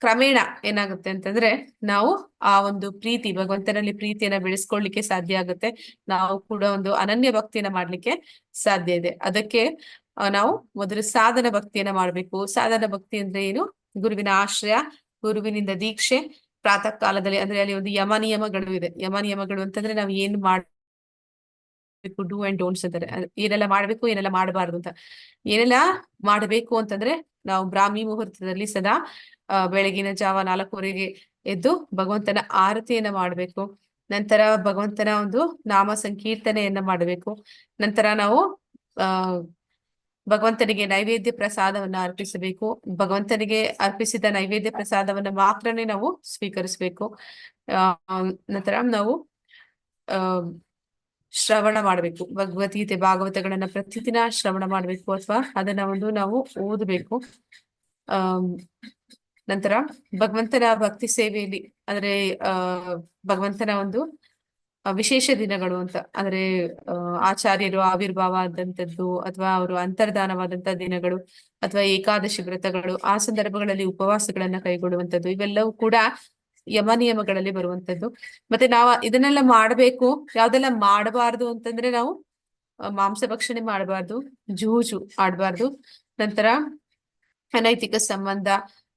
ಕ್ರಮೇಣ ಏನಾಗುತ್ತೆ ಅಂತಂದ್ರೆ ನಾವು ಆ ಒಂದು ಪ್ರೀತಿ, ಭಗವಂತನಲ್ಲಿ ಪ್ರೀತಿಯನ್ನ ಬೆಳೆಸ್ಕೊಳ್ಲಿಕ್ಕೆ ಸಾಧ್ಯ ಆಗುತ್ತೆ. ನಾವು ಕೂಡ ಒಂದು ಅನನ್ಯ ಭಕ್ತಿಯನ್ನ ಮಾಡ್ಲಿಕ್ಕೆ ಸಾಧ್ಯ ಇದೆ. ಅದಕ್ಕೆ ನಾವು ಮೊದಲು ಸಾಧನ ಭಕ್ತಿಯನ್ನ ಮಾಡ್ಬೇಕು. ಸಾಧನ ಭಕ್ತಿ ಅಂದ್ರೆ ಏನು? ಗುರುವಿನ ಆಶ್ರಯ, ಗುರುವಿನಿಂದ ದೀಕ್ಷೆ, ಪ್ರಾತಃ ಕಾಲದಲ್ಲಿ ಅಂದ್ರೆ ಅಲ್ಲಿ ಒಂದು ಯಮ ನಿಯಮಗಳು ಇದೆ. ಯಮ ನಿಯಮಗಳು ಅಂತಂದ್ರೆ ನಾವು ಏನ್ ಮಾಡ್ಬೇಕು, ಡೂ ಅಂಡ್ ಡೋಂಟ್ಸ್ ಅಂತಾರೆ. ಏನೆಲ್ಲ ಮಾಡ್ಬೇಕು, ಏನೆಲ್ಲ ಮಾಡಬಾರ್ದು ಅಂತ. ಏನೆಲ್ಲ ಮಾಡಬೇಕು ಅಂತಂದ್ರೆ ನಾವು ಬ್ರಾಹ್ಮಿ ಮುಹೂರ್ತದಲ್ಲಿ ಸದಾ ಬೆಳಗಿನ ಜಾವ 4:15 ಎದ್ದು ಭಗವಂತನ ಆರತಿಯನ್ನ ಮಾಡ್ಬೇಕು. ನಂತರ ಭಗವಂತನ ಒಂದು ನಾಮ ಸಂಕೀರ್ತನೆಯನ್ನ ಮಾಡಬೇಕು. ನಂತರ ನಾವು ಆ ಭಗವಂತನಿಗೆ ನೈವೇದ್ಯ ಪ್ರಸಾದವನ್ನ ಅರ್ಪಿಸಬೇಕು. ಭಗವಂತನಿಗೆ ಅರ್ಪಿಸಿದ ನೈವೇದ್ಯ ಪ್ರಸಾದವನ್ನ ಮಾತ್ರನೇ ನಾವು ಸ್ವೀಕರಿಸಬೇಕು. ನಂತರ ನಾವು ಆ ಶ್ರವಣ ಮಾಡ್ಬೇಕು. ಭಗವದ್ಗೀತೆ, ಭಾಗವತಗಳನ್ನ ಪ್ರತಿದಿನ ಶ್ರವಣ ಮಾಡ್ಬೇಕು, ಅಥವಾ ಅದನ್ನ ಒಂದು ನಾವು ಓದಬೇಕು. ನಂತರ ಭಗವಂತನ ಭಕ್ತಿ ಸೇವೆಯಲ್ಲಿ ಅಂದ್ರೆ ಭಗವಂತನ ಒಂದು ವಿಶೇಷ ದಿನಗಳು ಅಂತ ಅಂದ್ರೆ ಆಚಾರ್ಯರು ಆವಿರ್ಭಾವ ಆದಂತದ್ದು, ಅಥವಾ ಅವರು ಅಂತರ್ಧಾನವಾದಂತ ದಿನಗಳು, ಅಥವಾ ಏಕಾದಶಿ ವ್ರತಗಳು, ಆ ಸಂದರ್ಭಗಳಲ್ಲಿ ಉಪವಾಸಗಳನ್ನ ಕೈಗೊಳ್ಳುವಂತದ್ದು, ಇವೆಲ್ಲವೂ ಕೂಡ ಯಮ ನಿಯಮಗಳಲ್ಲಿ ಬರುವಂತದ್ದು. ಮತ್ತೆ ನಾವು ಇದನ್ನೆಲ್ಲ ಮಾಡ್ಬೇಕು. ಯಾವ್ದೆಲ್ಲ ಮಾಡಬಾರ್ದು ಅಂತಂದ್ರೆ ನಾವು ಮಾಂಸ ಭಕ್ಷಣೆ ಮಾಡಬಾರ್ದು, ಜೂಜು ಆಡ್ಬಾರ್ದು, ನಂತರ ಅನೈತಿಕ ಸಂಬಂಧ,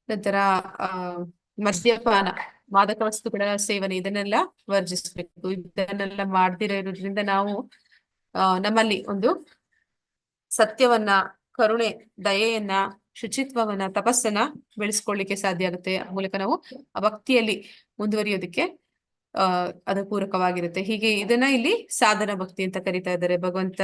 ನಂತರ ಮದ್ಯಪಾನ, ಮಾದಕ ವಸ್ತುಗಳ ಸೇವನೆ, ಇದನ್ನೆಲ್ಲ ವರ್ಜಿಸ್ಬೇಕು. ಇದನ್ನೆಲ್ಲ ಮಾಡ್ದಿರೋದ್ರಿಂದ ನಾವು ನಮ್ಮಲ್ಲಿ ಒಂದು ಸತ್ಯವನ್ನ, ಕರುಣೆ, ದಯೆಯನ್ನ, ಶುಚಿತ್ವವನ್ನ, ತಪಸ್ಸನ್ನ ಬೆಳೆಸ್ಕೊಳ್ಳಿಕ್ಕೆ ಸಾಧ್ಯ ಆಗುತ್ತೆ. ಆ ಮೂಲಕ ನಾವು ಆ ಭಕ್ತಿಯಲ್ಲಿ ಮುಂದುವರಿಯೋದಕ್ಕೆ ಅದು ಪೂರಕವಾಗಿರುತ್ತೆ. ಹೀಗೆ ಇದನ್ನ ಇಲ್ಲಿ ಸಾಧನ ಭಕ್ತಿ ಅಂತ ಕರಿತಾ ಇದ್ದಾರೆ. ಭಗವಂತ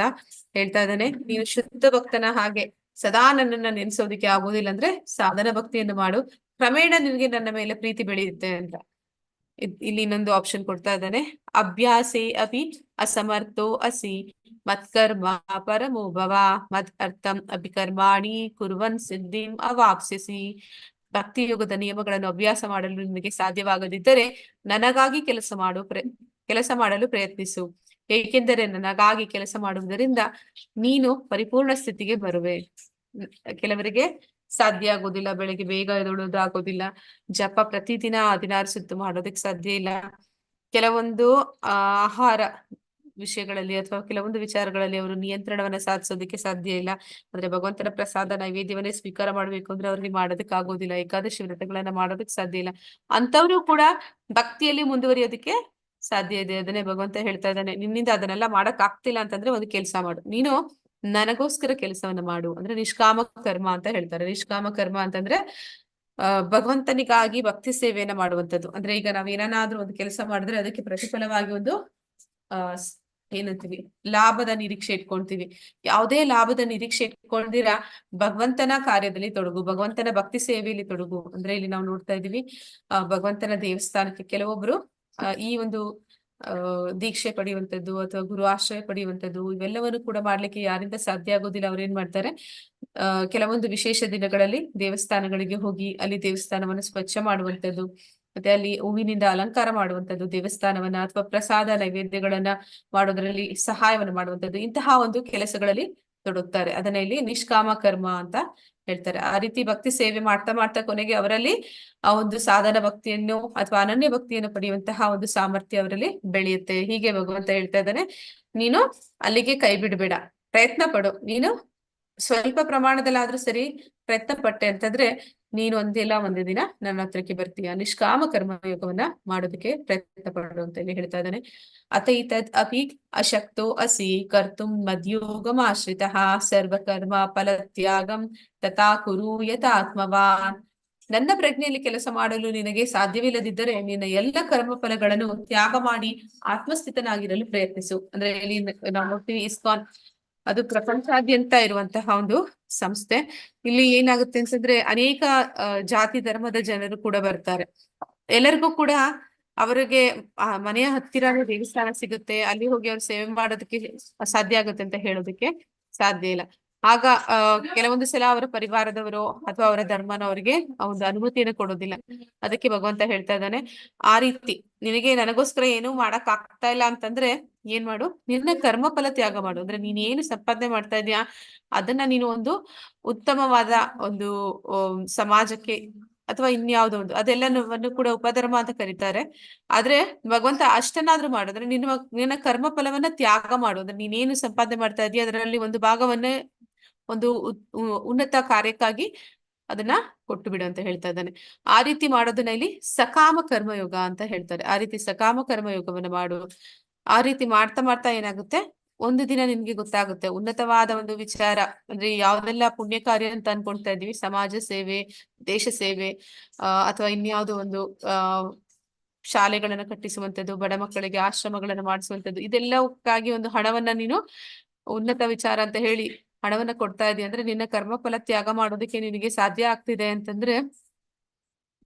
ಹೇಳ್ತಾ ಇದ್ದಾನೆ, ನೀನು ಶುದ್ಧ ಭಕ್ತನ ಹಾಗೆ ಸದಾ ನನ್ನನ್ನ ನೆನೆಸೋದಿಕ್ಕೆ ಆಗೋದಿಲ್ಲ ಅಂದ್ರೆ ಸಾಧನ ಭಕ್ತಿಯನ್ನು ಮಾಡು, ಕ್ರಮೇಣ ನಿನ್ಗೆ ನನ್ನ ಮೇಲೆ ಪ್ರೀತಿ ಬೆಳೆಯುತ್ತೆ ಅಂತ. ಇಲ್ಲಿ ಇನ್ನೊಂದು ಆಪ್ಷನ್ ಕೊಡ್ತಾ ಇದ್ದಾನೆ, ಅಭ್ಯಾಸೇ ಅಪಿ ಅಸಮರ್ಥೋ ಅಸಿ ಮತ್ಕರ್ಮ ಪರಮೋ ಭವ ಮತ್ ಅರ್ಥಂ ಅಭಿಕರ್ಮಾಣಿ ಕುರ್ವನ್ ಸಿದ್ಧಿಂ ಅವಾಪ್ಸ್ಯಸಿ. ಭಕ್ತಿ ಯೋಗದ ನಿಯಮಗಳನ್ನು ಅಭ್ಯಾಸ ಮಾಡಲು ನಿನಗೆ ಸಾಧ್ಯವಾಗದಿದ್ದರೆ ನನಗಾಗಿ ಕೆಲಸ ಮಾಡಲು ಪ್ರಯತ್ನಿಸು. ಏಕೆಂದರೆ ನನಗಾಗಿ ಕೆಲಸ ಮಾಡುವುದರಿಂದ ನೀನು ಪರಿಪೂರ್ಣ ಸ್ಥಿತಿಗೆ ಬರುವೆ. ಕೆಲವರಿಗೆ ಸಾಧ್ಯ ಆಗೋದಿಲ್ಲ, ಬೆಳಿಗ್ಗೆ ಬೇಗ ಎದ್ದೇಳೋದು ಆಗೋದಿಲ್ಲ, ಜಪ ಪ್ರತಿದಿನ 16 ಸುತ್ತು ಮಾಡೋದಕ್ಕೆ ಸಾಧ್ಯ ಇಲ್ಲ, ಕೆಲವೊಂದು ಆಹಾರ ವಿಷಯಗಳಲ್ಲಿ ಅಥವಾ ಕೆಲವೊಂದು ವಿಚಾರಗಳಲ್ಲಿ ಅವರು ನಿಯಂತ್ರಣವನ್ನ ಸಾಧಿಸೋದಕ್ಕೆ ಸಾಧ್ಯ ಇಲ್ಲ. ಅಂದ್ರೆ ಭಗವಂತನ ಪ್ರಸಾದ ನೈವೇದ್ಯವನ್ನೇ ಸ್ವೀಕಾರ ಮಾಡ್ಬೇಕು ಅಂದ್ರೆ ಅವ್ರಿಗೆ ಮಾಡೋದಕ್ಕೆ ಆಗೋದಿಲ್ಲ, ಏಕಾದಶಿ ವ್ರತಗಳನ್ನ ಮಾಡೋದಕ್ಕೆ ಸಾಧ್ಯ ಇಲ್ಲ. ಅಂತವ್ರು ಕೂಡ ಭಕ್ತಿಯಲ್ಲಿ ಮುಂದುವರಿಯೋದಕ್ಕೆ ಸಾಧ್ಯ ಇದೆ. ಅದನ್ನೇ ಭಗವಂತ ಹೇಳ್ತಾ ಇದ್ದಾನೆ, ನಿನ್ನಿಂದ ಅದನ್ನೆಲ್ಲ ಮಾಡಕ್ ಆಗ್ತಿಲ್ಲ ಅಂತಂದ್ರೆ ಒಂದು ಕೆಲಸ ಮಾಡು, ನೀನು ನನಗೋಸ್ಕರ ಕೆಲಸವನ್ನ ಮಾಡು. ಅಂದ್ರೆ ನಿಷ್ಕಾಮ ಕರ್ಮ ಅಂತ ಹೇಳ್ತಾರೆ. ನಿಷ್ಕಾಮ ಕರ್ಮ ಅಂತಂದ್ರೆ ಭಗವಂತನಿಗಾಗಿ ಭಕ್ತಿ ಸೇವೆಯನ್ನ ಮಾಡುವಂಥದ್ದು. ಅಂದ್ರೆ ಈಗ ನಾವ್ ಏನಾದ್ರೂ ಒಂದು ಕೆಲಸ ಮಾಡಿದ್ರೆ ಅದಕ್ಕೆ ಪ್ರತಿಫಲವಾಗಿ ಒಂದು ಏನಂತೀವಿ, ಲಾಭದ ನಿರೀಕ್ಷೆ ಇಟ್ಕೊಂತೀವಿ. ಯಾವುದೇ ಲಾಭದ ನಿರೀಕ್ಷೆ ಇಟ್ಕೊಂಡಿರ ಭಗವಂತನ ಕಾರ್ಯದಲ್ಲಿ ತೊಡಗು, ಭಗವಂತನ ಭಕ್ತಿ ಸೇವೆಯಲ್ಲಿ ತೊಡಗು. ಅಂದ್ರೆ ಇಲ್ಲಿ ನಾವು ನೋಡ್ತಾ ಇದೀವಿ, ಭಗವಂತನ ದೇವಸ್ಥಾನಕ್ಕೆ ಕೆಲವೊಬ್ರು ಈ ಒಂದು ದೀಕ್ಷೆ ಪಡೆಯುವಂಥದ್ದು ಅಥವಾ ಗುರು ಆಶ್ರಯ ಪಡೆಯುವಂಥದ್ದು, ಇವೆಲ್ಲವನ್ನು ಕೂಡ ಮಾಡ್ಲಿಕ್ಕೆ ಯಾರಿಂದ ಸಾಧ್ಯ ಆಗೋದಿಲ್ಲ. ಅವ್ರು ಏನ್ ಮಾಡ್ತಾರೆ, ಕೆಲವೊಂದು ವಿಶೇಷ ದಿನಗಳಲ್ಲಿ ದೇವಸ್ಥಾನಗಳಿಗೆ ಹೋಗಿ ಅಲ್ಲಿ ದೇವಸ್ಥಾನವನ್ನು ಸ್ವಚ್ಛ ಮಾಡುವಂಥದ್ದು, ಮತ್ತೆ ಅಲ್ಲಿ ಹೂವಿನಿಂದ ಅಲಂಕಾರ ಮಾಡುವಂಥದ್ದು ದೇವಸ್ಥಾನವನ್ನ, ಅಥವಾ ಪ್ರಸಾದ ನೈವೇದ್ಯಗಳನ್ನ ಮಾಡೋದ್ರಲ್ಲಿ ಸಹಾಯವನ್ನು ಮಾಡುವಂಥದ್ದು, ಇಂತಹ ಒಂದು ಕೆಲಸಗಳಲ್ಲಿ ತೊಡಗ್ತಾರೆ. ಅದನ್ನ ಇಲ್ಲಿ ನಿಷ್ಕಾಮ ಕರ್ಮ ಅಂತ ಹೇಳ್ತಾರೆ. ಆ ರೀತಿ ಭಕ್ತಿ ಸೇವೆ ಮಾಡ್ತಾ ಮಾಡ್ತಾ ಕೊನೆಗೆ ಅವರಲ್ಲಿ ಆ ಒಂದು ಸಾಧನ ಭಕ್ತಿಯನ್ನು ಅಥವಾ ಅನನ್ಯ ಭಕ್ತಿಯನ್ನು ಪಡೆಯುವಂತಹ ಒಂದು ಸಾಮರ್ಥ್ಯ ಅವರಲ್ಲಿ ಬೆಳೆಯುತ್ತೆ. ಹೀಗೆ ಭಗವಂತ ಹೇಳ್ತಾ ಇದ್ದಾನೆ, ನೀನು ಅಲ್ಲಿಗೆ ಕೈ ಬಿಡಬೇಡ, ಪ್ರಯತ್ನ ಪಡು. ನೀನು ಸ್ವಲ್ಪ ಪ್ರಮಾಣದಲ್ಲಾದ್ರೂ ಸರಿ ಪ್ರಯತ್ನ ಪಟ್ಟೆ ಅಂತಂದ್ರೆ ನೀನು ಒಂದು ದಿನ ನನ್ನ ಹತ್ರಕ್ಕೆ ಬರ್ತೀಯ. ನಿಷ್ಕಾಮ ಕರ್ಮ ಯೋಗವನ್ನ ಮಾಡೋದಕ್ಕೆ ಪ್ರಯತ್ನ ಪಡು ಅಂತ ಹೇಳಿ ಹೇಳ್ತಾ ಇದ್ದಾನೆ. ಅತೈತದ್ ಅಪಿ ಅಶಕ್ತೋ ಅಸಿ ಕರ್ತುಂ ಮದ್ಯೋಗಮಾಶ್ರಿತಃ ಸರ್ವಕರ್ಮ ಫಲತ್ಯಾಗಂ ತಥಾ ಕುರು ಯಥಾತ್ಮವಾನ್. ನನ್ನ ಪ್ರಜ್ಞೆಯಲ್ಲಿ ಕೆಲಸ ಮಾಡಲು ನಿನಗೆ ಸಾಧ್ಯವಿಲ್ಲದಿದ್ದರೆ ನಿನ್ನ ಎಲ್ಲ ಕರ್ಮ ಫಲಗಳನ್ನು ತ್ಯಾಗ ಮಾಡಿ ಆತ್ಮಸ್ಥಿತನಾಗಿರಲು ಪ್ರಯತ್ನಿಸು. ಅಂದ್ರೆ ಇಲ್ಲಿ ನಾವು ನೋಡ್ತೀವಿ, ಇಸ್ಕಾನ್ ಅದು ಪ್ರಪಂಚಾದ್ಯಂತ ಇರುವಂತಹ ಒಂದು ಸಂಸ್ಥೆ. ಇಲ್ಲಿ ಏನಾಗುತ್ತೆ ಅಂತಂದ್ರೆ ಅನೇಕ ಜಾತಿ ಧರ್ಮದ ಜನರು ಕೂಡ ಬರ್ತಾರೆ. ಎಲ್ಲರಿಗೂ ಕೂಡ ಅವರಿಗೆ ಮನೆಯ ಹತ್ತಿರನೇ ದೇವಸ್ಥಾನ ಸಿಗುತ್ತೆ, ಅಲ್ಲಿ ಹೋಗಿ ಅವ್ರು ಸೇವೆ ಮಾಡೋದಕ್ಕೆ ಸಾಧ್ಯ ಆಗುತ್ತೆ ಅಂತ ಹೇಳೋದಕ್ಕೆ ಸಾಧ್ಯ ಇಲ್ಲ. ಆಗ ಕೆಲವೊಂದು ಸಲ ಅವರ ಪರಿವಾರದವರು ಅಥವಾ ಅವರ ಧರ್ಮನ ಅವರಿಗೆ ಒಂದು ಅನುಮತಿಯನ್ನು ಕೊಡೋದಿಲ್ಲ. ಅದಕ್ಕೆ ಭಗವಂತ ಹೇಳ್ತಾ ಇದ್ದಾನೆ, ಆ ರೀತಿ ನಿನಗೆ ನನಗೋಸ್ಕರ ಏನೂ ಮಾಡಕ್ ಆಗ್ತಾ ಇಲ್ಲ ಅಂತಂದ್ರೆ ಏನ್ ಮಾಡು, ನಿನ್ನ ಕರ್ಮ ಫಲ ತ್ಯಾಗ ಮಾಡು. ಅಂದ್ರೆ ನೀನ್ ಏನು ಸಂಪಾದನೆ ಮಾಡ್ತಾ ಇದೀಯಾ ಅದನ್ನ ನೀನು ಒಂದು ಉತ್ತಮವಾದ ಒಂದು ಸಮಾಜಕ್ಕೆ ಅಥವಾ ಇನ್ಯಾವುದೋ ಒಂದು ಅದೆಲ್ಲವನ್ನು ಕೂಡ ಉಪಧರ್ಮ ಅಂತ ಕರೀತಾರೆ. ಆದ್ರೆ ಭಗವಂತ ಅಷ್ಟನ್ನಾದ್ರೂ ಮಾಡಿದ್ರೆ ನಿನ್ನ ಕರ್ಮ ಫಲವನ್ನ ತ್ಯಾಗ ಮಾಡು. ಅಂದ್ರೆ ನೀನೇನು ಸಂಪಾದನೆ ಮಾಡ್ತಾ ಇದೀಯ ಅದರಲ್ಲಿ ಒಂದು ಭಾಗವನ್ನೇ ಒಂದು ಉನ್ನತ ಕಾರ್ಯಕ್ಕಾಗಿ ಅದನ್ನ ಕೊಟ್ಟು ಬಿಡು ಅಂತ ಹೇಳ್ತಾ ಇದ್ದಾನೆ. ಆ ರೀತಿ ಮಾಡೋದನ್ನ ಇಲ್ಲಿ ಸಕಾಮ ಕರ್ಮಯೋಗ ಅಂತ ಹೇಳ್ತಾರೆ. ಆ ರೀತಿ ಸಕಾಮ ಕರ್ಮಯೋಗವನ್ನ ಮಾಡು. ಆ ರೀತಿ ಮಾಡ್ತಾ ಮಾಡ್ತಾ ಏನಾಗುತ್ತೆ, ಒಂದು ದಿನ ನಿನ್ಗೆ ಗೊತ್ತಾಗುತ್ತೆ ಉನ್ನತವಾದ ಒಂದು ವಿಚಾರ ಅಂದ್ರೆ ಯಾವ್ದೆಲ್ಲ ಪುಣ್ಯ ಕಾರ್ಯ ಅಂತ ಅನ್ಕೊಳ್ತಾ ಇದೀವಿ, ಸಮಾಜ ಸೇವೆ, ದೇಶ ಸೇವೆ, ಅಥವಾ ಇನ್ಯಾವುದೋ ಒಂದು ಶಾಲೆಗಳನ್ನ ಕಟ್ಟಿಸುವಂತದ್ದು, ಬಡ ಮಕ್ಕಳಿಗೆ ಆಶ್ರಮಗಳನ್ನ ಮಾಡಿಸುವಂತದ್ದು, ಇದೆಲ್ಲಕ್ಕಾಗಿ ಒಂದು ಹಣವನ್ನ ನೀನು ಉನ್ನತ ವಿಚಾರ ಅಂತ ಹೇಳಿ ಹಣವನ್ನ ಕೊಡ್ತಾ ಇದೀಯ ಅಂದ್ರೆ ನಿನ್ನ ಕರ್ಮಫಲ ತ್ಯಾಗ ಮಾಡೋದಕ್ಕೆ ನಿನಗೆ ಸಾಧ್ಯ ಆಗ್ತಿದೆ ಅಂತಂದ್ರೆ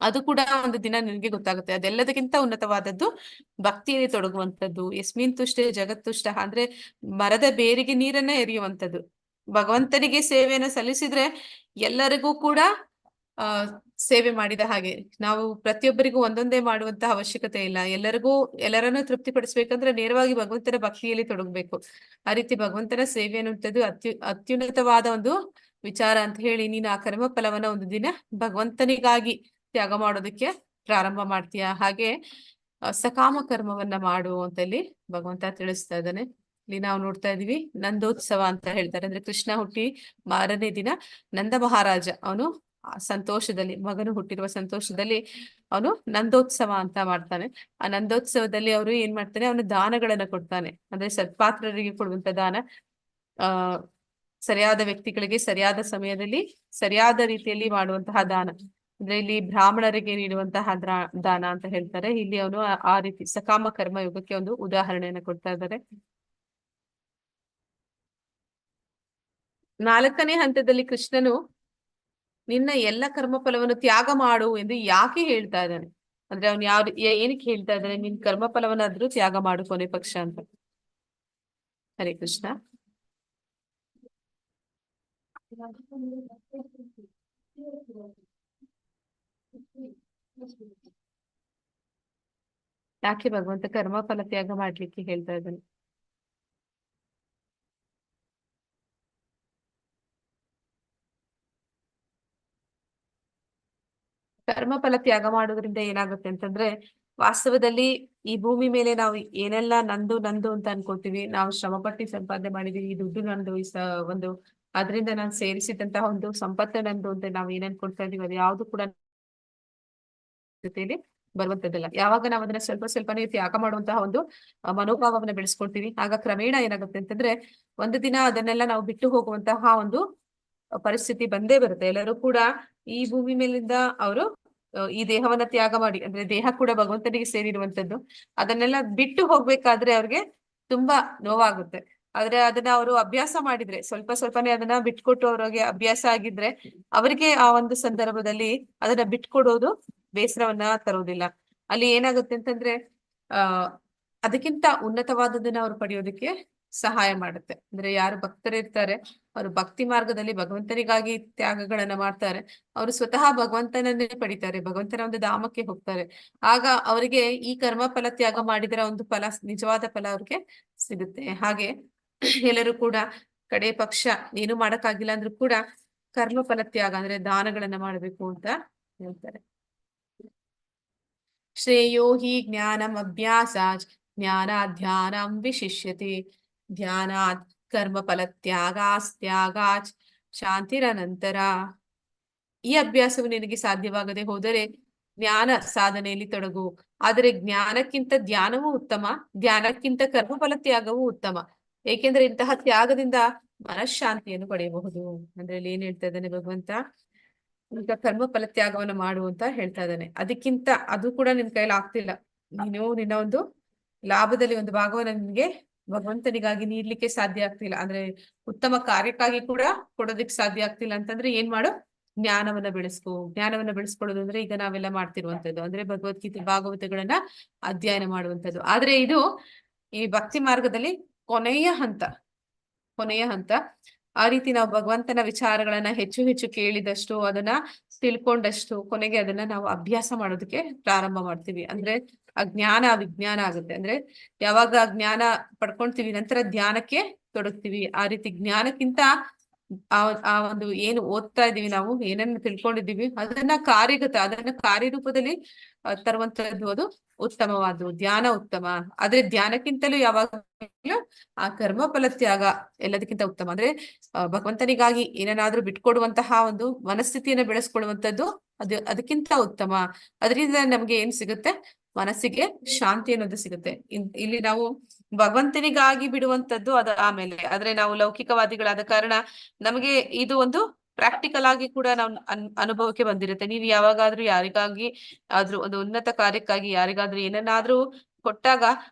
ಅದು ಕೂಡ ಒಂದು ದಿನ ನಿನಗೆ ಗೊತ್ತಾಗುತ್ತೆ. ಅದೆಲ್ಲದಕ್ಕಿಂತ ಉನ್ನತವಾದದ್ದು ಭಕ್ತಿಯಲ್ಲಿ ತೊಡಗುವಂಥದ್ದು. ಯಸ್ಮಿನ್ ತುಷ್ಟೇ ಜಗತ್ತುಷ್ಟ ಅಂದ್ರೆ ಮರದ ಬೇರಿಗೆ ನೀರನ್ನ ಎರೆಯುವಂಥದ್ದು. ಭಗವಂತನಿಗೆ ಸೇವೆಯನ್ನು ಸಲ್ಲಿಸಿದ್ರೆ ಎಲ್ಲರಿಗೂ ಕೂಡ ಸೇವೆ ಮಾಡಿದ ಹಾಗೆ. ನಾವು ಪ್ರತಿಯೊಬ್ಬರಿಗೂ ಒಂದೊಂದೇ ಮಾಡುವಂತಹ ಅವಶ್ಯಕತೆ ಇಲ್ಲ. ಎಲ್ಲರನ್ನೂ ತೃಪ್ತಿಪಡಿಸ್ಬೇಕಂದ್ರೆ ನೇರವಾಗಿ ಭಗವಂತನ ಭಕ್ತಿಯಲ್ಲಿ ತೊಡಗಬೇಕು. ಆ ರೀತಿ ಭಗವಂತನ ಸೇವೆ ಅನ್ನುವಂಥದ್ದು ಅತ್ಯುನ್ನತವಾದ ಒಂದು ವಿಚಾರ ಅಂತ ಹೇಳಿ ನೀನು ಆ ಕರ್ಮ ಫಲವನ್ನ ಒಂದು ದಿನ ಭಗವಂತನಿಗಾಗಿ ತ್ಯಾಗ ಮಾಡೋದಕ್ಕೆ ಪ್ರಾರಂಭ ಮಾಡ್ತೀಯ. ಹಾಗೆ ಸಕಾಮ ಕರ್ಮವನ್ನ ಮಾಡು ಅಂತ ಇಲ್ಲಿ ಭಗವಂತ ತಿಳಿಸ್ತಾ ಇದ್ದಾನೆ. ಇಲ್ಲಿ ನಾವು ನೋಡ್ತಾ ಇದೀವಿ ನಂದೋತ್ಸವ ಅಂತ ಹೇಳ್ತಾರೆ. ಅಂದ್ರೆ ಕೃಷ್ಣ ಹುಟ್ಟಿ ಮಾರನೇ ದಿನ ನಂದ ಮಹಾರಾಜ ಅವನು ಸಂತೋಷದಲ್ಲಿ, ಮಗನು ಹುಟ್ಟಿರುವ ಸಂತೋಷದಲ್ಲಿ ಅವನು ನಂದೋತ್ಸವ ಅಂತ ಮಾಡ್ತಾನೆ. ಆ ನಂದೋತ್ಸವದಲ್ಲಿ ಅವರು ಏನ್ ಮಾಡ್ತಾನೆ, ಅವನು ದಾನಗಳನ್ನ ಕೊಡ್ತಾನೆ. ಅಂದ್ರೆ ಸತ್ಪಾತ್ರರಿಗೆ ಕೊಡುವಂತ ದಾನ, ಸರಿಯಾದ ವ್ಯಕ್ತಿಗಳಿಗೆ ಸರಿಯಾದ ಸಮಯದಲ್ಲಿ ಸರಿಯಾದ ರೀತಿಯಲ್ಲಿ ಮಾಡುವಂತಹ ದಾನ. ಅಂದ್ರೆ ಇಲ್ಲಿ ಬ್ರಾಹ್ಮಣರಿಗೆ ನೀಡುವಂತಹ ದಾನ ಅಂತ ಹೇಳ್ತಾರೆ. ಇಲ್ಲಿ ಅವನು ಆ ರೀತಿ ಸಕಾಮ ಕರ್ಮ ಯೋಗಕ್ಕೆ ಒಂದು ಉದಾಹರಣೆಯನ್ನು ಕೊಡ್ತಾ ಇದ್ದಾರೆ. 4ನೇ ಹಂತದಲ್ಲಿ ಕೃಷ್ಣನು ನಿನ್ನ ಎಲ್ಲ ಕರ್ಮ ಫಲವನ್ನು ತ್ಯಾಗ ಮಾಡು ಎಂದು ಯಾಕೆ ಹೇಳ್ತಾ ಇದ್ದಾನೆ ಅಂದ್ರೆ ಅವನು ಏನಕ್ಕೆ ಹೇಳ್ತಾ ಇದ್ದಾನೆ, ನಿನ್ ಕರ್ಮ ಫಲವನ್ನಾದ್ರೂ ತ್ಯಾಗ ಮಾಡು ಕೊನೆ ಪಕ್ಷ ಅಂತ. ಹರೇ ಕೃಷ್ಣ. ಯಾಕೆ ಭಗವಂತ ಕರ್ಮ ಫಲ ತ್ಯಾಗ ಮಾಡ್ಲಿಕ್ಕೆ ಹೇಳ್ತಾ ಇದ್ದಾನೆ? ಕರ್ಮ ಫಲ ತ್ಯಾಗ ಮಾಡೋದ್ರಿಂದ ಏನಾಗುತ್ತೆ ಅಂತಂದ್ರೆ ವಾಸ್ತವದಲ್ಲಿ ಈ ಭೂಮಿ ಮೇಲೆ ನಾವು ಏನೆಲ್ಲ ನಂದು ನಂದು ಅಂತ ಅನ್ಕೋತೀವಿ, ನಾವು ಶ್ರಮ ಪಟ್ಟು ಸಂಪಾದನೆ ಮಾಡಿದೀವಿ, ಈ ದುಡ್ಡು ನಂದು, ಒಂದು ಅದರಿಂದ ನಾನು ಸೇರಿಸಿದಂತಹ ಒಂದು ಸಂಪತ್ತು ನಂದು ಅಂತ ನಾವು ಏನ್ ಅನ್ಕೊಳ್ತಾ ಇದೀವಿ ಅದು ಯಾವ್ದು ಕೂಡ ಜೊತೆಯಲ್ಲಿ ಬರುವಂತದ್ದಲ್ಲ. ಯಾವಾಗ ನಾವು ಅದನ್ನ ಸ್ವಲ್ಪ ಸ್ವಲ್ಪನೇ ತ್ಯಾಗ ಮಾಡುವಂತಹ ಒಂದು ಮನೋಭಾವವನ್ನ ಬೆಳೆಸ್ಕೊಳ್ತೀವಿ, ಆಗ ಕ್ರಮೇಣ ಏನಾಗುತ್ತೆ ಅಂತಂದ್ರೆ ಒಂದು ದಿನ ಅದನ್ನೆಲ್ಲ ನಾವು ಬಿಟ್ಟು ಹೋಗುವಂತಹ ಒಂದು ಪರಿಸ್ಥಿತಿ ಬಂದೇ ಬರುತ್ತೆ. ಎಲ್ಲರೂ ಕೂಡ ಈ ಭೂಮಿ ಮೇಲಿಂದ ಅವರು ಈ ದೇಹವನ್ನ ತ್ಯಾಗ ಮಾಡಿ, ಅಂದ್ರೆ ದೇಹ ಕೂಡ ಭಗವಂತನಿಗೆ ಸೇರಿರುವಂತದ್ದು, ಅದನ್ನೆಲ್ಲ ಬಿಟ್ಟು ಹೋಗ್ಬೇಕಾದ್ರೆ ಅವ್ರಿಗೆ ತುಂಬಾ ನೋವಾಗುತ್ತೆ. ಆದ್ರೆ ಅದನ್ನ ಅವರು ಅಭ್ಯಾಸ ಮಾಡಿದ್ರೆ, ಸ್ವಲ್ಪ ಸ್ವಲ್ಪನೇ ಅದನ್ನ ಬಿಟ್ಕೊಟ್ಟು ಅವ್ರಿಗೆ ಅಭ್ಯಾಸ ಆಗಿದ್ರೆ ಅವರಿಗೆ ಆ ಒಂದು ಸಂದರ್ಭದಲ್ಲಿ ಅದನ್ನ ಬಿಟ್ಕೊಡೋದು ಬೇಸರವನ್ನ ತರೋದಿಲ್ಲ. ಅಲ್ಲಿ ಏನಾಗುತ್ತೆ ಅಂತಂದ್ರೆ ಅದಕ್ಕಿಂತ ಉನ್ನತವಾದದನ್ನ ಅವ್ರು ಪಡೆಯೋದಕ್ಕೆ ಸಹಾಯ ಮಾಡುತ್ತೆ. ಅಂದ್ರೆ ಯಾರು ಭಕ್ತರಿರ್ತಾರೆ ಅವರು ಭಕ್ತಿ ಮಾರ್ಗದಲ್ಲಿ ಭಗವಂತನಿಗಾಗಿ ತ್ಯಾಗಗಳನ್ನ ಮಾಡ್ತಾರೆ, ಅವರು ಸ್ವತಃ ಭಗವಂತನನ್ನೇ ಪಡಿತಾರೆ, ಭಗವಂತನ ಒಂದು ಧಾಮಕ್ಕೆ ಹೋಗ್ತಾರೆ. ಆಗ ಅವರಿಗೆ ಈ ಕರ್ಮ ಫಲ ತ್ಯಾಗ ಮಾಡಿದರ ಒಂದು ಫಲ, ನಿಜವಾದ ಫಲ ಅವ್ರಿಗೆ ಸಿಗುತ್ತೆ. ಹಾಗೆ ಎಲ್ಲರೂ ಕೂಡ ಕಡೆ ಪಕ್ಷ ಏನು ಮಾಡಕ್ಕಾಗಿಲ್ಲ ಅಂದ್ರೂ ಕೂಡ ಕರ್ಮ ಫಲ ತ್ಯಾಗ ಅಂದ್ರೆ ದಾನಗಳನ್ನ ಮಾಡಬೇಕು ಅಂತ ಹೇಳ್ತಾರೆ. ಶ್ರೇಯೋ ಹಿ ಜ್ಞಾನಂ ಅಭ್ಯಾಸಾತ್ ಜ್ಞಾನಾಧ್ಯಾನಂ ವಿಶಿಷ್ಯತೆ ಧ್ಯಾನಾತ್ ಕರ್ಮ ಫಲ ತ್ಯಾಗಾತ್ ಶಾಂತಿರನಂತರ. ಈ ಅಭ್ಯಾಸವು ನಿನಗೆ ಸಾಧ್ಯವಾಗದೆ ಹೋದರೆ ಜ್ಞಾನ ಸಾಧನೆಯಲ್ಲಿ ತೊಡಗು. ಆದರೆ ಜ್ಞಾನಕ್ಕಿಂತ ಧ್ಯಾನವೂ ಉತ್ತಮ, ಧ್ಯಾನಕ್ಕಿಂತ ಕರ್ಮಫಲ ತ್ಯಾಗವೂ ಉತ್ತಮ. ಏಕೆಂದ್ರೆ ಇಂತಹ ತ್ಯಾಗದಿಂದ ಮನಃಶಾಂತಿಯನ್ನು ಪಡೆಯಬಹುದು. ಅಂದ್ರೆ ಇಲ್ಲಿ ಏನ್ ಹೇಳ್ತಾ ಇದ್ದಾನೆ ಭಗವಂತ, ಈಗ ಕರ್ಮ ಫಲ ತ್ಯಾಗವನ್ನು ಮಾಡು ಅಂತ ಹೇಳ್ತಾ ಇದ್ದಾನೆ. ಅದು ಕೂಡ ನಿನ್ ಕೈಲಿ ಆಗ್ತಿಲ್ಲ, ನೀನು ನಿನ್ನ ಒಂದು ಲಾಭದಲ್ಲಿ ಒಂದು ಭಾಗವನ್ನ ನಿನ್ಗೆ ಭಗವಂತನಿಗಾಗಿ ನೀಡ್ಲಿಕ್ಕೆ ಸಾಧ್ಯ ಆಗ್ತಿಲ್ಲ, ಅಂದ್ರೆ ಉತ್ತಮ ಕಾರ್ಯಕ್ಕಾಗಿ ಕೂಡ ಕೊಡೋದಕ್ಕೆ ಸಾಧ್ಯ ಆಗ್ತಿಲ್ಲ ಅಂತಂದ್ರೆ ಏನ್ ಮಾಡು, ಜ್ಞಾನವನ್ನ ಬೆಳೆಸ್ಕೋ. ಜ್ಞಾನವನ್ನ ಬೆಳೆಸ್ಕೊಳ್ಳೋದು ಅಂದ್ರೆ ಈಗ ನಾವೆಲ್ಲ ಮಾಡ್ತಿರುವಂತದ್ದು ಅಂದ್ರೆ ಭಗವದ್ಗೀತೆ ಭಾಗವತಗಳನ್ನ ಅಧ್ಯಯನ ಮಾಡುವಂತದ್ದು. ಆದ್ರೆ ಇದು ಈ ಭಕ್ತಿ ಮಾರ್ಗದಲ್ಲಿ ಕೊನೆಯ ಹಂತ, ಕೊನೆಯ ಹಂತ. ಆ ರೀತಿ ನಾವು ಭಗವಂತನ ವಿಚಾರಗಳನ್ನ ಹೆಚ್ಚು ಹೆಚ್ಚು ಕೇಳಿದಷ್ಟು, ಅದನ್ನ ತಿಳ್ಕೊಂಡಷ್ಟು ಕೊನೆಗೆ ಅದನ್ನ ನಾವು ಅಭ್ಯಾಸ ಮಾಡೋದಕ್ಕೆ ಪ್ರಾರಂಭ ಮಾಡ್ತೀವಿ. ಅಂದ್ರೆ ಆ ಜ್ಞಾನ ವಿಜ್ಞಾನ ಆಗುತ್ತೆ. ಅಂದ್ರೆ ಯಾವಾಗ ಜ್ಞಾನ ಪಡ್ಕೊಂತೀವಿ ನಂತರ ಧ್ಯಾನಕ್ಕೆ ತೊಡಗ್ತೀವಿ. ಆ ರೀತಿ ಜ್ಞಾನಕ್ಕಿಂತ ಆ ಒಂದು ಏನು ಓದ್ತಾ ಇದೀವಿ, ನಾವು ಏನನ್ನ ತಿಳ್ಕೊಂಡಿದೀವಿ ಅದನ್ನ ಕಾರ್ಯರೂಪದಲ್ಲಿ ತರುವಂತದ್ದು ಅದು ಉತ್ತಮವಾದ್ದು. ಧ್ಯಾನ ಉತ್ತಮ, ಆದ್ರೆ ಧ್ಯಾನಕ್ಕಿಂತಲೂ ಯಾವಾಗಲೂ ಆ ಕರ್ಮ ಫಲ ತ್ಯಾಗ ಎಲ್ಲದಕ್ಕಿಂತ ಉತ್ತಮ. ಅಂದ್ರೆ ಭಗವಂತನಿಗಾಗಿ ಏನನ್ನಾದ್ರೂ ಬಿಟ್ಕೊಡುವಂತಹ ಒಂದು ಮನಸ್ಥಿತಿಯನ್ನ ಬೆಳೆಸ್ಕೊಳ್ಳುವಂತದ್ದು ಅದಕ್ಕಿಂತ ಉತ್ತಮ. ಅದರಿಂದ ನಮ್ಗೆ ಏನ್ ಸಿಗುತ್ತೆ, ಮನಸ್ಸಿಗೆ ಶಾಂತಿ ಅನ್ನೋದು ಸಿಗುತ್ತೆ. ಇಲ್ಲಿ ನಾವು ಭಗವಂತನಿಗಾಗಿ ಬಿಡುವಂತದ್ದು ಅದ ಆಮೇಲೆ. ಆದ್ರೆ ನಾವು ಲೌಕಿಕವಾದಿಗಳಾದ ಕಾರಣ ನಮಗೆ ಇದು ಒಂದು ಪ್ರಾಕ್ಟಿಕಲ್ ಆಗಿ ಕೂಡ ನಾವು ಅನುಭವಕ್ಕೆ ಬಂದಿರುತ್ತೆ. ನೀವು ಯಾವಾಗಾದ್ರೂ ಯಾರಿಗಾಗಿ ಆದ್ರೂ ಒಂದು ಉನ್ನತ ಕಾರ್ಯಕ್ಕಾಗಿ ಯಾರಿಗಾದ್ರೂ ಏನನ್ನಾದ್ರೂ ಕೊಟ್ಟಾಗ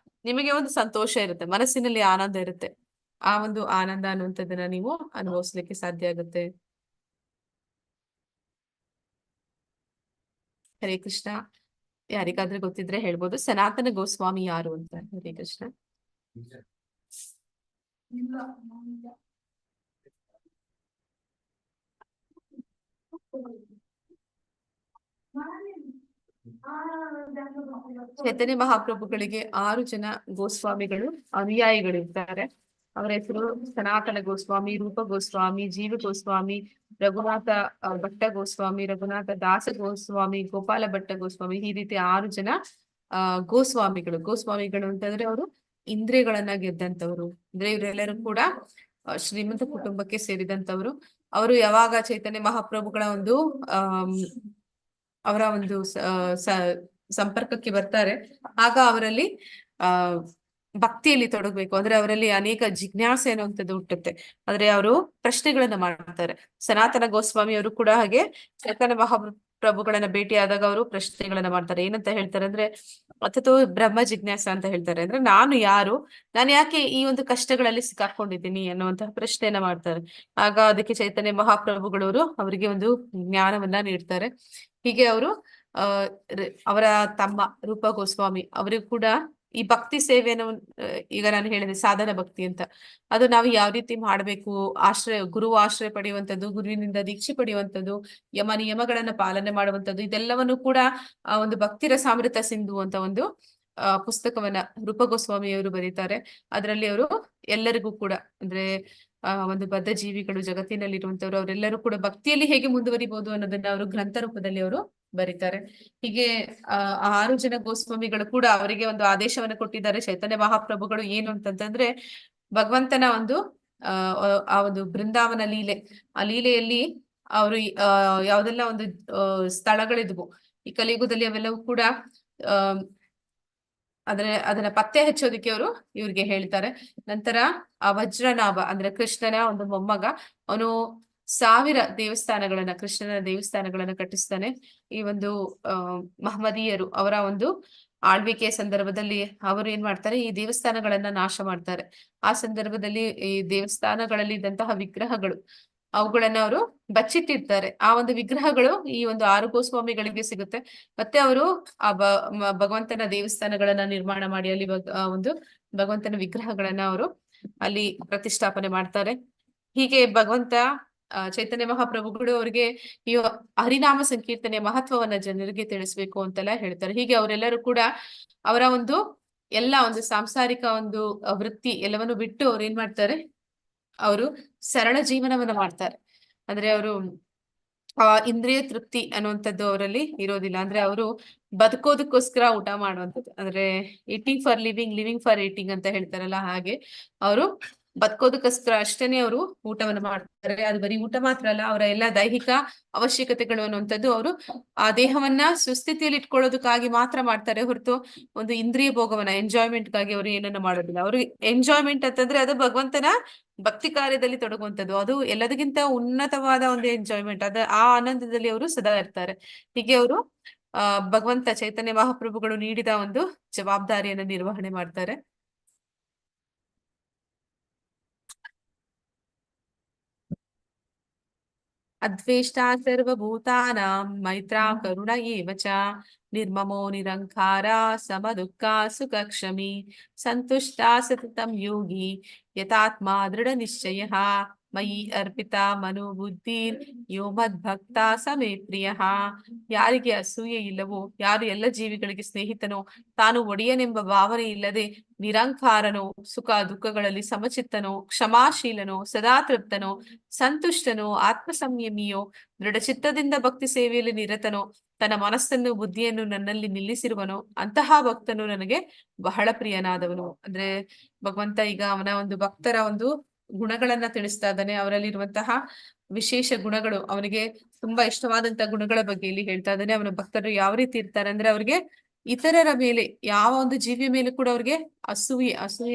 ನಿಮಗೆ ಒಂದು ಸಂತೋಷ ಇರುತ್ತೆ, ಮನಸ್ಸಿನಲ್ಲಿ ಆನಂದ ಇರುತ್ತೆ. ಆ ಒಂದು ಆನಂದ ಅನ್ನುವಂಥದ್ದನ್ನ ನೀವು ಅನುಭವಿಸ್ಲಿಕ್ಕೆ ಸಾಧ್ಯ ಆಗುತ್ತೆ. ಹರೇ ಕೃಷ್ಣ. ಯಾರಿಗಾದ್ರೂ ಗೊತ್ತಿದ್ರೆ ಹೇಳ್ಬೋದು. ಸನಾತನ ಗೋಸ್ವಾಮಿ ಯಾರು ಅಂತ. ಹರೇ ಕೃಷ್ಣ. ಚೈತನ್ಯ ಮಹಾಪ್ರಭುಗಳಿಗೆ 6 ಜನ ಗೋಸ್ವಾಮಿಗಳು ಅನುಯಾಯಿಗಳು ಇರ್ತಾರೆ. ಅವರ ಹೆಸರು ಸನಾತನ ಗೋಸ್ವಾಮಿ, ರೂಪ ಗೋಸ್ವಾಮಿ, ಜೀವ ಗೋಸ್ವಾಮಿ, ರಘುನಾಥ ಭಟ್ಟ ಗೋಸ್ವಾಮಿ, ರಘುನಾಥ ದಾಸ ಗೋಸ್ವಾಮಿ, ಗೋಪಾಲ ಭಟ್ಟ ಗೋಸ್ವಾಮಿ. ಈ ರೀತಿ 6 ಜನ ಗೋಸ್ವಾಮಿಗಳು ಅಂತಂದ್ರೆ ಅವರು ಇಂದ್ರಿಯಗಳನ್ನ ಗೆದ್ದಂತವ್ರು. ಅಂದ್ರೆ ಇವರೆಲ್ಲರೂ ಕೂಡ ಶ್ರೀಮಂತ ಕುಟುಂಬಕ್ಕೆ ಸೇರಿದಂತವ್ರು. ಅವರು ಯಾವಾಗ ಚೈತನ್ಯ ಮಹಾಪ್ರಭುಗಳ ಒಂದು ಅವರ ಒಂದು ಸಂಪರ್ಕಕ್ಕೆ ಬರ್ತಾರೆ, ಆಗ ಅವರಲ್ಲಿ ಭಕ್ತಿಯಲ್ಲಿ ತೊಡಗಬೇಕು. ಅಂದ್ರೆ ಅವರಲ್ಲಿ ಅನೇಕ ಜಿಜ್ಞಾಸೆ ಅನ್ನುವಂಥದ್ದು ಹುಟ್ಟುತ್ತೆ. ಆದ್ರೆ ಅವರು ಪ್ರಶ್ನೆಗಳನ್ನ ಮಾಡ್ತಾರೆ. ಸನಾತನ ಗೋಸ್ವಾಮಿ ಅವರು ಕೂಡ ಹಾಗೆ ಚೈತನ್ಯ ಮಹಾಪ್ರಭುಗಳನ್ನ ಭೇಟಿಯಾದಾಗ ಅವರು ಪ್ರಶ್ನೆಗಳನ್ನ ಮಾಡ್ತಾರೆ. ಏನಂತ ಹೇಳ್ತಾರೆ ಅಂದ್ರೆ ಅಥತೋ ಬ್ರಹ್ಮ ಜಿಜ್ಞಾಸ ಅಂತ ಹೇಳ್ತಾರೆ. ಅಂದ್ರೆ ನಾನು ಯಾರು, ನಾನು ಯಾಕೆ ಈ ಒಂದು ಕಷ್ಟಗಳಲ್ಲಿ ಸಿಕ್ಕಾಕೊಂಡಿದ್ದೀನಿ ಅನ್ನುವಂತಹ ಪ್ರಶ್ನೆಯನ್ನ ಮಾಡ್ತಾರೆ. ಆಗ ಅದಕ್ಕೆ ಚೈತನ್ಯ ಮಹಾಪ್ರಭುಗಳವರು ಅವರಿಗೆ ಒಂದು ಜ್ಞಾನವನ್ನ ನೀಡ್ತಾರೆ. ಹೀಗೆ ಅವರು ಅವರ ತಮ್ಮ ರೂಪ ಗೋಸ್ವಾಮಿ ಅವರಿಗೂ ಕೂಡ ಈ ಭಕ್ತಿ ಸೇವೆಯನ್ನು, ಈಗ ನಾನು ಹೇಳಿದೆ ಸಾಧನ ಭಕ್ತಿ ಅಂತ, ಅದು ನಾವು ಯಾವ ರೀತಿ ಮಾಡ್ಬೇಕು, ಗುರು ಆಶ್ರಯ ಪಡೆಯುವಂಥದ್ದು, ಗುರುವಿನಿಂದ ದೀಕ್ಷೆ ಪಡೆಯುವಂಥದ್ದು, ನಿಯಮಗಳನ್ನ ಪಾಲನೆ ಮಾಡುವಂಥದ್ದು, ಇದೆಲ್ಲವನ್ನು ಕೂಡ ಆ ಒಂದು ಭಕ್ತಿ ರಸಾಮೃತ ಸಿಂಧು ಅಂತ ಒಂದು ಪುಸ್ತಕವನ್ನ ರೂಪ ಗೋಸ್ವಾಮಿಯವರು ಬರೀತಾರೆ. ಅದರಲ್ಲಿ ಅವರು ಎಲ್ಲರಿಗೂ ಕೂಡ ಅಂದ್ರೆ ಒಂದು ಬದ್ಧ ಜೀವಿಗಳು ಜಗತ್ತಿನಲ್ಲಿರುವಂತವ್ರು ಅವರೆಲ್ಲರೂ ಕೂಡ ಭಕ್ತಿಯಲ್ಲಿ ಹೇಗೆ ಮುಂದುವರಿಬಹುದು ಅನ್ನೋದನ್ನ ಅವರು ಗ್ರಂಥ ರೂಪದಲ್ಲಿ ಅವರು ಬರೀತಾರೆ. ಹೀಗೆ 6 ಜನ ಗೋಸ್ವಾಮಿಗಳು ಕೂಡ ಅವರಿಗೆ ಒಂದು ಆದೇಶವನ್ನ ಕೊಟ್ಟಿದ್ದಾರೆ ಚೈತನ್ಯ ಮಹಾಪ್ರಭುಗಳು. ಏನು ಅಂತಂದ್ರೆ ಭಗವಂತನ ಒಂದು ಆ ಒಂದು ಬೃಂದಾವನ ಲೀಲೆ, ಆ ಲೀಲೆಯಲ್ಲಿ ಅವರು ಯಾವ್ದೆಲ್ಲ ಒಂದು ಸ್ಥಳಗಳಿದ್ವು ಈ ಕಲಿಯುಗದಲ್ಲಿ, ಅವೆಲ್ಲವೂ ಕೂಡ ಅದನ್ನ ಪತ್ತೆ ಹಚ್ಚೋದಿಕ್ಕೆ ಅವರು ಇವ್ರಿಗೆ ಹೇಳ್ತಾರೆ. ನಂತರ ಆ ವಜ್ರನಾಭ ಅಂದ್ರೆ ಕೃಷ್ಣನ ಒಂದು ಮೊಮ್ಮಗ, ಅವನು 1000 ದೇವಸ್ಥಾನಗಳನ್ನ, ಕೃಷ್ಣನ ದೇವಸ್ಥಾನಗಳನ್ನ ಕಟ್ಟಿಸ್ತಾನೆ. ಈ ಒಂದು ಮಹಮ್ಮದೀಯರು ಅವರ ಒಂದು ಆಳ್ವಿಕೆಯ ಸಂದರ್ಭದಲ್ಲಿ ಅವರು ಏನ್ ಮಾಡ್ತಾರೆ, ಈ ದೇವಸ್ಥಾನಗಳನ್ನ ನಾಶ ಮಾಡ್ತಾರೆ. ಆ ಸಂದರ್ಭದಲ್ಲಿ ಈ ದೇವಸ್ಥಾನಗಳಲ್ಲಿ ಇದ್ದಂತಹ ವಿಗ್ರಹಗಳು ಅವುಗಳನ್ನ ಅವರು ಬಚ್ಚಿಟ್ಟಿರ್ತಾರೆ. ಆ ಒಂದು ವಿಗ್ರಹಗಳು ಈ ಒಂದು 6 ಗೋಸ್ವಾಮಿಗಳಿಗೆ ಸಿಗುತ್ತೆ. ಮತ್ತೆ ಅವರು ಆ ಭಗವಂತನ ದೇವಸ್ಥಾನಗಳನ್ನ ನಿರ್ಮಾಣ ಮಾಡಿ ಅಲ್ಲಿ ಒಂದು ಭಗವಂತನ ವಿಗ್ರಹಗಳನ್ನ ಅವರು ಅಲ್ಲಿ ಪ್ರತಿಷ್ಠಾಪನೆ ಮಾಡ್ತಾರೆ. ಹೀಗೆ ಭಗವಂತ ಚೈತನ್ಯ ಮಹಾಪ್ರಭುಗಳು ಅವರಿಗೆ ಈ ಹರಿನಾಮ ಸಂಕೀರ್ತನೆಯ ಮಹತ್ವವನ್ನ ಜನರಿಗೆ ತಿಳಿಸ್ಬೇಕು ಅಂತೆಲ್ಲ ಹೇಳ್ತಾರೆ. ಹೀಗೆ ಅವರೆಲ್ಲರೂ ಕೂಡ ಅವರ ಒಂದು ಒಂದು ಸಾಂಸಾರಿಕ ಒಂದು ವೃತ್ತಿ ಎಲ್ಲವನ್ನು ಬಿಟ್ಟು ಅವ್ರು ಏನ್ ಮಾಡ್ತಾರೆ, ಅವರು ಸರಳ ಜೀವನವನ್ನ ಮಾಡ್ತಾರೆ. ಅಂದ್ರೆ ಅವರು ಇಂದ್ರಿಯ ತೃಪ್ತಿ ಅನ್ನುವಂಥದ್ದು ಅವರಲ್ಲಿ ಇರೋದಿಲ್ಲ. ಅಂದ್ರೆ ಅವರು ಬದುಕೋದಕ್ಕೋಸ್ಕರ ಊಟ ಮಾಡುವಂಥದ್ದು, ಅಂದ್ರೆ eating for living, living for eating ಅಂತ ಹೇಳ್ತಾರಲ್ಲ, ಹಾಗೆ ಅವರು ಬದುಕೋದಕ್ಕೋಸ್ಕರ ಅಷ್ಟೇನೆ ಅವರು ಊಟವನ್ನು ಮಾಡ್ತಾರೆ. ಅದು ಬರೀ ಊಟ ಮಾತ್ರ ಅಲ್ಲ, ಅವರ ಎಲ್ಲಾ ದೈಹಿಕ ಅವಶ್ಯಕತೆಗಳು ಅನ್ನುವಂಥದ್ದು ಅವರು ಆ ದೇಹವನ್ನ ಸುಸ್ಥಿತಿಯಲ್ಲಿ ಇಟ್ಕೊಳ್ಳೋದಕ್ಕಾಗಿ ಮಾತ್ರ ಮಾಡ್ತಾರೆ ಹೊರತು ಒಂದು ಇಂದ್ರಿಯ ಭೋಗವನ್ನ ಎಂಜಾಯ್ಮೆಂಟ್ಗಾಗಿ ಅವರು ಏನನ್ನ ಮಾಡೋದಿಲ್ಲ. ಅವ್ರಿಗೆ ಎಂಜಾಯ್ಮೆಂಟ್ ಅಂತಂದ್ರೆ ಅದು ಭಗವಂತನ ಭಕ್ತಿ ಕಾರ್ಯದಲ್ಲಿ ತೊಡಗುವಂಥದ್ದು, ಅದು ಎಲ್ಲದಕ್ಕಿಂತ ಉನ್ನತವಾದ ಒಂದು ಎಂಜಾಯ್ಮೆಂಟ್. ಆ ಆನಂದದಲ್ಲಿ ಅವರು ಸದಾ ಇರ್ತಾರೆ. ಹೀಗೆ ಅವರು ಭಗವಂತ ಚೈತನ್ಯ ಮಹಾಪ್ರಭುಗಳು ನೀಡಿದ ಒಂದು ಜವಾಬ್ದಾರಿಯನ್ನು ನಿರ್ವಹಣೆ ಮಾಡ್ತಾರೆ. ಅದ್ವೇಷ್ಟಾ ಸರ್ವಭೂತಾನಾಂ ಮೈತ್ರಾ ಕರುಣ ಏವ ಚ ನಿರ್ಮಮೋ ನಿರಂಕಾರ ಸಮದುಃಖ ಸುಖಕ್ಷಮಿ ಸಂತುಷ್ಟಾ ಸತತಂ ಯೋಗಿ ಯತಾತ್ಮ ದೃಢ ನಿಶ್ಚಯಃ ಮಯಿ ಅರ್ಪಿತಾ ಮನೋಬುದ್ಧಿರ್ ಯೋ ಮದ್ಭಕ್ತ ಸಮೇ ಪ್ರಿಯಃ. ಯಾರಿಗೆ ಅಸೂಯೆ ಇಲ್ಲವೋ, ಯಾರು ಎಲ್ಲ ಜೀವಿಗಳಿಗೆ ಸ್ನೇಹಿತನೋ, ತಾನು ಒಡೆಯನೆಂಬ ಭಾವನೆ ಇಲ್ಲದೆ ನಿರಂಕಾರನೋ, ಸುಖ ದುಃಖಗಳಲ್ಲಿ ಸಮಚಿತ್ತನೋ, ಕ್ಷಮಾಶೀಲನೋ, ಸದಾ ತೃಪ್ತನೋ, ಸಂತುಷ್ಟನೋ, ಆತ್ಮ ಸಂಯಮಿಯೋ, ದೃಢಚಿತ್ತದಿಂದ ಭಕ್ತಿ ಸೇವೆಯಲ್ಲಿ ನಿರತನೋ, ತನ್ನ ಮನಸ್ಸನ್ನು ಬುದ್ಧಿಯನ್ನು ನನ್ನಲ್ಲಿ ನಿಲ್ಲಿಸಿರುವನೋ, ಅಂತಹ ಭಕ್ತನು ನನಗೆ ಬಹಳ ಪ್ರಿಯನಾದವನು. ಅಂದ್ರೆ ಭಗವಂತ ಈಗ ಅವನ ಒಂದು ಭಕ್ತರ ಒಂದು ಗುಣಗಳನ್ನ ತಿಳಿಸ್ತಾ ಇದ್ದಾನೆ. ಅವರಲ್ಲಿರುವಂತಹ ವಿಶೇಷ ಗುಣಗಳು, ಅವನಿಗೆ ತುಂಬಾ ಇಷ್ಟವಾದಂತಹ ಗುಣಗಳ ಬಗ್ಗೆ ಇಲ್ಲಿ ಹೇಳ್ತಾ ಇದ್ದಾನೆ. ಅವನ ಭಕ್ತರು ಯಾವ ರೀತಿ ಇರ್ತಾರೆ ಅಂದ್ರೆ, ಅವ್ರಿಗೆ ಇತರರ ಮೇಲೆ, ಯಾವ ಒಂದು ಜೀವಿಯ ಮೇಲೆ ಕೂಡ ಅವ್ರಿಗೆ ಅಸೂಯೆ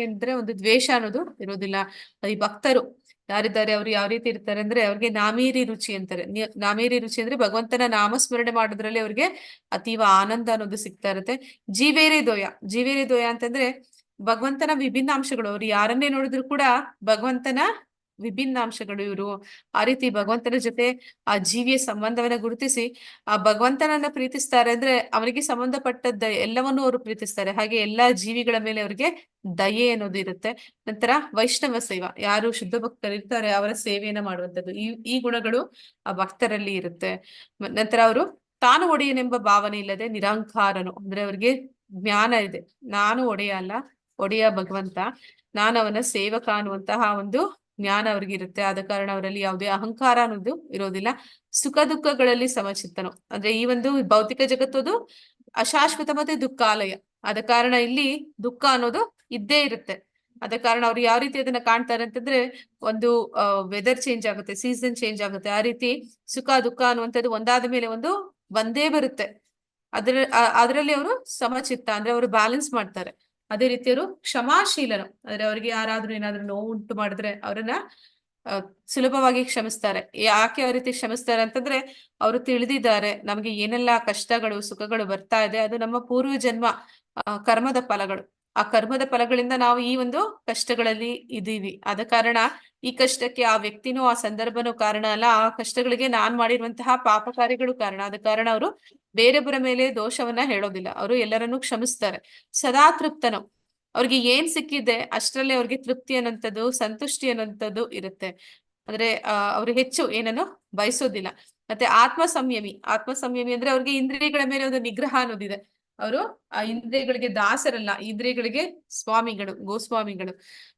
ಅಂದ್ರೆ ಒಂದು ದ್ವೇಷ ಅನ್ನೋದು ಇರೋದಿಲ್ಲ. ಈ ಭಕ್ತರು ಯಾರಿದ್ದಾರೆ ಅವ್ರು ಯಾವ ರೀತಿ ಇರ್ತಾರೆ ಅಂದ್ರೆ, ಅವ್ರಿಗೆ ನಾಮೇರಿ ರುಚಿ ಅಂತಾರೆ. ನಾಮೇರಿ ರುಚಿ ಅಂದ್ರೆ ಭಗವಂತನ ನಾಮಸ್ಮರಣೆ ಮಾಡೋದ್ರಲ್ಲಿ ಅವ್ರಿಗೆ ಅತೀವ ಆನಂದ ಅನ್ನೋದು ಸಿಗ್ತಾ ಇರುತ್ತೆ. ಜೀವೇರಿ ದ್ವಯ ಅಂತಂದ್ರೆ ಭಗವಂತನ ವಿಭಿನ್ನ ಅಂಶಗಳು. ಅವ್ರು ಯಾರನ್ನೇ ನೋಡಿದ್ರು ಕೂಡ ಭಗವಂತನ ವಿಭಿನ್ನ ಅಂಶಗಳು ಇವರು. ಆ ರೀತಿ ಭಗವಂತನ ಜೊತೆ ಆ ಜೀವಿಯ ಸಂಬಂಧವನ್ನ ಗುರುತಿಸಿ ಆ ಭಗವಂತನನ್ನ ಪ್ರೀತಿಸ್ತಾರೆ. ಅಂದ್ರೆ ಅವನಿಗೆ ಸಂಬಂಧಪಟ್ಟದ್ದ ಎಲ್ಲವನ್ನೂ ಅವರು ಪ್ರೀತಿಸ್ತಾರೆ. ಹಾಗೆ ಎಲ್ಲಾ ಜೀವಿಗಳ ಮೇಲೆ ಅವರಿಗೆ ದಯೆ ಅನ್ನೋದು ಇರುತ್ತೆ. ನಂತರ ವೈಷ್ಣವ ಸೇವಾ, ಯಾರು ಶುದ್ಧ ಭಕ್ತರು ಇರ್ತಾರೆ ಅವರ ಸೇವೆಯನ್ನ ಮಾಡುವಂಥದ್ದು, ಈ ಗುಣಗಳು ಆ ಭಕ್ತರಲ್ಲಿ ಇರುತ್ತೆ. ನಂತರ ಅವರು ತಾನು ಒಡೆಯನೆಂಬ ಭಾವನೆ ಇಲ್ಲದೆ ನಿರಂಕಾರನು, ಅಂದ್ರೆ ಅವ್ರಿಗೆ ಜ್ಞಾನ ಇದೆ. ನಾನು ಒಡೆಯ ಅಲ್ಲ, ಒಡೆಯ ಭಗವಂತ, ನಾನು ಅವನ ಸೇವಕ ಅನ್ನುವಂತಹ ಒಂದು ಜ್ಞಾನ ಅವ್ರಿಗಿರುತ್ತೆ. ಆದ ಕಾರಣ ಅವರಲ್ಲಿ ಯಾವುದೇ ಅಹಂಕಾರ ಅನ್ನೋದು ಇರೋದಿಲ್ಲ. ಸುಖ ದುಃಖಗಳಲ್ಲಿ ಸಮಚಿತ್ತನು, ಅಂದ್ರೆ ಈ ಒಂದು ಭೌತಿಕ ಜಗತ್ತದು ಅಶಾಶ್ವತ ಮತ್ತೆ ದುಃಖಾಲಯ. ಆದ ಕಾರಣ ಇಲ್ಲಿ ದುಃಖ ಅನ್ನೋದು ಇದ್ದೇ ಇರುತ್ತೆ. ಆದ ಕಾರಣ ಅವ್ರು ಯಾವ ರೀತಿ ಅದನ್ನ ಕಾಣ್ತಾರೆ ಅಂತಂದ್ರೆ, ಒಂದು ವೆದರ್ ಚೇಂಜ್ ಆಗುತ್ತೆ, ಸೀಸನ್ ಚೇಂಜ್ ಆಗುತ್ತೆ. ಆ ರೀತಿ ಸುಖ ದುಃಖ ಅನ್ನುವಂಥದ್ದು ಒಂದಾದ ಮೇಲೆ ಒಂದು ಬಂದೇ ಬರುತ್ತೆ. ಅದರಲ್ಲಿ ಅವರು ಸಮಚಿತ್ತ, ಅಂದ್ರೆ ಅವರು ಬ್ಯಾಲೆನ್ಸ್ ಮಾಡ್ತಾರೆ. ಅದೇ ರೀತಿ ಅವರು ಕ್ಷಮಾಶೀಲರು, ಅಂದ್ರೆ ಅವರಿಗೆ ಯಾರಾದ್ರೂ ಏನಾದ್ರೂ ನೋವು ಉಂಟು ಮಾಡಿದ್ರೆ ಅವರನ್ನ ಸುಲಭವಾಗಿ ಕ್ಷಮಿಸ್ತಾರೆ. ಯಾಕೆ ಆ ರೀತಿ ಕ್ಷಮಿಸ್ತಾರೆ ಅಂತಂದ್ರೆ, ಅವರು ತಿಳಿದಿದ್ದಾರೆ ನಮ್ಗೆ ಏನೆಲ್ಲಾ ಕಷ್ಟಗಳು ಸುಖಗಳು ಬರ್ತಾ ಇದೆ, ಅದು ನಮ್ಮ ಪೂರ್ವ ಜನ್ಮ ಕರ್ಮದ ಫಲಗಳು. ಆ ಕರ್ಮದ ಫಲಗಳಿಂದ ನಾವು ಈ ಒಂದು ಕಷ್ಟಗಳಲ್ಲಿ ಇದೀವಿ. ಆದ ಕಾರಣ ಈ ಕಷ್ಟಕ್ಕೆ ಆ ವ್ಯಕ್ತಿನೂ ಆ ಸಂದರ್ಭನೂ ಕಾರಣ ಅಲ್ಲ, ಆ ಕಷ್ಟಗಳಿಗೆ ನಾನ್ ಮಾಡಿರುವಂತಹ ಪಾಪ ಕಾರ್ಯಗಳು ಕಾರಣ. ಆದ ಕಾರಣ ಅವರು ಬೇರೊಬ್ಬರ ಮೇಲೆ ದೋಷವನ್ನ ಹೇಳೋದಿಲ್ಲ, ಅವರು ಎಲ್ಲರನ್ನೂ ಕ್ಷಮಿಸ್ತಾರೆ. ಸದಾ ತೃಪ್ತನು, ಅವ್ರಿಗೆ ಏನ್ ಸಿಕ್ಕಿದೆ ಅಷ್ಟರಲ್ಲಿ ಅವ್ರಿಗೆ ತೃಪ್ತಿ ಅನ್ನೋಂಥದ್ದು, ಸಂತುಷ್ಟಿ ಅನ್ನೋಂಥದ್ದು ಇರುತ್ತೆ. ಅಂದ್ರೆ ಅವ್ರು ಹೆಚ್ಚು ಏನನ್ನು ಬಯಸೋದಿಲ್ಲ. ಮತ್ತೆ ಆತ್ಮ ಸಂಯಮಿ ಅಂದ್ರೆ ಅವ್ರಿಗೆ ಇಂದ್ರಿಯಗಳ ಮೇಲೆ ಒಂದು ನಿಗ್ರಹ ಅನ್ನೋದಿದೆ. ಅವರು ಆ ಇಂದ್ರಿಯಗಳಿಗೆ ದಾಸರಲ್ಲ, ಇಂದ್ರಿಯಗಳಿಗೆ ಸ್ವಾಮಿಗಳು, ಗೋಸ್ವಾಮಿಗಳು.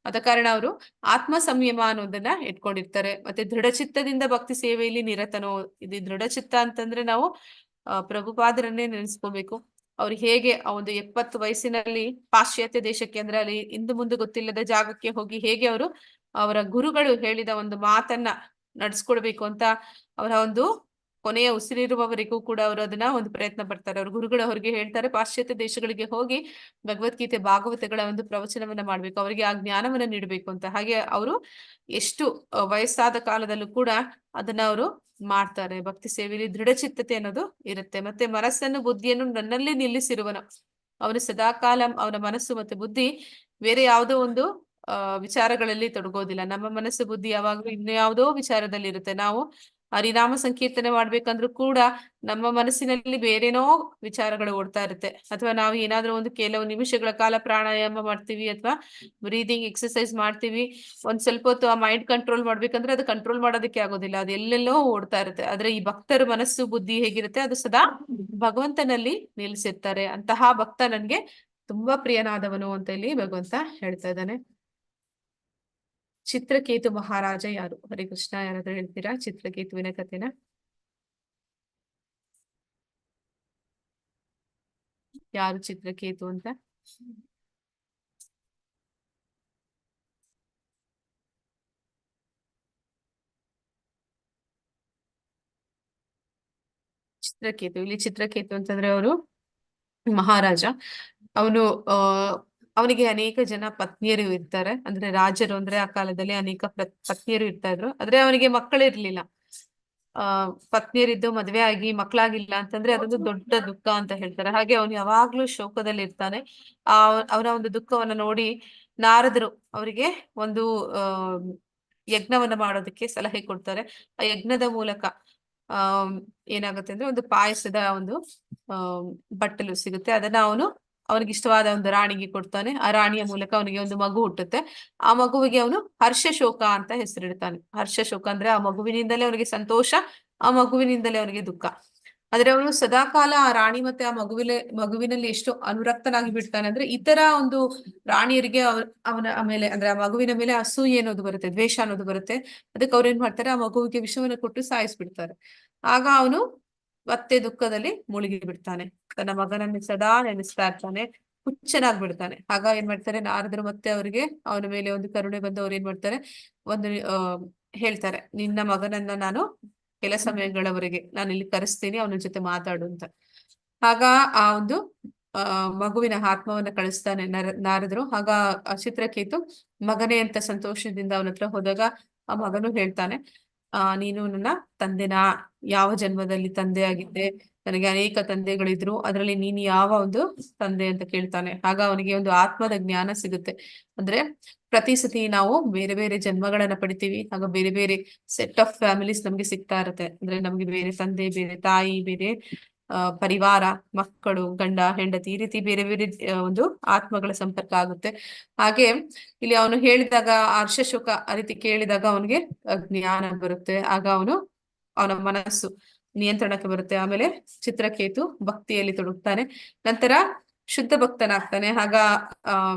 ಆದ ಕಾರಣ ಅವರು ಆತ್ಮ ಸಂಯಮ ಅನ್ನೋದನ್ನ ಇಟ್ಕೊಂಡಿರ್ತಾರೆ. ಮತ್ತೆ ದೃಢಚಿತ್ತದಿಂದ ಭಕ್ತಿ ಸೇವೆಯಲ್ಲಿ ನಿರತನೋ, ಇದು ದೃಢಚಿತ್ತ ಅಂತಂದ್ರೆ ನಾವು ಪ್ರಭುಪಾದರನ್ನೇ ನೆನೆಸ್ಕೋಬೇಕು. ಅವ್ರು ಹೇಗೆ ಆ ಒಂದು 70 ವಯಸ್ಸಿನಲ್ಲಿ ಪಾಶ್ಚಾತ್ಯ ದೇಶಕ್ಕೆ, ಅಂದ್ರೆ ಅಲ್ಲಿ ಇಂದು ಮುಂದೆ ಗೊತ್ತಿಲ್ಲದ ಜಾಗಕ್ಕೆ ಹೋಗಿ ಹೇಗೆ ಅವರು ಅವರ ಗುರುಗಳು ಹೇಳಿದ ಒಂದು ಮಾತನ್ನ ನಡ್ಸ್ಕೊಡ್ಬೇಕು ಅಂತ ಅವರ ಒಂದು ಕೊನೆಯ ಉಸಿರಿರುವವರೆಗೂ ಕೂಡ ಅವರು ಅದನ್ನ ಒಂದು ಪ್ರಯತ್ನ ಪಡ್ತಾರೆ. ಅವ್ರ ಗುರುಗಳು ಅವ್ರಿಗೆ ಹೇಳ್ತಾರೆ, ಪಾಶ್ಚಾತ್ಯ ದೇಶಗಳಿಗೆ ಹೋಗಿ ಭಗವದ್ಗೀತೆ ಭಾಗವತಗಳ ಒಂದು ಪ್ರವಚನವನ್ನ ಮಾಡ್ಬೇಕು, ಅವರಿಗೆ ಆ ಜ್ಞಾನವನ್ನ ನೀಡಬೇಕು ಅಂತ. ಹಾಗೆ ಅವರು ಎಷ್ಟು ವಯಸ್ಸಾದ ಕಾಲದಲ್ಲೂ ಕೂಡ ಅದನ್ನ ಅವರು ಮಾಡ್ತಾರೆ. ಭಕ್ತಿ ಸೇವೆಯಲ್ಲಿ ದೃಢಚಿತ್ತತೆ ಅನ್ನೋದು ಇರುತ್ತೆ. ಮತ್ತೆ ಮನಸ್ಸನ್ನು ಬುದ್ಧಿಯನ್ನು ನನ್ನಲ್ಲಿ ನಿಲ್ಲಿಸಿರುವನು, ಅವನು ಸದಾಕಾಲ ಅವನ ಮನಸ್ಸು ಮತ್ತೆ ಬುದ್ಧಿ ಬೇರೆ ಯಾವುದೋ ಒಂದು ವಿಚಾರಗಳಲ್ಲಿ ತೊಡಗೋದಿಲ್ಲ. ನಮ್ಮ ಮನಸ್ಸು ಬುದ್ಧಿ ಯಾವಾಗ್ಲೂ ಇನ್ನು ಯಾವುದೋ ವಿಚಾರದಲ್ಲಿ ಇರುತ್ತೆ. ನಾವು ಹರಿನಾಮ ಸಂಕೀರ್ತನೆ ಮಾಡ್ಬೇಕಂದ್ರೂ ಕೂಡ ನಮ್ಮ ಮನಸ್ಸಿನಲ್ಲಿ ಬೇರೇನೋ ವಿಚಾರಗಳು ಓಡ್ತಾ ಇರುತ್ತೆ. ಅಥವಾ ನಾವು ಏನಾದ್ರೂ ಒಂದು ಕೆಲವು ನಿಮಿಷಗಳ ಕಾಲ ಪ್ರಾಣಾಯಾಮ ಮಾಡ್ತೀವಿ ಅಥವಾ ಬ್ರೀದಿಂಗ್ ಎಕ್ಸರ್ಸೈಸ್ ಮಾಡ್ತೀವಿ, ಒಂದ್ ಸ್ವಲ್ಪ ಹೊತ್ತು ಆ ಮೈಂಡ್ ಕಂಟ್ರೋಲ್ ಮಾಡ್ಬೇಕಂದ್ರೆ ಅದು ಕಂಟ್ರೋಲ್ ಮಾಡೋದಕ್ಕೆ ಆಗೋದಿಲ್ಲ, ಅದು ಎಲ್ಲೆಲ್ಲೋ ಓಡ್ತಾ ಇರುತ್ತೆ. ಆದ್ರೆ ಈ ಭಕ್ತರ ಮನಸ್ಸು ಬುದ್ಧಿ ಹೇಗಿರುತ್ತೆ, ಅದು ಸದಾ ಭಗವಂತನಲ್ಲಿ ನಿಲ್ಸಿರ್ತಾರೆ. ಅಂತಹ ಭಕ್ತ ನನ್ಗೆ ತುಂಬಾ ಪ್ರಿಯನಾದವನು ಅಂತ ಇಲ್ಲಿ ಭಗವಂತ ಹೇಳ್ತಾ ಇದ್ದಾನೆ. ಚಿತ್ರಕೇತು ಮಹಾರಾಜ ಯಾರು? ಹರಿಕೃಷ್ಣ, ಯಾರಾದ್ರೂ ಹೇಳ್ತೀರಾ ಚಿತ್ರಕೇತುವಿನ ಕಥೆನ? ಯಾರು ಚಿತ್ರಕೇತು ಅಂತ? ಇಲ್ಲಿ ಚಿತ್ರಕೇತು ಅಂತಂದ್ರೆ ಅವರು ಮಹಾರಾಜ. ಅವನು ಅವನಿಗೆ ಅನೇಕ ಜನ ಪತ್ನಿಯರು ಇರ್ತಾರೆ. ಅಂದ್ರೆ ರಾಜರು ಅಂದ್ರೆ ಆ ಕಾಲದಲ್ಲಿ ಅನೇಕ ಪತ್ನಿಯರು ಇರ್ತಾ ಇದ್ರು. ಆದ್ರೆ ಅವನಿಗೆ ಮಕ್ಕಳಿರ್ಲಿಲ್ಲ. ಪತ್ನಿಯರಿದ್ದು ಮದ್ವೆ ಆಗಿ ಮಕ್ಕಳಾಗಿಲ್ಲ ಅಂತಂದ್ರೆ ಅದೊಂದು ದೊಡ್ಡ ದುಃಖ ಅಂತ ಹೇಳ್ತಾರೆ. ಹಾಗೆ ಅವನು ಯಾವಾಗ್ಲೂ ಶೋಕದಲ್ಲಿ ಇರ್ತಾನೆ. ಅವನ ಒಂದು ದುಃಖವನ್ನ ನೋಡಿ ನಾರದರು ಅವರಿಗೆ ಒಂದು ಯಜ್ಞವನ್ನ ಮಾಡೋದಕ್ಕೆ ಸಲಹೆ ಕೊಡ್ತಾರೆ. ಆ ಯಜ್ಞದ ಮೂಲಕ ಆಹ್ ಏನಾಗುತ್ತೆ ಅಂದ್ರೆ ಒಂದು ಪಾಯಸದ ಒಂದು ಬಟ್ಟಲು ಸಿಗುತ್ತೆ. ಅದನ್ನ ಅವನಿಗೆ ಇಷ್ಟವಾದ ಒಂದು ರಾಣಿಗೆ ಕೊಡ್ತಾನೆ. ಆ ರಾಣಿಯ ಮೂಲಕ ಅವನಿಗೆ ಒಂದು ಮಗು ಹುಟ್ಟುತ್ತೆ. ಆ ಮಗುವಿಗೆ ಅವನು ಹರ್ಷ ಶೋಕ ಅಂತ ಹೆಸರಿಡ್ತಾನೆ. ಹರ್ಷ ಶೋಕ ಅಂದ್ರೆ ಆ ಮಗುವಿನಿಂದಲೇ ಅವನಿಗೆ ಸಂತೋಷ, ಆ ಮಗುವಿನಿಂದಲೇ ಅವನಿಗೆ ದುಃಖ. ಆದ್ರೆ ಅವನು ಸದಾಕಾಲ ಆ ರಾಣಿ ಮತ್ತೆ ಆ ಮಗುವಿನಲ್ಲಿ ಎಷ್ಟು ಅನುರಕ್ತನಾಗಿ ಬಿಡ್ತಾನೆ ಅಂದ್ರೆ ಇತರ ಒಂದು ರಾಣಿಯರಿಗೆ ಅವನ ಮೇಲೆ ಅಂದ್ರೆ ಆ ಮಗುವಿನ ಮೇಲೆ ಅಸೂಯೆ ಅನ್ನೋದು ಬರುತ್ತೆ, ದ್ವೇಷ ಅನ್ನೋದು ಬರುತ್ತೆ. ಅದಕ್ಕೆ ಅವ್ರು ಏನ್ ಮಾಡ್ತಾರೆ, ಆ ಮಗುವಿಗೆ ವಿಷವನ್ನು ಕೊಟ್ಟು ಸಾಯಿಸ್ಬಿಡ್ತಾರೆ. ಆಗ ಅವನು ಮತ್ತೆ ದುಃಖದಲ್ಲಿ ಮುಳುಗಿ ಬಿಡ್ತಾನೆ. ತನ್ನ ಮಗನನ್ನು ಸದಾ ನೆನೆಸ್ತಾ ಇರ್ತಾನೆ, ಹುಚ್ಚನಾಗ್ ಬಿಡ್ತಾನೆ. ಆಗ ಏನ್ ಮಾಡ್ತಾರೆ, ನಾರದರು ಮತ್ತೆ ಅವರಿಗೆ ಅವನ ಮೇಲೆ ಒಂದು ಕರುಣೆ ಬಂದು ಅವ್ರು ಏನ್ ಮಾಡ್ತಾರೆ, ಒಂದು ಹೇಳ್ತಾರೆ, ನಿನ್ನ ಮಗನನ್ನ ನಾನು ಕೆಲ ಸಮಯಗಳವರೆಗೆ ನಾನು ಇಲ್ಲಿ ಕರೆಸ್ತೀನಿ, ಅವನ ಜೊತೆ ಮಾತಾಡು ಅಂತ. ಆಗ ಆ ಒಂದು ಮಗುವಿನ ಆತ್ಮವನ್ನ ಕಳಿಸ್ತಾನೆ ನಾರದರು. ಆಗ ಚಿತ್ರಕೇತು ಮಗನೇ ಅಂತ ಸಂತೋಷದಿಂದ ಅವನ ಹತ್ರ ಹೋದಾಗ ಆ ಮಗನು ಹೇಳ್ತಾನೆ, ನೀನು ನನ್ನ ತಂದೆನ ಯಾವ ಜನ್ಮದಲ್ಲಿ ತಂದೆ ಆಗಿದ್ದೆ, ನನಗೆ ಅನೇಕ ತಂದೆಗಳಿದ್ರು, ಅದರಲ್ಲಿ ನೀನು ಯಾವ ಒಂದು ತಂದೆ ಅಂತ ಕೇಳ್ತಾನೆ. ಆಗ ಅವನಿಗೆ ಒಂದು ಆತ್ಮದ ಜ್ಞಾನ ಸಿಗುತ್ತೆ. ಅಂದ್ರೆ ಪ್ರತಿ ಸತಿ ನಾವು ಬೇರೆ ಬೇರೆ ಜನ್ಮಗಳನ್ನ ಪಡಿತೀವಿ, ಆಗ ಬೇರೆ ಬೇರೆ ಸೆಟ್ ಆಫ್ ಫ್ಯಾಮಿಲೀಸ್ ನಮ್ಗೆ ಸಿಗ್ತಾ ಇರುತ್ತೆ. ಅಂದ್ರೆ ನಮ್ಗೆ ಬೇರೆ ತಂದೆ, ಬೇರೆ ತಾಯಿ, ಬೇರೆ ಪರಿವಾರ, ಮಕ್ಕಳು, ಗಂಡ ಹೆಂಡತಿ, ಈ ರೀತಿ ಬೇರೆ ಬೇರೆ ಒಂದು ಆತ್ಮಗಳ ಸಂಪರ್ಕ ಆಗುತ್ತೆ. ಹಾಗೆ ಇಲ್ಲಿ ಅವನು ಹೇಳಿದಾಗ ಹರ್ಷಶೋಕ ಆ ರೀತಿ ಕೇಳಿದಾಗ ಅವನಿಗೆ ಜ್ಞಾನ ಬರುತ್ತೆ. ಆಗ ಅವನ ಮನಸ್ಸು ನಿಯಂತ್ರಣಕ್ಕೆ ಬರುತ್ತೆ. ಆಮೇಲೆ ಚಿತ್ರಕೇತು ಭಕ್ತಿಯಲ್ಲಿ ತೊಡಗ್ತಾನೆ, ನಂತರ ಶುದ್ಧ ಭಕ್ತನಾಗ್ತಾನೆ. ಆಗ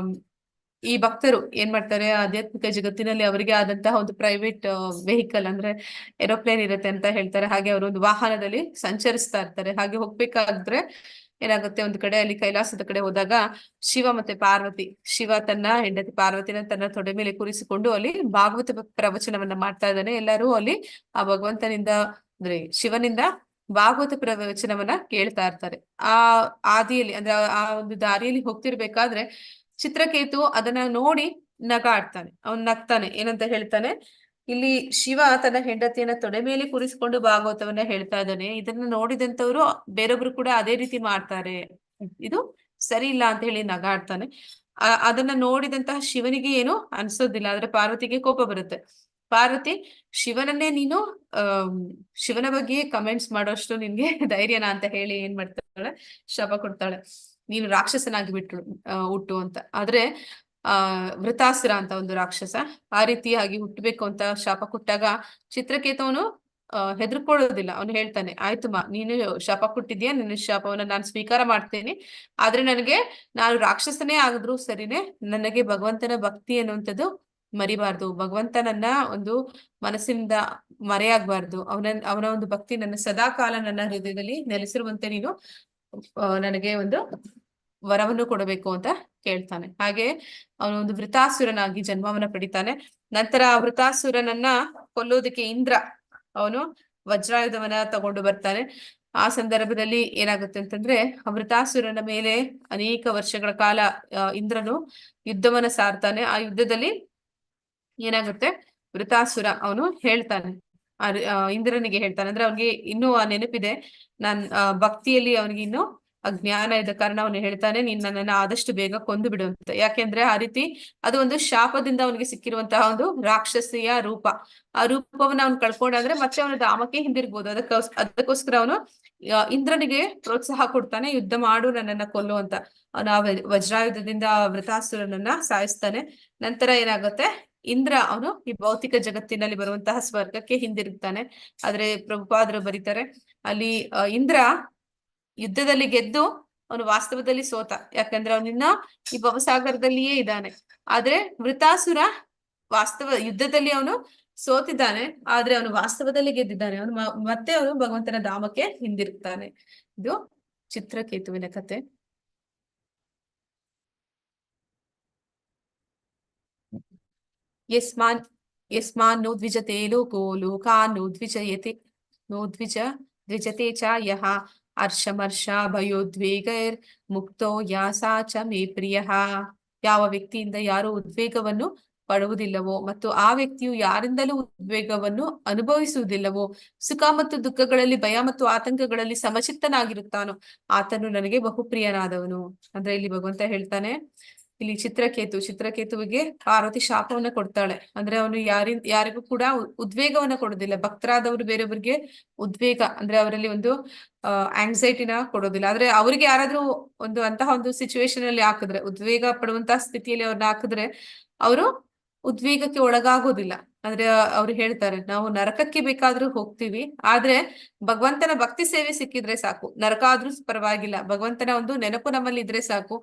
ಈ ಭಕ್ತರು ಏನ್ ಮಾಡ್ತಾರೆ, ಆಧ್ಯಾತ್ಮಿಕ ಜಗತ್ತಿನಲ್ಲಿ ಅವರಿಗೆ ಆದಂತಹ ಒಂದು ಪ್ರೈವೇಟ್ ವೆಹಿಕಲ್ ಅಂದ್ರೆ ಏರೋಪ್ಲೇನ್ ಇರುತ್ತೆ ಅಂತ ಹೇಳ್ತಾರೆ. ಹಾಗೆ ಅವರು ಒಂದು ವಾಹನದಲ್ಲಿ ಸಂಚರಿಸ್ತಾ ಇರ್ತಾರೆ. ಹಾಗೆ ಹೋಗ್ಬೇಕಾದ್ರೆ ಏನಾಗುತ್ತೆ, ಒಂದು ಕಡೆ ಅಲ್ಲಿ ಕೈಲಾಸದ ಕಡೆ ಹೋದಾಗ ಶಿವ ಮತ್ತೆ ಪಾರ್ವತಿ, ಶಿವ ತನ್ನ ಹೆಂಡತಿ ಪಾರ್ವತಿನ ತನ್ನ ತೊಡೆ ಮೇಲೆ ಕೂರಿಸಿಕೊಂಡು ಅಲ್ಲಿ ಭಾಗವತ ಪ್ರವಚನವನ್ನ ಮಾಡ್ತಾ ಇದ್ದಾನೆ. ಎಲ್ಲರೂ ಅಲ್ಲಿ ಆ ಭಗವಂತನಿಂದ ಅಂದ್ರೆ ಶಿವನಿಂದ ಭಾಗವತ ಪ್ರವಚನವನ್ನ ಕೇಳ್ತಾ ಇರ್ತಾರೆ. ಆ ಆದಿಯಲ್ಲಿ ಅಂದ್ರೆ ಆ ಒಂದು ದಾರಿಯಲ್ಲಿ ಹೋಗ್ತಿರ್ಬೇಕಾದ್ರೆ ಚಿತ್ರಕೇತು ಅದನ್ನ ನೋಡಿ ನಗಾಡ್ತಾನೆ. ಅವನ್ ನಗ್ತಾನೆ. ಏನಂತ ಹೇಳ್ತಾನೆ, ಇಲ್ಲಿ ಶಿವ ತನ್ನ ಹೆಂಡತಿಯನ್ನ ತೊಡೆ ಮೇಲೆ ಕೂರಿಸಿಕೊಂಡು ಭಾಗವತವನ್ನ ಹೇಳ್ತಾ ಇದ್ದಾನೆ, ಇದನ್ನ ನೋಡಿದಂತವ್ರು ಬೇರೊಬ್ರು ಕೂಡ ಅದೇ ರೀತಿ ಮಾಡ್ತಾರೆ, ಇದು ಸರಿ ಇಲ್ಲ ಅಂತ ಹೇಳಿ ನಗಾಡ್ತಾನೆ. ಅದನ್ನ ನೋಡಿದಂತಹ ಶಿವನಿಗೆ ಏನು ಅನ್ಸೋದಿಲ್ಲ, ಆದ್ರೆ ಪಾರ್ವತಿಗೆ ಕೋಪ ಬರುತ್ತೆ. ಪಾರ್ವತಿ, ಶಿವನನ್ನೇ ನೀನು ಶಿವನ ಬಗ್ಗೆ ಕಮೆಂಟ್ಸ್ ಮಾಡೋಷ್ಟು ನಿನ್ಗೆ ಧೈರ್ಯನಾ ಅಂತ ಹೇಳಿ ಏನ್ ಮಾಡ್ತಾಳೆ, ಶಾಪ ಕೊಡ್ತಾಳೆ, ನೀನು ರಾಕ್ಷಸನಾಗಿ ಬಿಟ್ರು ಹುಟ್ಟು ಅಂತ. ಆದ್ರೆ ವೃತಾಸುರ ಅಂತ ಒಂದು ರಾಕ್ಷಸ ಆ ರೀತಿಯಾಗಿ ಹುಟ್ಟಬೇಕು ಅಂತ ಶಾಪ ಕೊಟ್ಟಾಗ ಚಿತ್ರಕೇತವನು ಹೆದರ್ಕೊಳ್ಳೋದಿಲ್ಲ. ಅವನು ಹೇಳ್ತಾನೆ, ಆಯ್ತು ನೀನು ಶಾಪ ಕೊಟ್ಟಿದ್ಯಾ, ನಿನ್ನ ಶಾಪವನ್ನ ನಾನು ಸ್ವೀಕಾರ ಮಾಡ್ತೇನೆ, ಆದ್ರೆ ನಾನು ರಾಕ್ಷಸನೇ ಆಗಿದ್ರು ಸರಿನೇ, ನನಗೆ ಭಗವಂತನ ಭಕ್ತಿ ಅನ್ನುವಂಥದ್ದು ಮರಿಬಾರ್ದು, ಭಗವಂತನನ್ನ ಒಂದು ಮನಸ್ಸಿಂದ ಮರೆಯಾಗಬಾರ್ದು, ಅವನ ಒಂದು ಭಕ್ತಿ ನನ್ನ ಸದಾ ಕಾಲ ನನ್ನ ಹೃದಯದಲ್ಲಿ ನೆಲೆಸಿರುವಂತೆ ನೀನು ನನಗೆ ಒಂದು ವರವನ್ನು ಕೊಡಬೇಕು ಅಂತ ಕೇಳ್ತಾನೆ. ಹಾಗೆ ಅವನೊಂದು ವೃತಾಸುರನಾಗಿ ಜನ್ಮವನ್ನ ಪಡಿತಾನೆ. ನಂತರ ಆ ವೃತಾಸುರನನ್ನ ಕೊಲ್ಲೋದಕ್ಕೆ ಇಂದ್ರ ಅವನು ವಜ್ರಾಯುಧವನ್ನ ತಗೊಂಡು ಬರ್ತಾನೆ. ಆ ಸಂದರ್ಭದಲ್ಲಿ ಏನಾಗುತ್ತೆ ಅಂತಂದ್ರೆ, ಆ ವೃತಾಸುರನ ಮೇಲೆ ಅನೇಕ ವರ್ಷಗಳ ಕಾಲ ಇಂದ್ರನು ಯುದ್ಧವನ್ನ ಸಾರ್ತಾನೆ. ಆ ಯುದ್ಧದಲ್ಲಿ ಏನಾಗುತ್ತೆ, ವೃತಾಸುರ ಅವನು ಹೇಳ್ತಾನೆ, ಇಂದ್ರನಿಗೆ ಹೇಳ್ತಾನೆ, ಅಂದ್ರೆ ಅವನಿಗೆ ಇನ್ನೂ ಆ ನೆನಪಿದೆ, ಭಕ್ತಿಯಲ್ಲಿ ಅವನಿಗೆ ಇನ್ನೂ ಜ್ಞಾನ ಇದ್ದ ಕಾರಣ ಅವನು ಹೇಳ್ತಾನೆ, ನೀನ್ ನನ್ನನ್ನ ಆದಷ್ಟು ಬೇಗ ಕೊಂದು ಬಿಡು ಅಂತ. ಯಾಕೆಂದ್ರೆ ಆ ರೀತಿ ಅದು ಒಂದು ಶಾಪದಿಂದ ಅವನಿಗೆ ಸಿಕ್ಕಿರುವಂತಹ ಒಂದು ರಾಕ್ಷಸಿಯ ರೂಪ. ಆ ರೂಪವನ್ನ ಅವ್ನು ಕಳ್ಕೊಂಡಾದ್ರೆ ಮತ್ತೆ ಅವನ ಧಾಮಕ್ಕೆ ಹಿಂದಿರ್ಬೋದು. ಅದಕ್ಕೋಸ್ಕರ ಅವನು ಇಂದ್ರನಿಗೆ ಪ್ರೋತ್ಸಾಹ ಕೊಡ್ತಾನೆ, ಯುದ್ಧ ಮಾಡು, ನನ್ನನ್ನ ಕೊಲ್ಲು ಅಂತ. ಅವನ ವಜ್ರಾಯುಧದಿಂದ ವೃತಾಸುರನನ್ನ ಸಾಯಿಸ್ತಾನೆ. ನಂತರ ಏನಾಗುತ್ತೆ, ಇಂದ್ರ ಅವನು ಈ ಭೌತಿಕ ಜಗತ್ತಿನಲ್ಲಿ ಬರುವಂತಹ ಸ್ವರ್ಗಕ್ಕೆ ಹಿಂದಿರುಗ್ತಾನೆ. ಆದ್ರೆ ಪ್ರಭುಪಾದರು ಬರೀತಾರೆ, ಅಲ್ಲಿ ಇಂದ್ರ ಯುದ್ಧದಲ್ಲಿ ಗೆದ್ದು ಅವನು ವಾಸ್ತವದಲ್ಲಿ ಸೋತ. ಯಾಕಂದ್ರೆ ಅವನಿನ್ನ ಈ ಭವಸಾಗರದಲ್ಲಿಯೇ ಇದ್ದಾನೆ. ಆದ್ರೆ ವೃತಾಸುರ ಯುದ್ಧದಲ್ಲಿ ಅವನು ಸೋತಿದ್ದಾನೆ, ಆದ್ರೆ ಅವನು ವಾಸ್ತವದಲ್ಲಿ ಗೆದ್ದಿದ್ದಾನೆ. ಮತ್ತೆ ಅವನು ಭಗವಂತನ ಧಾಮಕ್ಕೆ ಹಿಂದಿರುಗ್ತಾನೆ. ಇದು ಚಿತ್ರಕೇತುವಿನ ಕತೆ. ಯಸ್ಮಾನ್ ನೋದ್ವಿಜತೆ ಲೋಕೋ ಲೋಕಾನ್ ದ್ವಿಜತೆ ಚ ಯಃ ಹರ್ಷಮರ್ಷ ಭಯೋದ್ವೇಗೈರ್ ಮುಕ್ತೋ ಯಾಸಾ ಚ ಮೇ ಪ್ರಿಯಃ. ಯಾವ ವ್ಯಕ್ತಿಯಿಂದ ಯಾರು ಉದ್ವೇಗವನ್ನು ಪಡುವುದಿಲ್ಲವೋ ಮತ್ತು ಆ ವ್ಯಕ್ತಿಯು ಯಾರಿಂದಲೂ ಉದ್ವೇಗವನ್ನು ಅನುಭವಿಸುವುದಿಲ್ಲವೋ, ಸುಖ ಮತ್ತು ದುಃಖಗಳಲ್ಲಿ, ಭಯ ಮತ್ತು ಆತಂಕಗಳಲ್ಲಿ ಸಮಚಿತ್ತನಾಗಿರುತ್ತಾನೋ, ಆತನು ನನಗೆ ಬಹುಪ್ರಿಯನಾದವನು. ಅಂದ್ರೆ ಇಲ್ಲಿ ಭಗವಂತ ಹೇಳ್ತಾನೆ, ಇಲ್ಲಿ ಚಿತ್ರಕೇತುವಿಗೆ ಪಾರ್ವತಿ ಶಾಪವನ್ನ ಕೊಡ್ತಾಳೆ. ಅಂದ್ರೆ ಅವನು ಯಾರಿಗೂ ಕೂಡ ಉದ್ವೇಗವನ್ನ ಕೊಡೋದಿಲ್ಲ. ಭಕ್ತರಾದವರು ಬೇರೆಯವ್ರಿಗೆ ಉದ್ವೇಗ ಅಂದ್ರೆ ಅವರಲ್ಲಿ ಒಂದು ಆಂಗ್ಸೈಟಿನ ಕೊಡೋದಿಲ್ಲ. ಆದ್ರೆ ಅವ್ರಿಗೆ ಯಾರಾದ್ರೂ ಅಂತಹ ಒಂದು ಸಿಚುವೇಶನ್ ಅಲ್ಲಿ ಹಾಕಿದ್ರೆ, ಉದ್ವೇಗ ಪಡುವಂತಹ ಸ್ಥಿತಿಯಲ್ಲಿ ಅವ್ರನ್ನ ಹಾಕಿದ್ರೆ ಅವರು ಉದ್ವೇಗಕ್ಕೆ ಒಳಗಾಗೋದಿಲ್ಲ. ಅಂದ್ರೆ ಅವ್ರು ಹೇಳ್ತಾರೆ, ನಾವು ನರಕಕ್ಕೆ ಬೇಕಾದ್ರೂ ಹೋಗ್ತೀವಿ, ಆದ್ರೆ ಭಗವಂತನ ಭಕ್ತಿ ಸೇವೆ ಸಿಕ್ಕಿದ್ರೆ ಸಾಕು, ನರಕ ಆದ್ರೂ ಪರವಾಗಿಲ್ಲ, ಭಗವಂತನ ಒಂದು ನೆನಪು ನಮ್ಮಲ್ಲಿ ಇದ್ರೆ ಸಾಕು,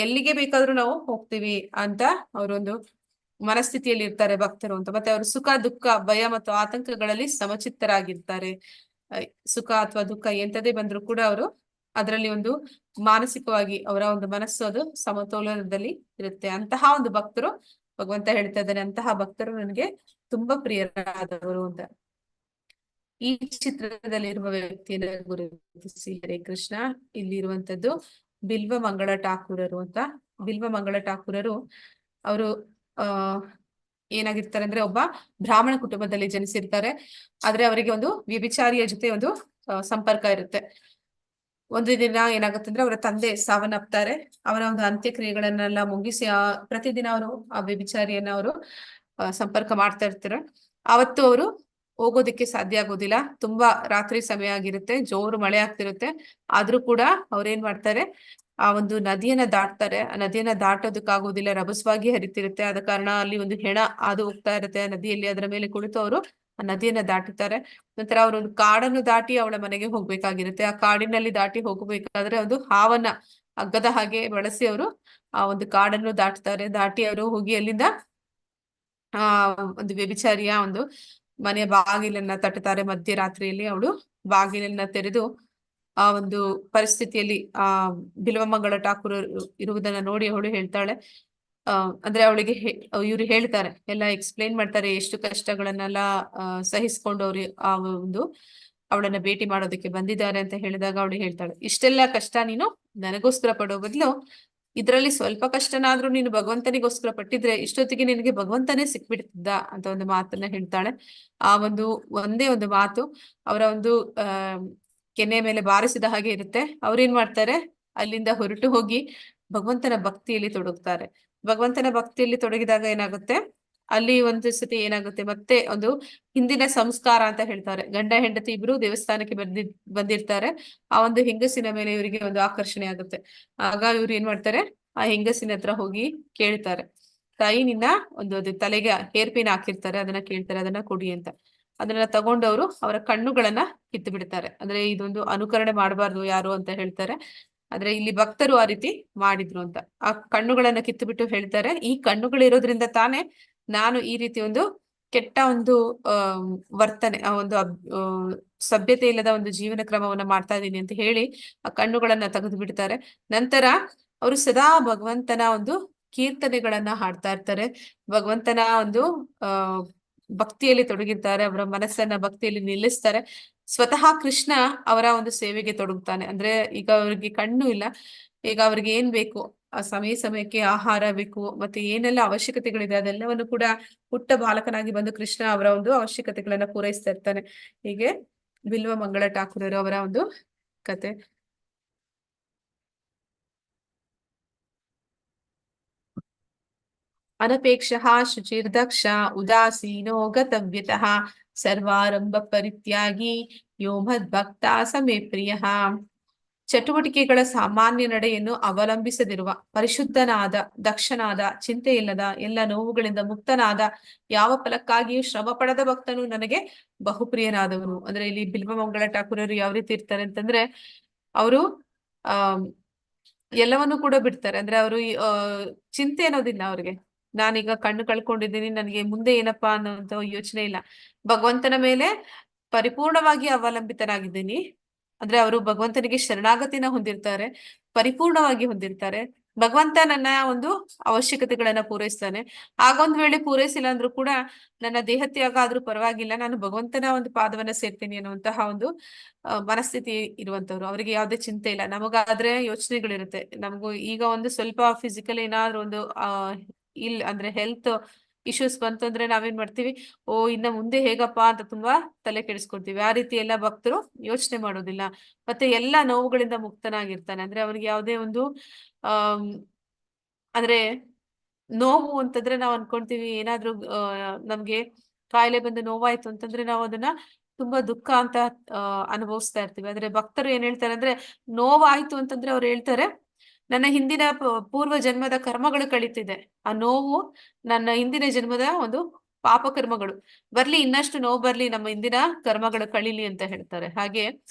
ಎಲ್ಲಿಗೆ ಬೇಕಾದ್ರೂ ನಾವು ಹೋಗ್ತೀವಿ ಅಂತ ಅವರೊಂದು ಮನಸ್ಥಿತಿಯಲ್ಲಿ ಇರ್ತಾರೆ ಭಕ್ತರು ಅಂತ. ಮತ್ತೆ ಅವರು ಸುಖ ದುಃಖ ಭಯ ಮತ್ತು ಆತಂಕಗಳಲ್ಲಿ ಸಮಚಿತ್ತರಾಗಿರ್ತಾರೆ. ಸುಖ ಅಥವಾ ದುಃಖ ಎಂತದೇ ಬಂದ್ರು ಕೂಡ ಅವರು ಅದರಲ್ಲಿ ಒಂದು ಮಾನಸಿಕವಾಗಿ ಅವರ ಒಂದು ಮನಸ್ಸು ಅದು ಸಮತೋಲನದಲ್ಲಿ ಇರುತ್ತೆ. ಅಂತಹ ಒಂದು ಭಕ್ತರು, ಭಗವಂತ ಹೇಳ್ತಾ ಇದ್ದಾನೆ, ಅಂತಹ ಭಕ್ತರು ನನಗೆ ತುಂಬಾ ಪ್ರಿಯರಾದವರು ಅಂತ. ಈ ಚಿತ್ರದಲ್ಲಿರುವ ವ್ಯಕ್ತಿಯನ್ನು ಗುರುತಿಸಿ. ಹರೇ ಕೃಷ್ಣ. ಇಲ್ಲಿರುವಂತದ್ದು ಬಿಲ್ವ ಮಂಗಳ ಠಾಕೂರರು ಅಂತ. ಬಿಲ್ವ ಮಂಗಳ ಠಾಕೂರರು ಅವರು ಏನಾಗಿರ್ತಾರೆ ಅಂದ್ರೆ ಒಬ್ಬ ಬ್ರಾಹ್ಮಣ ಕುಟುಂಬದಲ್ಲಿ ಜನಿಸಿರ್ತಾರೆ. ಆದ್ರೆ ಅವರಿಗೆ ಒಂದು ವ್ಯಭಿಚಾರಿಯ ಜೊತೆ ಒಂದು ಸಂಪರ್ಕ ಇರುತ್ತೆ. ಒಂದು ದಿನ ಏನಾಗುತ್ತೆ ಅಂದ್ರೆ ಅವರ ತಂದೆ ಸಾವನ್ನಪ್ತಾರೆ. ಅವರ ಒಂದು ಅಂತ್ಯಕ್ರಿಯೆಗಳನ್ನೆಲ್ಲ ಮುಗಿಸಿ ಪ್ರತಿದಿನ ಅವರು ಆ ವ್ಯಭಿಚಾರಿಯನ್ನ ಅವರು ಸಂಪರ್ಕ ಮಾಡ್ತಾ ಇರ್ತಾರೆ. ಅವತ್ತು ಅವರು ಹೋಗೋದಿಕ್ಕೆ ಸಾಧ್ಯ ಆಗೋದಿಲ್ಲ. ತುಂಬಾ ರಾತ್ರಿ ಸಮಯ ಆಗಿರುತ್ತೆ, ಜೋರು ಮಳೆ ಆಗ್ತಿರುತ್ತೆ. ಆದ್ರೂ ಕೂಡ ಅವ್ರೇನ್ ಮಾಡ್ತಾರೆ, ಆ ಒಂದು ನದಿಯನ್ನ ದಾಟ್ತಾರೆ. ಆ ನದಿಯನ್ನ ದಾಟೋದಕ್ಕಾಗೋದಿಲ್ಲ, ರಭಸವಾಗಿ ಹರಿತಿರುತ್ತೆ. ಆದ ಕಾರಣ ಅಲ್ಲಿ ಒಂದು ಹೆಣ ಅದು ಹೋಗ್ತಾ ಇರುತ್ತೆ ಆ ನದಿಯಲ್ಲಿ. ಅದರ ಮೇಲೆ ಕುಳಿತು ಅವರು ಆ ನದಿಯನ್ನ ದಾಟುತ್ತಾರೆ. ನಂತರ ಅವರು ಒಂದು ಕಾಡನ್ನು ದಾಟಿ ಅವಳ ಮನೆಗೆ ಹೋಗ್ಬೇಕಾಗಿರುತ್ತೆ. ಆ ಕಾಡಿನಲ್ಲಿ ದಾಟಿ ಹೋಗಬೇಕಾದ್ರೆ ಒಂದು ಹಾವನ್ನ ಹಗ್ಗದ ಹಾಗೆ ಬಳಸಿ ಅವರು ಆ ಒಂದು ಕಾಡನ್ನು ದಾಟಿ ಅವರು ಹೋಗಿ ಅಲ್ಲಿಂದ ಒಂದು ವ್ಯಭಿಚಾರಿಯ ಒಂದು ಮನೆಯ ಬಾಗಿಲನ್ನ ತಟ್ಟುತ್ತಾರೆ. ಮಧ್ಯರಾತ್ರಿಯಲ್ಲಿ ಅವಳು ಬಾಗಿಲನ್ನ ತೆರೆದು ಆ ಒಂದು ಪರಿಸ್ಥಿತಿಯಲ್ಲಿ ಬಿಲ್ವಮಂಗಳ ಠಾಕೂರ್ ಇರುವುದನ್ನ ನೋಡಿ ಅವಳು ಹೇಳ್ತಾಳೆ. ಅಂದ್ರೆ ಅವಳಿಗೆ ಇವ್ರು ಹೇಳ್ತಾರೆ, ಎಲ್ಲ ಎಕ್ಸ್ಪ್ಲೇನ್ ಮಾಡ್ತಾರೆ, ಎಷ್ಟು ಕಷ್ಟಗಳನ್ನೆಲ್ಲ ಸಹಿಸ್ಕೊಂಡು ಅವ್ರು ಆ ಒಂದು ಅವಳನ್ನ ಭೇಟಿ ಮಾಡೋದಕ್ಕೆ ಬಂದಿದ್ದಾರೆ ಅಂತ ಹೇಳಿದಾಗ ಅವಳು ಹೇಳ್ತಾಳೆ, ಇಷ್ಟೆಲ್ಲ ಕಷ್ಟ ನೀನು ನನಗೋಸ್ಕರ ಪಡೋ ಬದಲು ಇದ್ರಲ್ಲಿ ಸ್ವಲ್ಪ ಕಷ್ಟನಾದ್ರೂ ನೀನು ಭಗವಂತನಿಗೋಸ್ಕರ ಪಟ್ಟಿದ್ರೆ ಇಷ್ಟೊತ್ತಿಗೆ ನಿನಗೆ ಭಗವಂತನೇ ಸಿಕ್ಬಿಡ್ತಿದ್ದ ಅಂತ ಒಂದು ಮಾತನ್ನ ಹೇಳ್ತಾಳೆ. ಆ ಒಂದೇ ಒಂದು ಮಾತು ಅವರ ಒಂದು ಕೆನ್ನೆ ಮೇಲೆ ಬಾರಿಸಿದ ಹಾಗೆ ಇರುತ್ತೆ. ಅವ್ರೇನ್ ಮಾಡ್ತಾರೆ, ಅಲ್ಲಿಂದ ಹೊರಟು ಹೋಗಿ ಭಗವಂತನ ಭಕ್ತಿಯಲ್ಲಿ ತೊಡಗುತ್ತಾರೆ. ಭಗವಂತನ ಭಕ್ತಿಯಲ್ಲಿ ತೊಡಗಿದಾಗ ಏನಾಗುತ್ತೆ, ಅಲ್ಲಿ ಒಂದು ಸತಿ ಏನಾಗುತ್ತೆ, ಮತ್ತೆ ಒಂದು ಹಿಂದಿನ ಸಂಸ್ಕಾರ ಅಂತ ಹೇಳ್ತಾರೆ. ಗಂಡ ಹೆಂಡತಿ ಇಬ್ರು ದೇವಸ್ಥಾನಕ್ಕೆ ಬಂದಿರ್ತಾರೆ. ಆ ಒಂದು ಹೆಂಗಸಿನ ಮೇಲೆ ಇವರಿಗೆ ಒಂದು ಆಕರ್ಷಣೆ ಆಗುತ್ತೆ. ಆಗ ಇವ್ರು ಏನ್ ಮಾಡ್ತಾರೆ, ಆ ಹೆಂಗಸಿನ ಹತ್ರ ಹೋಗಿ ಕೇಳ್ತಾರೆ, ತಾಯಿ ನಿನ್ನ ಅದು ತಲೆಗೆ ಹೇರ್ ಪಿನ್ ಹಾಕಿರ್ತಾರೆ, ಅದನ್ನ ಕೇಳ್ತಾರೆ, ಅದನ್ನ ಕೊಡಿ ಅಂತ. ಅದನ್ನ ತಗೊಂಡವರು ಅವರ ಕಣ್ಣುಗಳನ್ನ ಕಿತ್ತು ಬಿಡ್ತಾರೆ. ಅಂದ್ರೆ ಇದೊಂದು ಅನುಕರಣೆ ಮಾಡಬಾರ್ದು ಯಾರು ಅಂತ ಹೇಳ್ತಾರೆ. ಆದ್ರೆ ಇಲ್ಲಿ ಭಕ್ತರು ಆ ರೀತಿ ಮಾಡಿದ್ರು ಅಂತ. ಆ ಕಣ್ಣುಗಳನ್ನ ಕಿತ್ತು ಬಿಟ್ಟು ಹೇಳ್ತಾರೆ, ಈ ಕಣ್ಣುಗಳಿರೋದ್ರಿಂದ ತಾನೇ ನಾನು ಈ ರೀತಿ ಒಂದು ಕೆಟ್ಟ ಒಂದು ವರ್ತನೆ, ಆ ಒಂದು ಸಭ್ಯತೆ ಇಲ್ಲದ ಒಂದು ಜೀವನ ಕ್ರಮವನ್ನ ಮಾಡ್ತಾ ಇದ್ದೀನಿ ಅಂತ ಹೇಳಿ ಆ ಕಣ್ಣುಗಳನ್ನ ತೆಗೆದು ಬಿಡ್ತಾರೆ. ನಂತರ ಅವರು ಸದಾ ಭಗವಂತನ ಒಂದು ಕೀರ್ತನೆಗಳನ್ನ ಹಾಡ್ತಾ ಇರ್ತಾರೆ. ಭಗವಂತನ ಒಂದು ಭಕ್ತಿಯಲ್ಲಿ ತೊಡಗಿರ್ತಾರೆ. ಅವರ ಮನಸ್ಸನ್ನ ಭಕ್ತಿಯಲ್ಲಿ ನಿಲ್ಲಿಸ್ತಾರೆ. ಸ್ವತಃ ಕೃಷ್ಣ ಅವರ ಒಂದು ಸೇವೆಗೆ ತೊಡಗುತ್ತಾನೆ. ಅಂದ್ರೆ ಈಗ ಅವ್ರಿಗೆ ಕಣ್ಣು ಇಲ್ಲ, ಈಗ ಅವ್ರಿಗೆ ಏನ್ ಬೇಕು, ಆ ಸಮಯಕ್ಕೆ ಆಹಾರ ಬೇಕು, ಮತ್ತೆ ಏನೆಲ್ಲ ಅವಶ್ಯಕತೆಗಳಿದೆ ಅದೆಲ್ಲವನ್ನು ಕೂಡ ಪುಟ್ಟ ಬಾಲಕನಾಗಿ ಬಂದು ಕೃಷ್ಣ ಅವರ ಒಂದು ಅವಶ್ಯಕತೆಗಳನ್ನ ಪೂರೈಸ್ತಾ ಇರ್ತಾನೆ. ಹೀಗೆ ಬಿಲ್ವ ಮಂಗಳ ಠಾಕೂರರು ಅವರ ಒಂದು ಕತೆ. ಅನಪೇಕ್ಷಃ ಶುಚಿರ್ದಕ್ಷ ಉದಾಸೀನೋ ಗತವ್ಯತಃ ಸರ್ವಾರಂಭ ಪರಿತ್ಯಾಗಿ ಯೋ ಮದ್ಭಕ್ತ ಸಮೇ ಪ್ರಿಯಃ. ಚಟುವಟಿಕೆಗಳ ಸಾಮಾನ್ಯ ನಡೆಯನ್ನು ಅವಲಂಬಿಸದಿರುವ, ಪರಿಶುದ್ಧನಾದ, ದಕ್ಷನಾದ, ಚಿಂತೆಯಿಲ್ಲದ, ಎಲ್ಲ ನೋವುಗಳಿಂದ ಮುಕ್ತನಾದ, ಯಾವ ಫಲಕ್ಕಾಗಿಯೂ ಶ್ರಮ ಪಡದ ಭಕ್ತನು ನನಗೆ ಬಹುಪ್ರಿಯನಾದವನು. ಅಂದ್ರೆ ಇಲ್ಲಿ ಬಿಲ್ವಮಂಗಳ ಠಾಕೂರರು ಯಾವ ರೀತಿ ಇರ್ತಾರೆ ಅಂತಂದ್ರೆ, ಅವರು ಎಲ್ಲವನ್ನು ಕೂಡ ಬಿಡ್ತಾರೆ. ಅಂದ್ರೆ ಅವರು ಚಿಂತೆ ಅನ್ನೋದಿಲ್ಲ ಅವ್ರಿಗೆ. ನಾನೀಗ ಕಣ್ಣು ಕಳ್ಕೊಂಡಿದ್ದೀನಿ, ನನಗೆ ಮುಂದೆ ಏನಪ್ಪಾ ಅನ್ನೋಂತ ಯೋಚನೆ ಇಲ್ಲ. ಭಗವಂತನ ಮೇಲೆ ಪರಿಪೂರ್ಣವಾಗಿ ಅವಲಂಬಿತನಾಗಿದ್ದೀನಿ. ಅಂದ್ರೆ ಅವರು ಭಗವಂತನಿಗೆ ಶರಣಾಗತಿನ ಹೊಂದಿರ್ತಾರೆ, ಪರಿಪೂರ್ಣವಾಗಿ ಹೊಂದಿರ್ತಾರೆ. ಭಗವಂತ ನನ್ನ ಒಂದು ಅವಶ್ಯಕತೆಗಳನ್ನ ಪೂರೈಸ್ತಾನೆ. ಆಗೊಂದ್ ವೇಳೆ ಪೂರೈಸಿಲ್ಲ ಅಂದ್ರೂ ಕೂಡ ನನ್ನ ದೇಹತ್ಯಾಗ ಆದ್ರೂ ಪರವಾಗಿಲ್ಲ, ನಾನು ಭಗವಂತನ ಒಂದು ಪಾದವನ್ನ ಸೇರ್ತೀನಿ ಅನ್ನುವಂತಹ ಒಂದು ಮನಸ್ಥಿತಿ ಇರುವಂತವ್ರು. ಅವರಿಗೆ ಯಾವುದೇ ಚಿಂತೆ ಇಲ್ಲ. ನಮಗಾದ್ರೆ ಯೋಚನೆಗಳಿರುತ್ತೆ. ನಮಗೂ ಈಗ ಒಂದು ಸ್ವಲ್ಪ ಫಿಸಿಕಲ್ ಏನಾದ್ರು ಒಂದು ಅಂದ್ರೆ ಹೆಲ್ತ್ ಇಶ್ಯೂಸ್ ಬಂತು ಅಂದ್ರೆ ನಾವೇನ್ ಮಾಡ್ತೀವಿ, ಇನ್ನ ಮುಂದೆ ಹೇಗಪ್ಪಾ ಅಂತ ತುಂಬಾ ತಲೆ ಕೆಡಿಸ್ಕೊಳ್ತೀವಿ. ಆ ರೀತಿ ಎಲ್ಲ ಭಕ್ತರು ಯೋಚನೆ ಮಾಡೋದಿಲ್ಲ. ಮತ್ತೆ ಎಲ್ಲಾ ನೋವುಗಳಿಂದ ಮುಕ್ತನಾಗಿರ್ತಾನೆ. ಅಂದ್ರೆ ಅವ್ರಿಗೆ ಯಾವುದೇ ಒಂದು ಅಂದ್ರೆ ನೋವು ಅಂತಂದ್ರೆ ನಾವು ಅನ್ಕೊಂತೀವಿ ಏನಾದ್ರೂ ನಮ್ಗೆ ಕಾಯಿಲೆ ಬಂದು ನೋವಾಯ್ತು ಅಂತಂದ್ರೆ ನಾವು ಅದನ್ನ ತುಂಬಾ ದುಃಖ ಅಂತ ಅನುಭವಿಸ್ತಾ ಇರ್ತೀವಿ. ಆದ್ರೆ ಭಕ್ತರು ಏನ್ ಹೇಳ್ತಾರೆ ಅಂದ್ರೆ ನೋವಾಯ್ತು ಅಂತಂದ್ರೆ ಅವ್ರು ಹೇಳ್ತಾರೆ, ನನ್ನ ಹಿಂದಿನ ಪೂರ್ವ ಜನ್ಮದ ಕರ್ಮಗಳು ಕಳೀತಿದೆ. ಆ ನೋವು ನನ್ನ ಹಿಂದಿನ ಜನ್ಮದ ಒಂದು ಪಾಪ ಕರ್ಮಗಳು ಬರ್ಲಿ, ಇನ್ನಷ್ಟು ನೋವು ಬರ್ಲಿ, ನಮ್ಮ ಹಿಂದಿನ ಕರ್ಮಗಳು ಕಳೀಲಿ ಅಂತ ಹೇಳ್ತಾರೆ. ಹಾಗೆ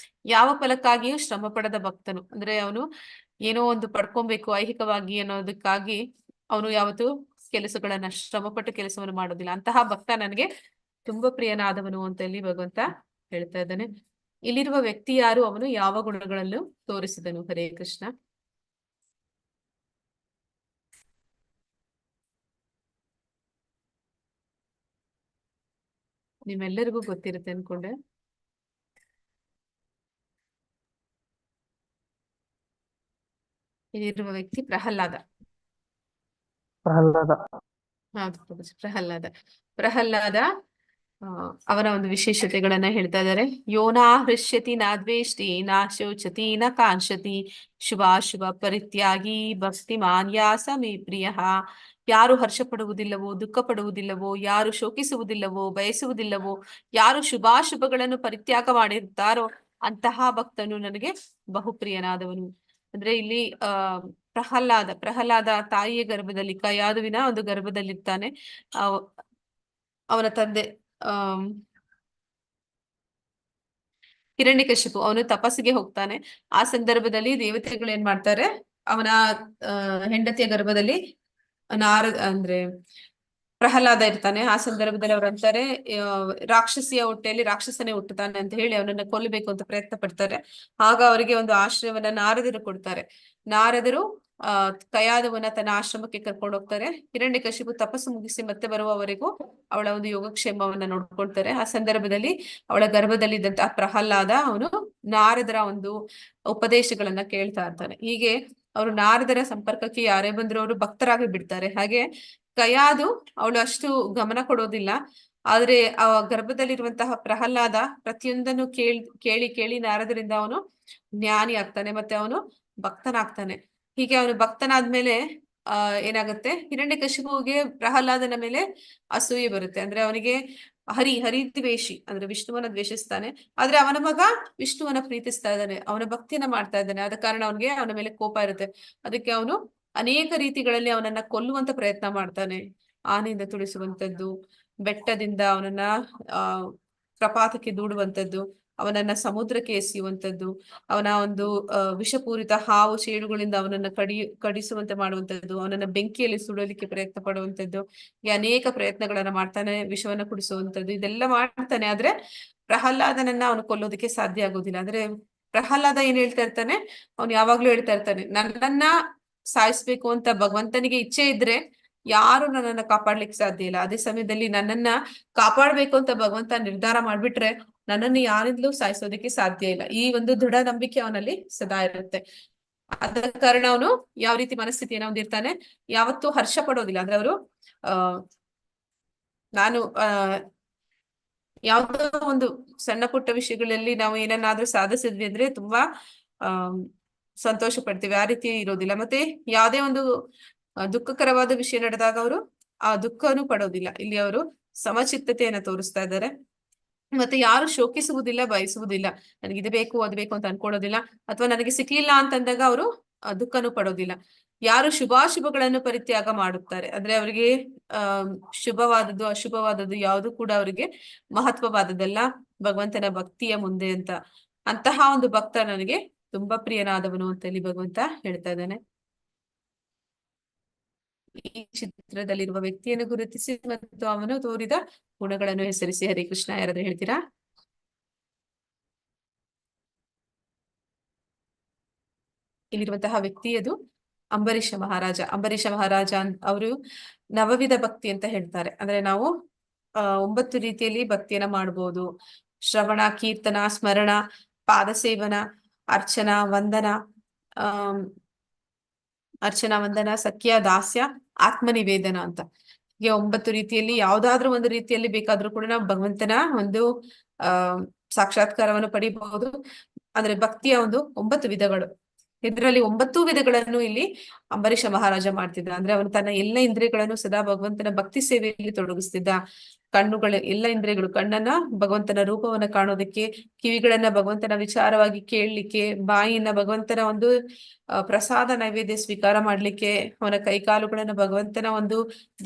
ಯಾವ ಫಲಕ್ಕಾಗಿಯೂ ಶ್ರಮ ಪಡದ ಭಕ್ತನು, ಅಂದ್ರೆ ಅವನು ಏನೋ ಒಂದು ಪಡ್ಕೊಬೇಕು ಐಹಿಕವಾಗಿ ಅನ್ನೋದಕ್ಕಾಗಿ ಅವನು ಯಾವತ್ತು ಕೆಲಸಗಳನ್ನ ಶ್ರಮಪಟ್ಟು ಕೆಲಸವನ್ನು ಮಾಡೋದಿಲ್ಲ. ಅಂತಹ ಭಕ್ತ ನನಗೆ ತುಂಬಾ ಪ್ರಿಯನಾದವನು ಅಂತ ಇಲ್ಲಿ ಭಗವಂತ ಹೇಳ್ತಾ ಇದ್ದಾನೆ. ಇಲ್ಲಿರುವ ವ್ಯಕ್ತಿ ಯಾರು, ಅವನು ಯಾವ ಗುಣಗಳಲ್ಲೂ ತೋರಿಸಿದನು. ಹರೇ ಕೃಷ್ಣ. ನಿಮ್ಮೆಲ್ಲರಿಗೂ ಗೊತ್ತಿರುತ್ತೆ ಅನ್ಕೊಂಡೆ. ಇಲ್ಲಿರುವ ವ್ಯಕ್ತಿ ಪ್ರಹ್ಲಾದ. ಪ್ರಹ್ಲಾದ. ಹೌದು ಪ್ರಭುಜಿ, ಪ್ರಹ್ಲಾದ. ಪ್ರಹ್ಲಾದ ಅವನ ಒಂದು ವಿಶೇಷತೆಗಳನ್ನ ಹೇಳ್ತಾ ಇದ್ದಾರೆ. ಯೋನಾ ಹೃಷ್ಯತಿ ನ ದ್ವೇಷ್ಟಿ ನ ಶೋಚತಿ ನ ಕಾಂಕ್ಷತಿ ಶುಭಾಶುಭ ಪರಿತ್ಯಾಗಿ ಭಕ್ತಿ ಮಾನ್ಯಾಸ ಮೇ ಪ್ರಿಯ. ಯಾರು ಹರ್ಷ ಪಡುವುದಿಲ್ಲವೋ, ದುಃಖ ಪಡುವುದಿಲ್ಲವೋ, ಯಾರು ಶೋಕಿಸುವುದಿಲ್ಲವೋ, ಬಯಸುವುದಿಲ್ಲವೋ, ಯಾರು ಶುಭಾಶುಭಗಳನ್ನು ಪರಿತ್ಯಾಗ ಮಾಡಿರ್ತಾರೋ ಅಂತಹ ಭಕ್ತನು ನನಗೆ ಬಹುಪ್ರಿಯನಾದವನು. ಅಂದ್ರೆ ಇಲ್ಲಿ ಪ್ರಹ್ಲಾದ ತಾಯಿಯ ಗರ್ಭದಲ್ಲಿ, ಕಯಾದುವಿನ ಒಂದು ಗರ್ಭದಲ್ಲಿರ್ತಾನೆ. ಅವನ ತಂದೆ ಹಿರಣ್ಯಕಶಿಪು ಅವನು ತಪಸ್ಸಿಗೆ ಹೋಗ್ತಾನೆ. ಆ ಸಂದರ್ಭದಲ್ಲಿ ದೇವತೆಗಳು ಏನ್ ಮಾಡ್ತಾರೆ, ಅವನ ಹೆಂಡತಿಯ ಗರ್ಭದಲ್ಲಿ ಅಂದ್ರೆ ಪ್ರಹ್ಲಾದ ಇರ್ತಾನೆ. ಆ ಸಂದರ್ಭದಲ್ಲಿ ಅವ್ರು ಅಂತಾರೆ, ರಾಕ್ಷಸಿಯ ಹೊಟ್ಟೆಯಲ್ಲಿ ರಾಕ್ಷಸನೇ ಹುಟ್ಟುತ್ತಾನೆ ಅಂತ ಹೇಳಿ ಅವನನ್ನ ಕೊಲ್ಲಬೇಕು ಅಂತ ಪ್ರಯತ್ನ ಪಡ್ತಾರೆ. ಆಗ ಅವರಿಗೆ ಒಂದು ಆಶ್ರಯವನ್ನ ನಾರದರು ಕೊಡ್ತಾರೆ. ನಾರದರು ಕಯಾದವನ ತನ್ನ ಆಶ್ರಮಕ್ಕೆ ಕರ್ಕೊಂಡು ಹೋಗ್ತಾರೆ. ಹಿರಣ್ಯಕಶಿಪು ತಪಸ್ಸು ಮುಗಿಸಿ ಮತ್ತೆ ಬರುವವರೆಗೂ ಅವಳ ಒಂದು ಯೋಗಕ್ಷೇಮವನ್ನ ನೋಡ್ಕೊಳ್ತಾರೆ. ಆ ಸಂದರ್ಭದಲ್ಲಿ ಅವಳ ಗರ್ಭದಲ್ಲಿದ್ದಂತಹ ಪ್ರಹ್ಲಾದ ಅವನು ನಾರದರ ಒಂದು ಉಪದೇಶಗಳನ್ನ ಕೇಳ್ತಾ ಇರ್ತಾನೆ. ಹೀಗೆ ಅವರು ನಾರದರ ಸಂಪರ್ಕಕ್ಕೆ ಯಾರೇ ಬಂದ್ರು ಅವರು ಭಕ್ತರಾಗಿ ಬಿಡ್ತಾರೆ. ಹಾಗೆ ಕಯಾದು ಅವಳು ಅಷ್ಟು ಗಮನ ಕೊಡೋದಿಲ್ಲ. ಆದ್ರೆ ಆ ಗರ್ಭದಲ್ಲಿರುವಂತಹ ಪ್ರಹ್ಲಾದ ಪ್ರತಿಯೊಂದನ್ನು ಕೇಳಿ ಕೇಳಿ ನಾರದರಿಂದ ಅವನು ಜ್ಞಾನಿ ಆಗ್ತಾನೆ, ಮತ್ತೆ ಅವನು ಭಕ್ತನಾಗ್ತಾನೆ. ಹೀಗೆ ಅವನು ಭಕ್ತನಾದ್ಮೇಲೆ ಏನಾಗುತ್ತೆ, ಹಿರಣ್ಯಕಶಿಪುವಿಗೆ ಪ್ರಹ್ಲಾದನ ಮೇಲೆ ಅಸೂಯೆ ಬರುತ್ತೆ. ಅಂದ್ರೆ ಅವನಿಗೆ ಹರಿದ್ವೇಷಿ, ಅಂದ್ರೆ ವಿಷ್ಣುವನ್ನ ದ್ವೇಷಿಸ್ತಾನೆ. ಆದ್ರೆ ಅವನ ಮಗ ವಿಷ್ಣುವನ್ನ ಪ್ರೀತಿಸ್ತಾ ಇದ್ದಾನೆ, ಅವನ ಭಕ್ತಿಯನ್ನ ಮಾಡ್ತಾ ಇದ್ದಾನೆ. ಆದ ಕಾರಣ ಅವನಿಗೆ ಅವನ ಮೇಲೆ ಕೋಪ ಇರುತ್ತೆ. ಅದಕ್ಕೆ ಅವನು ಅನೇಕ ರೀತಿಗಳಲ್ಲಿ ಅವನನ್ನ ಕೊಲ್ಲುವಂತ ಪ್ರಯತ್ನ ಮಾಡ್ತಾನೆ. ಆನೆಯಿಂದ ತುಳಿಸುವಂತದ್ದು, ಬೆಟ್ಟದಿಂದ ಅವನನ್ನ ಪ್ರಪಾತಕ್ಕೆ ದೂಡುವಂತದ್ದು, ಅವನನ್ನ ಸಮುದ್ರಕ್ಕೆ ಎಸೆಯುವಂತದ್ದು, ಅವನ ಒಂದು ವಿಷಪೂರಿತ ಹಾವು ಚೇಳುಗಳಿಂದ ಅವನನ್ನ ಕಡಿಸುವಂತೆ ಮಾಡುವಂತದ್ದು, ಅವನನ್ನ ಬೆಂಕಿಯಲ್ಲಿ ಸುಡಲಿಕ್ಕೆ ಪ್ರಯತ್ನ ಪಡುವಂತದ್ದು, ಈ ಅನೇಕ ಪ್ರಯತ್ನಗಳನ್ನ ಮಾಡ್ತಾನೆ. ವಿಷವನ್ನ ಕುಡಿಸುವಂತದ್ದು, ಇದೆಲ್ಲ ಮಾಡ್ತಾನೆ. ಆದ್ರೆ ಪ್ರಹ್ಲಾದನನ್ನ ಅವನು ಕೊಲ್ಲೋದಕ್ಕೆ ಸಾಧ್ಯ ಆಗೋದಿಲ್ಲ. ಅಂದ್ರೆ ಪ್ರಹ್ಲಾದ ಏನ್ ಹೇಳ್ತಾ ಇರ್ತಾನೆ, ಅವ್ನು ಯಾವಾಗ್ಲೂ ಹೇಳ್ತಾ ಇರ್ತಾನೆ, ನನ್ನನ್ನ ಸಾಯಿಸ್ಬೇಕು ಅಂತ ಭಗವಂತನಿಗೆ ಇಚ್ಛೆ ಇದ್ರೆ ಯಾರು ನನ್ನನ್ನ ಕಾಪಾಡ್ಲಿಕ್ಕೆ ಸಾಧ್ಯ ಇಲ್ಲ. ಅದೇ ಸಮಯದಲ್ಲಿ ನನ್ನನ್ನ ಕಾಪಾಡ್ಬೇಕು ಅಂತ ಭಗವಂತ ನಿರ್ಧಾರ ಮಾಡ್ಬಿಟ್ರೆ ನನ್ನನ್ನು ಯಾರಿಂದಲೂ ಸಾಯಿಸೋದಕ್ಕೆ ಸಾಧ್ಯ ಇಲ್ಲ. ಈ ಒಂದು ದೃಢ ನಂಬಿಕೆ ಅವನಲ್ಲಿ ಸದಾ ಇರುತ್ತೆ. ಆದ ಕಾರಣ ಅವನು ಯಾವ ರೀತಿ ಮನಸ್ಥಿತಿಯನ್ನು ಹೊಂದಿರ್ತಾನೆ, ಯಾವತ್ತೂ ಹರ್ಷ ಪಡೋದಿಲ್ಲ. ಅಂದ್ರೆ ಅವರು ನಾನು ಯಾವ್ದೋ ಒಂದು ಸಣ್ಣ ಪುಟ್ಟ ವಿಷಯಗಳಲ್ಲಿ ನಾವು ಏನನ್ನಾದ್ರೂ ಸಾಧಿಸಿದ್ವಿ ಅಂದ್ರೆ ತುಂಬಾ ಸಂತೋಷ ಪಡ್ತೀವಿ, ಆ ರೀತಿ ಇರೋದಿಲ್ಲ. ಮತ್ತೆ ಯಾವುದೇ ಒಂದು ದುಃಖಕರವಾದ ವಿಷಯ ನಡೆದಾಗ ಅವರು ಆ ದುಃಖನೂ ಪಡೋದಿಲ್ಲ. ಇಲ್ಲಿ ಅವರು ಸಮಚಿತ್ತತೆಯನ್ನ ತೋರಿಸ್ತಾ ಇದ್ದಾರೆ. ಮತ್ತೆ ಯಾರು ಶೋಕಿಸುವುದಿಲ್ಲ, ಬಯಸುವುದಿಲ್ಲ, ನನಗೆ ಇದು ಬೇಕು ಅದು ಬೇಕು ಅಂತ ಅನ್ಕೊಳ್ಳೋದಿಲ್ಲ. ಅಥವಾ ನನಗೆ ಸಿಕ್ಲಿಲ್ಲ ಅಂತಂದಾಗ ಅವರು ದುಃಖನೂ ಪಡೋದಿಲ್ಲ. ಯಾರು ಶುಭಾಶುಭಗಳನ್ನು ಪರಿತ್ಯಾಗ ಮಾಡುತ್ತಾರೆ, ಅಂದ್ರೆ ಅವರಿಗೆ ಶುಭವಾದದ್ದು ಅಶುಭವಾದದ್ದು ಯಾವುದು ಕೂಡ ಅವರಿಗೆ ಮಹತ್ವವಾದದ್ದಲ್ಲ ಭಗವಂತನ ಭಕ್ತಿಯ ಮುಂದೆ ಅಂತ. ಅಂತಹ ಒಂದು ಭಕ್ತ ನನಗೆ ತುಂಬಾ ಪ್ರಿಯನಾದವನು ಅಂತ ಇಲ್ಲಿ ಭಗವಂತ ಹೇಳ್ತಾ ಇದ್ದಾನೆ. ಈ ಚಿತ್ರದಲ್ಲಿರುವ ವ್ಯಕ್ತಿಯನ್ನು ಗುರುತಿಸಿ ಮತ್ತು ಅವನು ತೋರಿದ ಗುಣಗಳನ್ನು ಹೆಸರಿಸಿ. ಹರೇ ಕೃಷ್ಣ. ಯಾರಾದ್ರೂ ಹೇಳ್ತೀರಾ? ಇಲ್ಲಿರುವಂತಹ ವ್ಯಕ್ತಿಯದು ಅಂಬರೀಷ ಮಹಾರಾಜ. ಅಂಬರೀಷ ಮಹಾರಾಜ ಅವರು ನವವಿಧ ಭಕ್ತಿ ಅಂತ ಹೇಳ್ತಾರೆ. ಅಂದ್ರೆ ನಾವು 9 ರೀತಿಯಲ್ಲಿ ಭಕ್ತಿಯನ್ನ ಮಾಡಬಹುದು. ಶ್ರವಣ, ಕೀರ್ತನ, ಸ್ಮರಣ, ಪಾದಸೇವನ, ಅರ್ಚನಾ, ವಂದನ, ಸಖ್ಯ, ದಾಸ್ಯ, ಆತ್ಮನಿವೇದನ ಅಂತ. ಹೀಗೆ 9 ರೀತಿಯಲ್ಲಿ ಯಾವ್ದಾದ್ರೂ ಒಂದು ರೀತಿಯಲ್ಲಿ ಬೇಕಾದ್ರೂ ಕೂಡ ನಾವು ಭಗವಂತನ ಒಂದು ಸಾಕ್ಷಾತ್ಕಾರವನ್ನು ಪಡಿಬಹುದು. ಅಂದ್ರೆ ಭಕ್ತಿಯ ಒಂದು 9 ವಿಧಗಳು. ಇದರಲ್ಲಿ 9 ವಿಧಗಳನ್ನು ಇಲ್ಲಿ ಅಂಬರೀಷ ಮಹಾರಾಜ ಮಾಡ್ತಿದ್ದ. ಅಂದ್ರೆ ಅವನು ತನ್ನ ಎಲ್ಲ ಇಂದ್ರಿಯಗಳನ್ನು ಸದಾ ಭಗವಂತನ ಭಕ್ತಿ ಸೇವೆಯಲ್ಲಿ ತೊಡಗಿಸ್ತಿದ್ದ. ಕಣ್ಣುಗಳ ಎಲ್ಲ ಇಂದ್ರಿಯಗಳು, ಕಣ್ಣನ್ನ ಭಗವಂತನ ರೂಪವನ್ನ ಕಾಣೋದಕ್ಕೆ, ಕಿವಿಗಳನ್ನ ಭಗವಂತನ ವಿಚಾರವಾಗಿ ಕೇಳಲಿಕ್ಕೆ, ಬಾಯಿಯನ್ನ ಭಗವಂತನ ಒಂದು ಪ್ರಸಾದ ನೈವೇದ್ಯ ಸ್ವೀಕಾರ ಮಾಡ್ಲಿಕ್ಕೆ, ಅವನ ಕೈಕಾಲುಗಳನ್ನ ಭಗವಂತನ ಒಂದು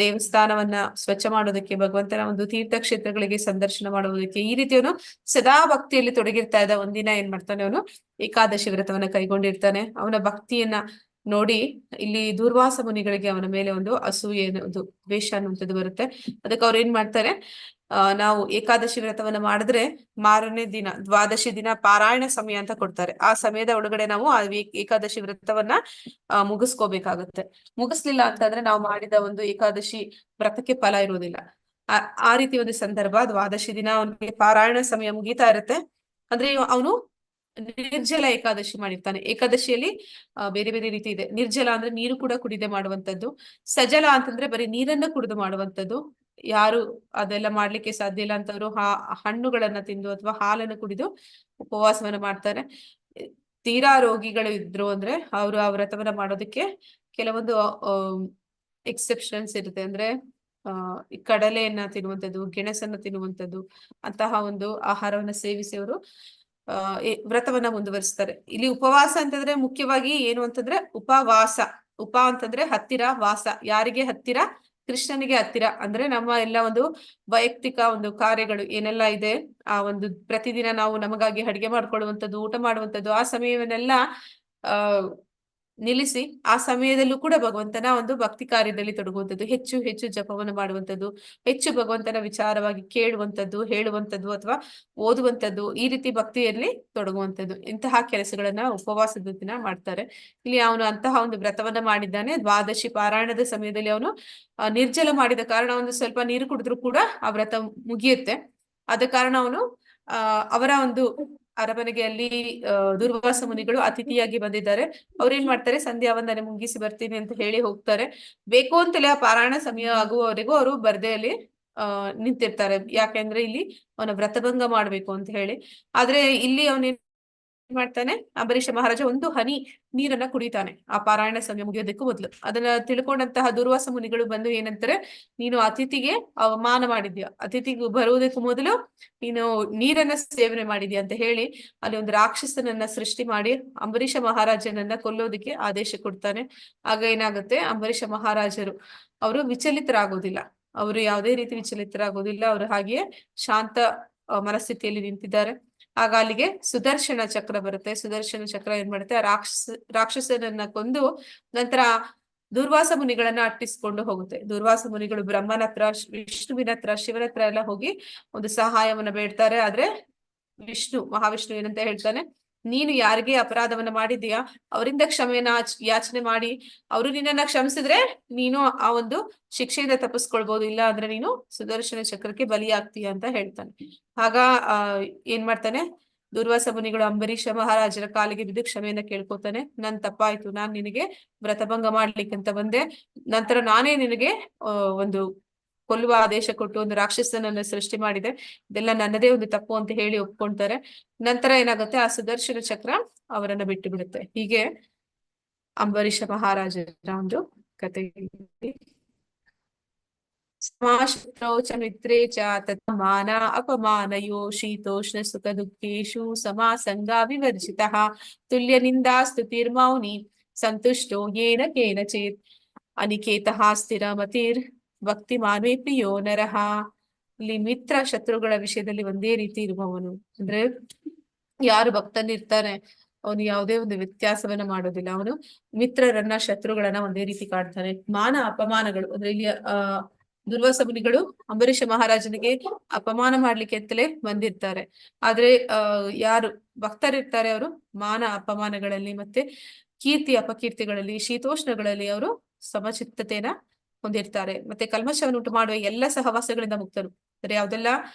ದೇವಸ್ಥಾನವನ್ನ ಸ್ವಚ್ಛ ಮಾಡೋದಕ್ಕೆ, ಭಗವಂತನ ಒಂದು ತೀರ್ಥಕ್ಷೇತ್ರಗಳಿಗೆ ಸಂದರ್ಶನ ಮಾಡೋದಕ್ಕೆ, ಈ ರೀತಿ ಅವನು ಸದಾ ಭಕ್ತಿಯಲ್ಲಿ ತೊಡಗಿರ್ತಾ ಇದ್ದ. ಒಂದಿನ ಏನ್ ಮಾಡ್ತಾನೆ, ಅವನು ಏಕಾದಶಿ ವ್ರತವನ್ನ ಕೈಗೊಂಡಿರ್ತಾನೆ. ಅವನ ಭಕ್ತಿಯನ್ನ ನೋಡಿ ಇಲ್ಲಿ ದೂರ್ವಾಸ ಮುನಿಗಳಿಗೆ ಅವನ ಮೇಲೆ ಒಂದು ಅಸೂಯೆ ಅನ್ನೋದು, ದ್ವೇಷ ಅನ್ನುವಂಥದ್ದು ಬರುತ್ತೆ. ಅದಕ್ಕೆ ಅವ್ರು ಏನ್ ಮಾಡ್ತಾರೆ, ನಾವು ಏಕಾದಶಿ ವ್ರತವನ್ನ ಮಾಡಿದ್ರೆ ಮಾರನೇ ದಿನ ದ್ವಾದಶಿ ದಿನ ಪಾರಾಯಣ ಸಮಯ ಅಂತ ಕೊಡ್ತಾರೆ. ಆ ಸಮಯದ ಒಳಗಡೆ ನಾವು ಆ ಏಕಾದಶಿ ವ್ರತವನ್ನ ಮುಗಿಸ್ಕೋಬೇಕಾಗತ್ತೆ. ಮುಗಿಸ್ಲಿಲ್ಲ ಅಂತಂದ್ರೆ ನಾವು ಮಾಡಿದ ಒಂದು ಏಕಾದಶಿ ವ್ರತಕ್ಕೆ ಫಲ ಇರುವುದಿಲ್ಲ. ಆ ರೀತಿ ಒಂದು ಸಂದರ್ಭ, ದ್ವಾದಶಿ ದಿನ ಅವನಿಗೆ ಪಾರಾಯಣ ಸಮಯ ಮುಗೀತಾ ಇರುತ್ತೆ. ಅಂದ್ರೆ ಅವನು ನಿರ್ಜಲ ಏಕಾದಶಿ ಮಾಡಿರ್ತಾನೆ. ಏಕಾದಶಿಯಲ್ಲಿ ಬೇರೆ ಬೇರೆ ರೀತಿ ಇದೆ. ನಿರ್ಜಲ ಅಂದ್ರೆ ನೀರು ಕೂಡ ಕುಡಿದೆ ಮಾಡುವಂತದ್ದು. ಸಜಲ ಅಂತಂದ್ರೆ ಬರೀ ನೀರನ್ನ ಕುಡಿದು ಮಾಡುವಂತದ್ದು. ಯಾರು ಅದೆಲ್ಲ ಮಾಡ್ಲಿಕ್ಕೆ ಸಾಧ್ಯ ಇಲ್ಲ ಅಂತವ್ರು ಹಣ್ಣುಗಳನ್ನ ತಿಂದು ಅಥವಾ ಹಾಲನ್ನು ಕುಡಿದು ಉಪವಾಸವನ್ನ ಮಾಡ್ತಾರೆ. ತೀರಾ ರೋಗಿಗಳು ಇದ್ರು ಅಂದ್ರೆ ಅವರು ಆ ವ್ರತವನ್ನ ಮಾಡೋದಕ್ಕೆ ಕೆಲವೊಂದು ಎಕ್ಸೆಪ್ಷನ್ಸ್ ಇರುತ್ತೆ. ಅಂದ್ರೆ ಈ ಕಡಲೆಯನ್ನ ತಿನ್ನುವಂಥದ್ದು, ಗೆಣಸನ್ನ ತಿನ್ನುವಂಥದ್ದು, ಅಂತಹ ಒಂದು ಆಹಾರವನ್ನ ಸೇವಿಸಿ ಅವರು ವ್ರತವನ್ನ ಮುಂದುವರಿಸ್ತಾರೆ. ಇಲ್ಲಿ ಉಪವಾಸ ಅಂತಂದ್ರೆ ಮುಖ್ಯವಾಗಿ ಏನು ಅಂತಂದ್ರೆ ಉಪವಾಸ. ಉಪ ಅಂತಂದ್ರೆ ಹತ್ತಿರ, ವಾಸ ಯಾರಿಗೆ ಹತ್ತಿರ, ಕೃಷ್ಣನಿಗೆ ಹತ್ತಿರ. ಅಂದ್ರೆ ನಮ್ಮ ಎಲ್ಲ ಒಂದು ವೈಯಕ್ತಿಕ ಒಂದು ಕಾರ್ಯಗಳು ಏನೆಲ್ಲ ಇದೆ, ಆ ಒಂದು ಪ್ರತಿದಿನ ನಾವು ನಮಗಾಗಿ ಅಡಿಗೆ ಮಾಡ್ಕೊಳ್ಳುವಂಥದ್ದು, ಊಟ ಮಾಡುವಂಥದ್ದು, ಆ ಸಮಯವನ್ನೆಲ್ಲ ನಿಲ್ಲಿಸಿ ಆ ಸಮಯದಲ್ಲೂ ಕೂಡ ಭಗವಂತನ ಒಂದು ಭಕ್ತಿ ಕಾರ್ಯದಲ್ಲಿ ತೊಡಗುವಂಥದ್ದು, ಹೆಚ್ಚು ಹೆಚ್ಚು ಜಪವನ್ನು ಮಾಡುವಂಥದ್ದು, ಹೆಚ್ಚು ಭಗವಂತನ ವಿಚಾರವಾಗಿ ಕೇಳುವಂಥದ್ದು, ಹೇಳುವಂಥದ್ದು ಅಥವಾ ಓದುವಂಥದ್ದು, ಈ ರೀತಿ ಭಕ್ತಿಯಲ್ಲಿ ತೊಡಗುವಂಥದ್ದು, ಇಂತಹ ಕೆಲಸಗಳನ್ನ ಉಪವಾಸದ ದಿನ ಮಾಡ್ತಾರೆ. ಇಲ್ಲಿ ಅವನು ಅಂತಹ ಒಂದು ವ್ರತವನ್ನ ಮಾಡಿದ್ದಾನೆ. ದ್ವಾದಶಿ ಪಾರಾಯಣದ ಸಮಯದಲ್ಲಿ ಅವನು ನಿರ್ಜಲ ಮಾಡಿದ ಕಾರಣ ಒಂದು ಸ್ವಲ್ಪ ನೀರು ಕುಡಿದ್ರು ಕೂಡ ಆ ವ್ರತ ಮುಗಿಯುತ್ತೆ. ಆದ ಕಾರಣ ಅವನು ಅವರ ಒಂದು ಅರಮನೆಗೆ ಅಲ್ಲಿ ದುರ್ವಾಸ ಮುನಿಗಳು ಅತಿಥಿಯಾಗಿ ಬಂದಿದ್ದಾರೆ. ಅವ್ರೇನ್ ಮಾಡ್ತಾರೆ, ಸಂಧ್ಯಾ ವಂದನೆ ಮುಗಿಸಿ ಬರ್ತೀನಿ ಅಂತ ಹೇಳಿ ಹೋಗ್ತಾರೆ. ಬೇಕು ಅಂತಲೇ ಆ ಪಾರಾಯಣ ಸಮಯ ಆಗುವವರೆಗೂ ಅವರು ಬರ್ದೆಯಲ್ಲಿ ನಿಂತಿರ್ತಾರೆ. ಯಾಕೆಂದ್ರೆ ಇಲ್ಲಿ ಅವನ ವ್ರತಭಂಗ ಮಾಡ್ಬೇಕು ಅಂತ ಹೇಳಿ. ಆದ್ರೆ ಇಲ್ಲಿ ಅವನೇನ್ ಮಾಡ್ತಾನೆ, ಅಂಬರೀಷ ಮಹಾರಾಜ ಒಂದು ಹನಿ ನೀರನ್ನ ಕುಡಿತಾನೆ ಆ ಪಾರಾಯಣ ಸಮಯ ಮುಗಿಯೋದಕ್ಕೂ ಮೊದಲು. ಅದನ್ನ ತಿಳ್ಕೊಂಡಂತಹ ದುರ್ವಾಸ ಮುನಿಗಳು ಬಂದು ಏನಂತಾರೆ, ನೀನು ಅತಿಥಿಗೆ ಅವಮಾನ ಮಾಡಿದ್ಯಾ, ಅತಿಥಿಗೆ ಬರುವುದಕ್ಕೂ ಮೊದಲು ನೀನು ನೀರನ್ನ ಸೇವನೆ ಮಾಡಿದ್ಯಾ ಅಂತ ಹೇಳಿ ಅಲ್ಲಿ ಒಂದು ರಾಕ್ಷಸನನ್ನ ಸೃಷ್ಟಿ ಮಾಡಿ ಅಂಬರೀಷ ಮಹಾರಾಜನನ್ನ ಕೊಲ್ಲೋದಕ್ಕೆ ಆದೇಶ ಕೊಡ್ತಾನೆ. ಆಗ ಏನಾಗುತ್ತೆ, ಅಂಬರೀಷ ಮಹಾರಾಜರು ಅವರು ವಿಚಲಿತರಾಗೋದಿಲ್ಲ. ಅವರು ಯಾವುದೇ ರೀತಿ ವಿಚಲಿತರಾಗೋದಿಲ್ಲ. ಅವರು ಹಾಗೆಯೇ ಶಾಂತ ಮನಸ್ಥಿತಿಯಲ್ಲಿ ನಿಂತಿದ್ದಾರೆ. ಆಗ ಅಲ್ಲಿಗೆ ಸುದರ್ಶನ ಚಕ್ರ ಬರುತ್ತೆ. ಸುದರ್ಶನ ಚಕ್ರ ಏನ್ ಮಾಡುತ್ತೆ, ಆ ರಾಕ್ಷಸನನ್ನ ಕೊಂದು ನಂತರ ದುರ್ವಾಸ ಮುನಿಗಳನ್ನ ಅಟ್ಟಿಸ್ಕೊಂಡು ಹೋಗುತ್ತೆ. ದುರ್ವಾಸ ಮುನಿಗಳು ಬ್ರಹ್ಮನ ಹತ್ರ, ವಿಷ್ಣುವಿನ ಹತ್ರ, ಶಿವನ ಹತ್ರ ಎಲ್ಲ ಹೋಗಿ ಒಂದು ಸಹಾಯವನ್ನ ಬೇಡ್ತಾರೆ. ಆದ್ರೆ ಮಹಾವಿಷ್ಣು ಏನಂತ ಹೇಳ್ತಾನೆ, ನೀನು ಯಾರಿಗೆ ಅಪರಾಧವನ್ನ ಮಾಡಿದೀಯಾ ಅವರಿಂದ ಕ್ಷಮೆಯನ್ನ ಯಾಚನೆ ಮಾಡಿ ಅವರು ನಿನ್ನನ್ನ ಕ್ಷಮಿಸಿದ್ರೆ ನೀನು ಆ ಒಂದು ಶಿಕ್ಷೆಯಿಂದ ತಪ್ಪಿಸ್ಕೊಳ್ಬಹುದು, ಇಲ್ಲ ಅಂದ್ರೆ ನೀನು ಸುದರ್ಶನ ಚಕ್ರಕ್ಕೆ ಬಲಿಯಾಗ್ತೀಯ ಅಂತ ಹೇಳ್ತಾನೆ. ಆಗ ಏನ್ ಮಾಡ್ತಾನೆ, ದುರ್ವಾಸ ಮುನಿಗಳು ಅಂಬರೀಷ ಮಹಾರಾಜರ ಕಾಲಿಗೆ ಬಿದ್ದು ಕ್ಷಮೆಯನ್ನ ಕೇಳ್ಕೊತಾನೆ. ನನ್ ತಪ್ಪಾಯ್ತು, ನಾನ್ ನಿನಗೆ ವ್ರತಭಂಗ ಮಾಡ್ಲಿಕ್ಕಂತ ಬಂದೆ, ನಂತರ ನಾನೇ ನಿನಗೆ ಒಂದು ಕೊಲ್ಲುವ ಆದೇಶ ಕೊಟ್ಟು ಒಂದು ರಾಕ್ಷಸನನ್ನ ಸೃಷ್ಟಿ ಮಾಡಿದೆ, ಇದೆಲ್ಲ ನನ್ನದೇ ಒಂದು ತಪ್ಪು ಅಂತ ಹೇಳಿ ಒಪ್ಕೊಂತಾರೆ. ನಂತರ ಏನಾಗುತ್ತೆ, ಆ ಸುದರ್ಶನ ಚಕ್ರ ಅವರನ್ನ ಬಿಟ್ಟು ಬಿಡುತ್ತೆ. ಹೀಗೆ ಅಂಬರೀಷ ಮಹಾರಾಜರ ಒಂದು ಕಥೆ. ಸಮಾಶುತ್ರೌ ಚ ಮಿತ್ರೇ ಚ ತಥಾ ಮಾನ ಅಪಮಾನಯೋ ಶೀತೋಷ್ಣ ಸುಖ ದುಃಖೇಷು ಸಮಾಸಂಗಾ ವಿವರ್ಜಿತಃ ತುಲ್ಯ ನಿಂದಾ ಸ್ತುತಿರ್ಮೌನಿ ಸಂತುಷ್ಟೋ ಯೇನ ಕೇನಚಿತ್ ಅನಿಕೇತಃ ಸ್ಥಿರಮತಿರ್ ಭಕ್ತಿ ಮಾನ್ವೇ ಪ್ರಿಯೋ ನರಃ. ಇಲ್ಲಿ ಮಿತ್ರ ಶತ್ರುಗಳ ವಿಷಯದಲ್ಲಿ ಒಂದೇ ರೀತಿ ಇರುವವನು. ಅಂದ್ರೆ ಯಾರು ಭಕ್ತನಿರ್ತಾರೆ ಅವನು ಯಾವುದೇ ಒಂದು ವ್ಯತ್ಯಾಸವನ್ನ ಮಾಡೋದಿಲ್ಲ. ಅವನು ಮಿತ್ರರನ್ನ ಶತ್ರುಗಳನ್ನ ಒಂದೇ ರೀತಿ ಕಾಡ್ತಾನೆ. ಮಾನ ಅಪಮಾನಗಳು ಅಂದ್ರೆ ಇಲ್ಲಿ ದುರ್ವಾಸ ಮುನಿಗಳು ಅಂಬರೀಷ ಮಹಾರಾಜನಿಗೆ ಅಪಮಾನ ಮಾಡ್ಲಿಕ್ಕೆ ಅಂತಲೇ ಬಂದಿರ್ತಾರೆ. ಆದ್ರೆ ಯಾರು ಭಕ್ತರಿರ್ತಾರೆ ಅವರು ಮಾನ ಅಪಮಾನಗಳಲ್ಲಿ ಮತ್ತೆ ಕೀರ್ತಿ ಅಪಕೀರ್ತಿಗಳಲ್ಲಿ ಶೀತೋಷ್ಣಗಳಲ್ಲಿ ಅವರು ಸಮಚಿತ್ತತೆನ ಹೊಂದಿರ್ತಾರೆ. ಮತ್ತೆ ಕಲ್ಮಶವನ್ನು ಉಂಟು ಮಾಡುವ ಎಲ್ಲ ಸಹವಾಸಗಳಿಂದ ಮುಕ್ತರು. ಅಂದ್ರೆ ಯಾವ್ದೆಲ್ಲ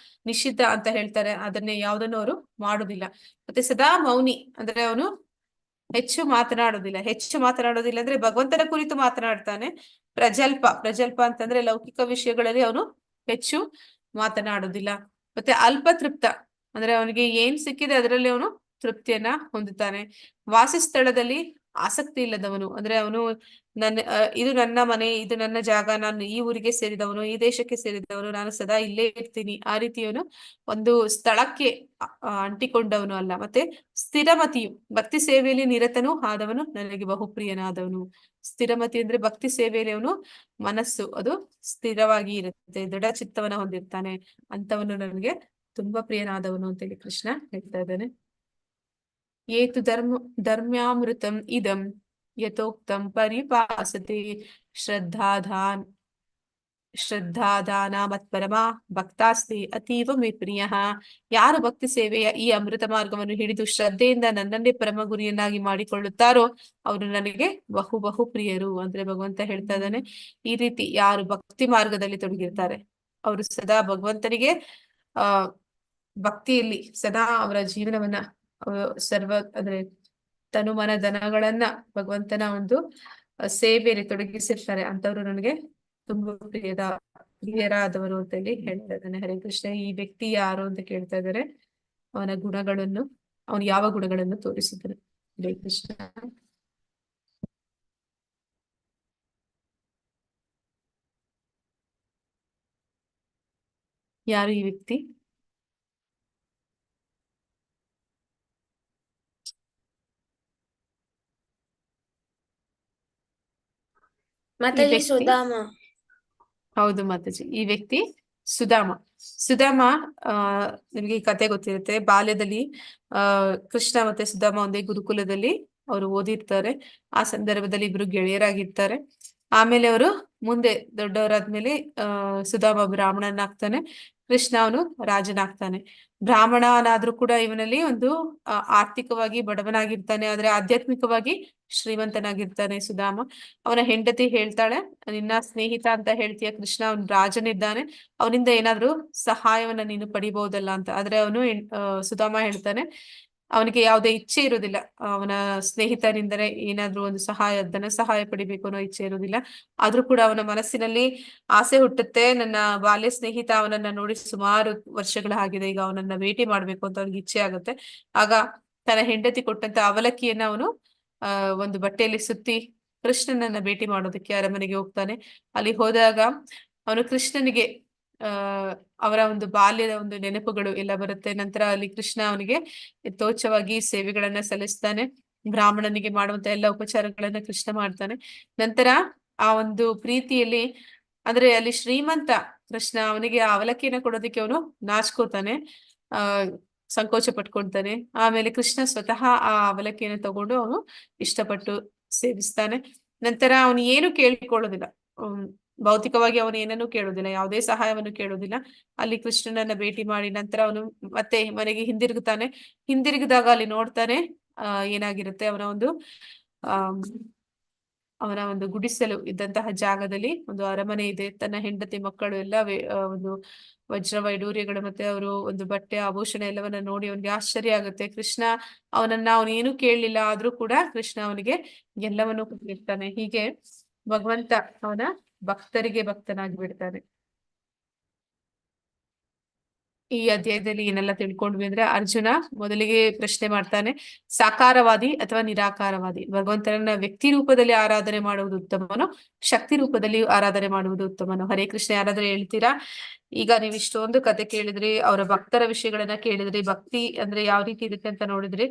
ನಿಷಿದ್ಧ ಅಂತ ಹೇಳ್ತಾರೆ ಅದನ್ನೇ ಯಾವ್ದನ್ನು ಅವರು ಮಾಡುದಿಲ್ಲ. ಮತ್ತೆ ಸದಾ ಮೌನಿ ಅಂದ್ರೆ ಅವನು ಹೆಚ್ಚು ಮಾತನಾಡೋದಿಲ್ಲ ಅಂದ್ರೆ ಭಗವಂತನ ಕುರಿತು ಮಾತನಾಡ್ತಾನೆ. ಪ್ರಜಲ್ಪ ಅಂತಂದ್ರೆ ಲೌಕಿಕ ವಿಷಯಗಳಲ್ಲಿ ಅವನು ಹೆಚ್ಚು ಮಾತನಾಡೋದಿಲ್ಲ. ಮತ್ತೆ ಅಲ್ಪ ತೃಪ್ತ ಅಂದ್ರೆ ಅವನಿಗೆ ಏನ್ ಸಿಕ್ಕಿದೆ ಅದರಲ್ಲಿ ಅವನು ತೃಪ್ತಿಯನ್ನ ಹೊಂದುತ್ತಾನೆ. ವಾಸಸ್ಥಳದಲ್ಲಿ ಆಸಕ್ತಿ ಇಲ್ಲದವನು. ಅಂದ್ರೆ ಅವನು ಇದು ನನ್ನ ಮನೆ, ಇದು ನನ್ನ ಜಾಗ, ನಾನು ಈ ಊರಿಗೆ ಸೇರಿದವನು, ಈ ದೇಶಕ್ಕೆ ಸೇರಿದವನು, ನಾನು ಸದಾ ಇಲ್ಲೇ ಇರ್ತೀನಿ, ಆ ರೀತಿಯವನು ಒಂದು ಸ್ಥಳಕ್ಕೆ ಅಂಟಿಕೊಂಡವನು ಅಲ್ಲ. ಮತ್ತೆ ಸ್ಥಿರಮತಿಯು, ಭಕ್ತಿ ಸೇವೆಯಲ್ಲಿ ನಿರತನೂ ಆದವನು ನನಗೆ ಬಹುಪ್ರಿಯನಾದವನು. ಸ್ಥಿರಮತಿ ಅಂದ್ರೆ ಭಕ್ತಿ ಸೇವೆಯಲ್ಲಿ ಅವನು ಮನಸ್ಸು ಅದು ಸ್ಥಿರವಾಗಿ ಇರುತ್ತೆ, ದೃಢ ಚಿತ್ತವನ್ನ ಹೊಂದಿರ್ತಾನೆ, ಅಂತವನು ನನಗೆ ತುಂಬಾ ಪ್ರಿಯನಾದವನು ಅಂತೇಳಿ ಕೃಷ್ಣ ಹೇಳ್ತಾ ಇದ್ದಾನೆ. ಏತು ಧರ್ಮ್ಯಾಮೃತಂ ಇದಂ ಯಥೋಕ್ತಂ ಪರಿಪಾಸತೆ ಶ್ರದ್ಧಾದಾನ ಮತ್ಪರಮ ಭಕ್ತಾಸ್ತಿ ಅತೀವ ಮೇ ಪ್ರಿಯ. ಯಾರು ಭಕ್ತಿ ಸೇವೆಯ ಈ ಅಮೃತ ಮಾರ್ಗವನ್ನು ಹಿಡಿದು ಶ್ರದ್ಧೆಯಿಂದ ನನ್ನನ್ನೇ ಪರಮ ಗುರಿಯನ್ನಾಗಿ ಮಾಡಿಕೊಳ್ಳುತ್ತಾರೋ ಅವರು ನನಗೆ ಬಹು ಪ್ರಿಯರು. ಅಂದ್ರೆ ಭಗವಂತ ಹೇಳ್ತಾ ಇದ್ದಾನೆ, ಈ ರೀತಿ ಯಾರು ಭಕ್ತಿ ಮಾರ್ಗದಲ್ಲಿ ತೊಡಗಿರ್ತಾರೆ ಅವರು ಸದಾ ಭಗವಂತನಿಗೆ ಆ ಭಕ್ತಿಯಲ್ಲಿ ಸದಾ ಅವರ ಜೀವನವನ್ನ ಅಂದ್ರೆ ತನು ಮನ ಧನಗಳನ್ನ ಭಗವಂತನ ಒಂದು ಸೇವೆಯಲ್ಲಿ ತೊಡಗಿಸಿರ್ತಾರೆ, ಅಂತವ್ರು ನನಗೆ ತುಂಬಾ ಪ್ರಿಯರಾದವರು ಅಂತ ಹೇಳಿ ಹೇಳ್ತಾ ಇದ್ದಾನೆ. ಹರೇ ಕೃಷ್ಣ. ಈ ವ್ಯಕ್ತಿ ಯಾರು ಅಂತ ಕೇಳ್ತಾ ಇದ್ದಾರೆ, ಅವನ ಗುಣಗಳನ್ನು, ಅವನು ಯಾವ ಗುಣಗಳನ್ನು ತೋರಿಸಿದ್ದಾನೆ. ಹರೇ ಕೃಷ್ಣ. ಯಾರು ಈ ವ್ಯಕ್ತಿ? ಮಾತಾಜಿ ಸುಧಾಮ. ಹೌದು ಮಾತಾಜಿ, ಈ ವ್ಯಕ್ತಿ ಸುಧಾಮ. ಸುಧಾಮ ನಿಮ್ಗೆ ಈ ಕತೆ ಗೊತ್ತಿರುತ್ತೆ. ಬಾಲ್ಯದಲ್ಲಿ ಕೃಷ್ಣ ಮತ್ತೆ ಸುಧಾಮ ಒಂದೇ ಗುರುಕುಲದಲ್ಲಿ ಅವರು ಓದಿರ್ತಾರೆ. ಆ ಸಂದರ್ಭದಲ್ಲಿ ಇಬ್ರು ಗೆಳೆಯರಾಗಿರ್ತಾರೆ. ಆಮೇಲೆ ಅವರು ಮುಂದೆ ದೊಡ್ಡವರಾದ್ಮೇಲೆ ಸುಧಾಮ ಬ್ರಾಹ್ಮಣನಾಗ್ತಾನೆ, ಕೃಷ್ಣ ಅವನು ರಾಜನಾಗ್ತಾನೆ. ಬ್ರಾಹ್ಮಣನಾದ್ರೂ ಕೂಡ ಇವನಲ್ಲಿ ಒಂದು ಆರ್ಥಿಕವಾಗಿ ಬಡವನಾಗಿರ್ತಾನೆ, ಆದ್ರೆ ಆಧ್ಯಾತ್ಮಿಕವಾಗಿ ಶ್ರೀಮಂತನಾಗಿರ್ತಾನೆ ಸುಧಾಮ. ಅವನ ಹೆಂಡತಿ ಹೇಳ್ತಾಳೆ, ನಿನ್ನ ಸ್ನೇಹಿತ ಅಂತ ಹೇಳ್ತೀಯ ಕೃಷ್ಣ, ಅವನು ರಾಜನಿದ್ದಾನೆ, ಅವನಿಂದ ಏನಾದ್ರೂ ಸಹಾಯವನ್ನ ನೀನು ಪಡಿಬಹುದಲ್ಲ ಅಂತ. ಆದ್ರೆ ಅವನು ಸುಧಾಮ ಹೇಳ್ತಾನೆ, ಅವನಿಗೆ ಯಾವುದೇ ಇಚ್ಛೆ ಇರೋದಿಲ್ಲ, ಅವನ ಸ್ನೇಹಿತನಿಂದಲೇ ಏನಾದ್ರೂ ಒಂದು ಧನ ಸಹಾಯ ಪಡಿಬೇಕು ಅನ್ನೋ ಇಚ್ಛೆ ಇರೋದಿಲ್ಲ. ಆದ್ರೂ ಕೂಡ ಅವನ ಮನಸ್ಸಿನಲ್ಲಿ ಆಸೆ ಹುಟ್ಟುತ್ತೆ, ನನ್ನ ಬಾಲ್ಯ ಸ್ನೇಹಿತ ಅವನನ್ನ ನೋಡಿ ಸುಮಾರು ವರ್ಷಗಳಾಗಿದೆ, ಈಗ ಅವನನ್ನ ಭೇಟಿ ಮಾಡ್ಬೇಕು ಅಂತ ಅವನಿಗೆ ಇಚ್ಛೆ ಆಗುತ್ತೆ. ಆಗ ತನ್ನ ಹೆಂಡತಿ ಕೊಟ್ಟಂತ ಅವಲಕ್ಕಿಯನ್ನ ಅವನು ಒಂದು ಬಟ್ಟೆಯಲ್ಲಿ ಸುತ್ತಿ ಕೃಷ್ಣನನ್ನ ಭೇಟಿ ಮಾಡೋದಕ್ಕೆ ಅರಮನೆಗೆ ಹೋಗ್ತಾನೆ. ಅಲ್ಲಿ ಹೋದಾಗ ಅವನು ಕೃಷ್ಣನಿಗೆ ಅವರ ಒಂದು ಬಾಲ್ಯದ ಒಂದು ನೆನಪುಗಳು ಎಲ್ಲ ಬರುತ್ತೆ. ನಂತರ ಅಲ್ಲಿ ಕೃಷ್ಣ ಅವನಿಗೆ ಯಥೋಚ್ಛವಾಗಿ ಸೇವೆಗಳನ್ನ ಸಲ್ಲಿಸ್ತಾನೆ. ಬ್ರಾಹ್ಮಣನಿಗೆ ಮಾಡುವಂತ ಎಲ್ಲ ಉಪಚಾರಗಳನ್ನ ಕೃಷ್ಣ ಮಾಡ್ತಾನೆ. ನಂತರ ಆ ಒಂದು ಪ್ರೀತಿಯಲ್ಲಿ, ಅಂದ್ರೆ ಅಲ್ಲಿ ಶ್ರೀಮಂತ ಕೃಷ್ಣ, ಅವನಿಗೆ ಆ ಅವಲಕ್ಕಿಯನ್ನ ಕೊಡೋದಕ್ಕೆ ಅವನು ನಾಚ್ಕೋತಾನೆ, ಸಂಕೋಚ ಪಟ್ಕೊಳ್ತಾನೆ. ಆಮೇಲೆ ಕೃಷ್ಣ ಸ್ವತಃ ಆ ಅವಲಕ್ಕಿಯನ್ನು ತಗೊಂಡು ಅವನು ಇಷ್ಟಪಟ್ಟು ಸೇವಿಸ್ತಾನೆ. ನಂತರ ಅವನು ಏನು ಕೇಳಿಕೊಳ್ಳೋದಿಲ್ಲ, ಭೌತಿಕವಾಗಿ ಅವನು ಏನನ್ನೂ ಕೇಳೋದಿಲ್ಲ, ಯಾವುದೇ ಸಹಾಯವನ್ನು ಕೇಳೋದಿಲ್ಲ. ಅಲ್ಲಿ ಕೃಷ್ಣನನ್ನ ಭೇಟಿ ಮಾಡಿ ನಂತರ ಅವನು ಮತ್ತೆ ಮನೆಗೆ ಹಿಂದಿರುಗುತ್ತಾನೆ. ಹಿಂದಿರುಗಿದಾಗ ಅಲ್ಲಿ ನೋಡ್ತಾನೆ, ಏನಾಗಿರುತ್ತೆ, ಅವನ ಒಂದು ಗುಡಿಸಲು ಇದ್ದಂತಹ ಜಾಗದಲ್ಲಿ ಒಂದು ಅರಮನೆ ಇದೆ. ತನ್ನ ಹೆಂಡತಿ ಮಕ್ಕಳು ಎಲ್ಲ ಒಂದು ವಜ್ರ ವೈಡೂರ್ಯಗಳು ಮತ್ತೆ ಅವರು ಒಂದು ಬಟ್ಟೆ ಆಭೂಷಣ ಎಲ್ಲವನ್ನ ನೋಡಿ ಅವನಿಗೆ ಆಶ್ಚರ್ಯ ಆಗುತ್ತೆ. ಕೃಷ್ಣ ಅವನೇನು ಕೇಳಲಿಲ್ಲ, ಆದ್ರೂ ಕೂಡ ಕೃಷ್ಣ ಅವನಿಗೆ ಎಲ್ಲವನ್ನೂ ಕೊಟ್ಟಿರ್ತಾನೆ. ಹೀಗೆ ಭಗವಂತ ಅವನ ಭಕ್ತರಿಗೆ ಭಕ್ತನಾಗಿ ಬಿಡ್ತಾನೆ. ಈ ಅಧ್ಯಾಯದಲ್ಲಿ ಏನೆಲ್ಲ ತಿಳ್ಕೊಂಡ್ವಿ ಅಂದ್ರೆ, ಅರ್ಜುನ ಮೊದಲಿಗೆ ಪ್ರಶ್ನೆ ಮಾಡ್ತಾನೆ, ಸಾಕಾರವಾದಿ ಅಥವಾ ನಿರಾಕಾರವಾದಿ, ಭಗವಂತನನ್ನ ವ್ಯಕ್ತಿ ರೂಪದಲ್ಲಿ ಆರಾಧನೆ ಮಾಡುವುದು ಉತ್ತಮನೋ ಶಕ್ತಿ ರೂಪದಲ್ಲಿ ಆರಾಧನೆ ಮಾಡುವುದು ಉತ್ತಮನೋ? ಹರೇ ಕೃಷ್ಣ. ಯಾರಾದ್ರೂ ಹೇಳ್ತೀರಾ? ಈಗ ನೀವು ಇಷ್ಟೊಂದು ಕತೆ ಕೇಳಿದ್ರಿ, ಅವರ ಭಕ್ತರ ವಿಷಯಗಳನ್ನ ಕೇಳಿದ್ರಿ, ಭಕ್ತಿ ಅಂದ್ರೆ ಯಾವ ರೀತಿ ಇರುತ್ತೆ ಅಂತ ನೋಡಿದ್ರಿ,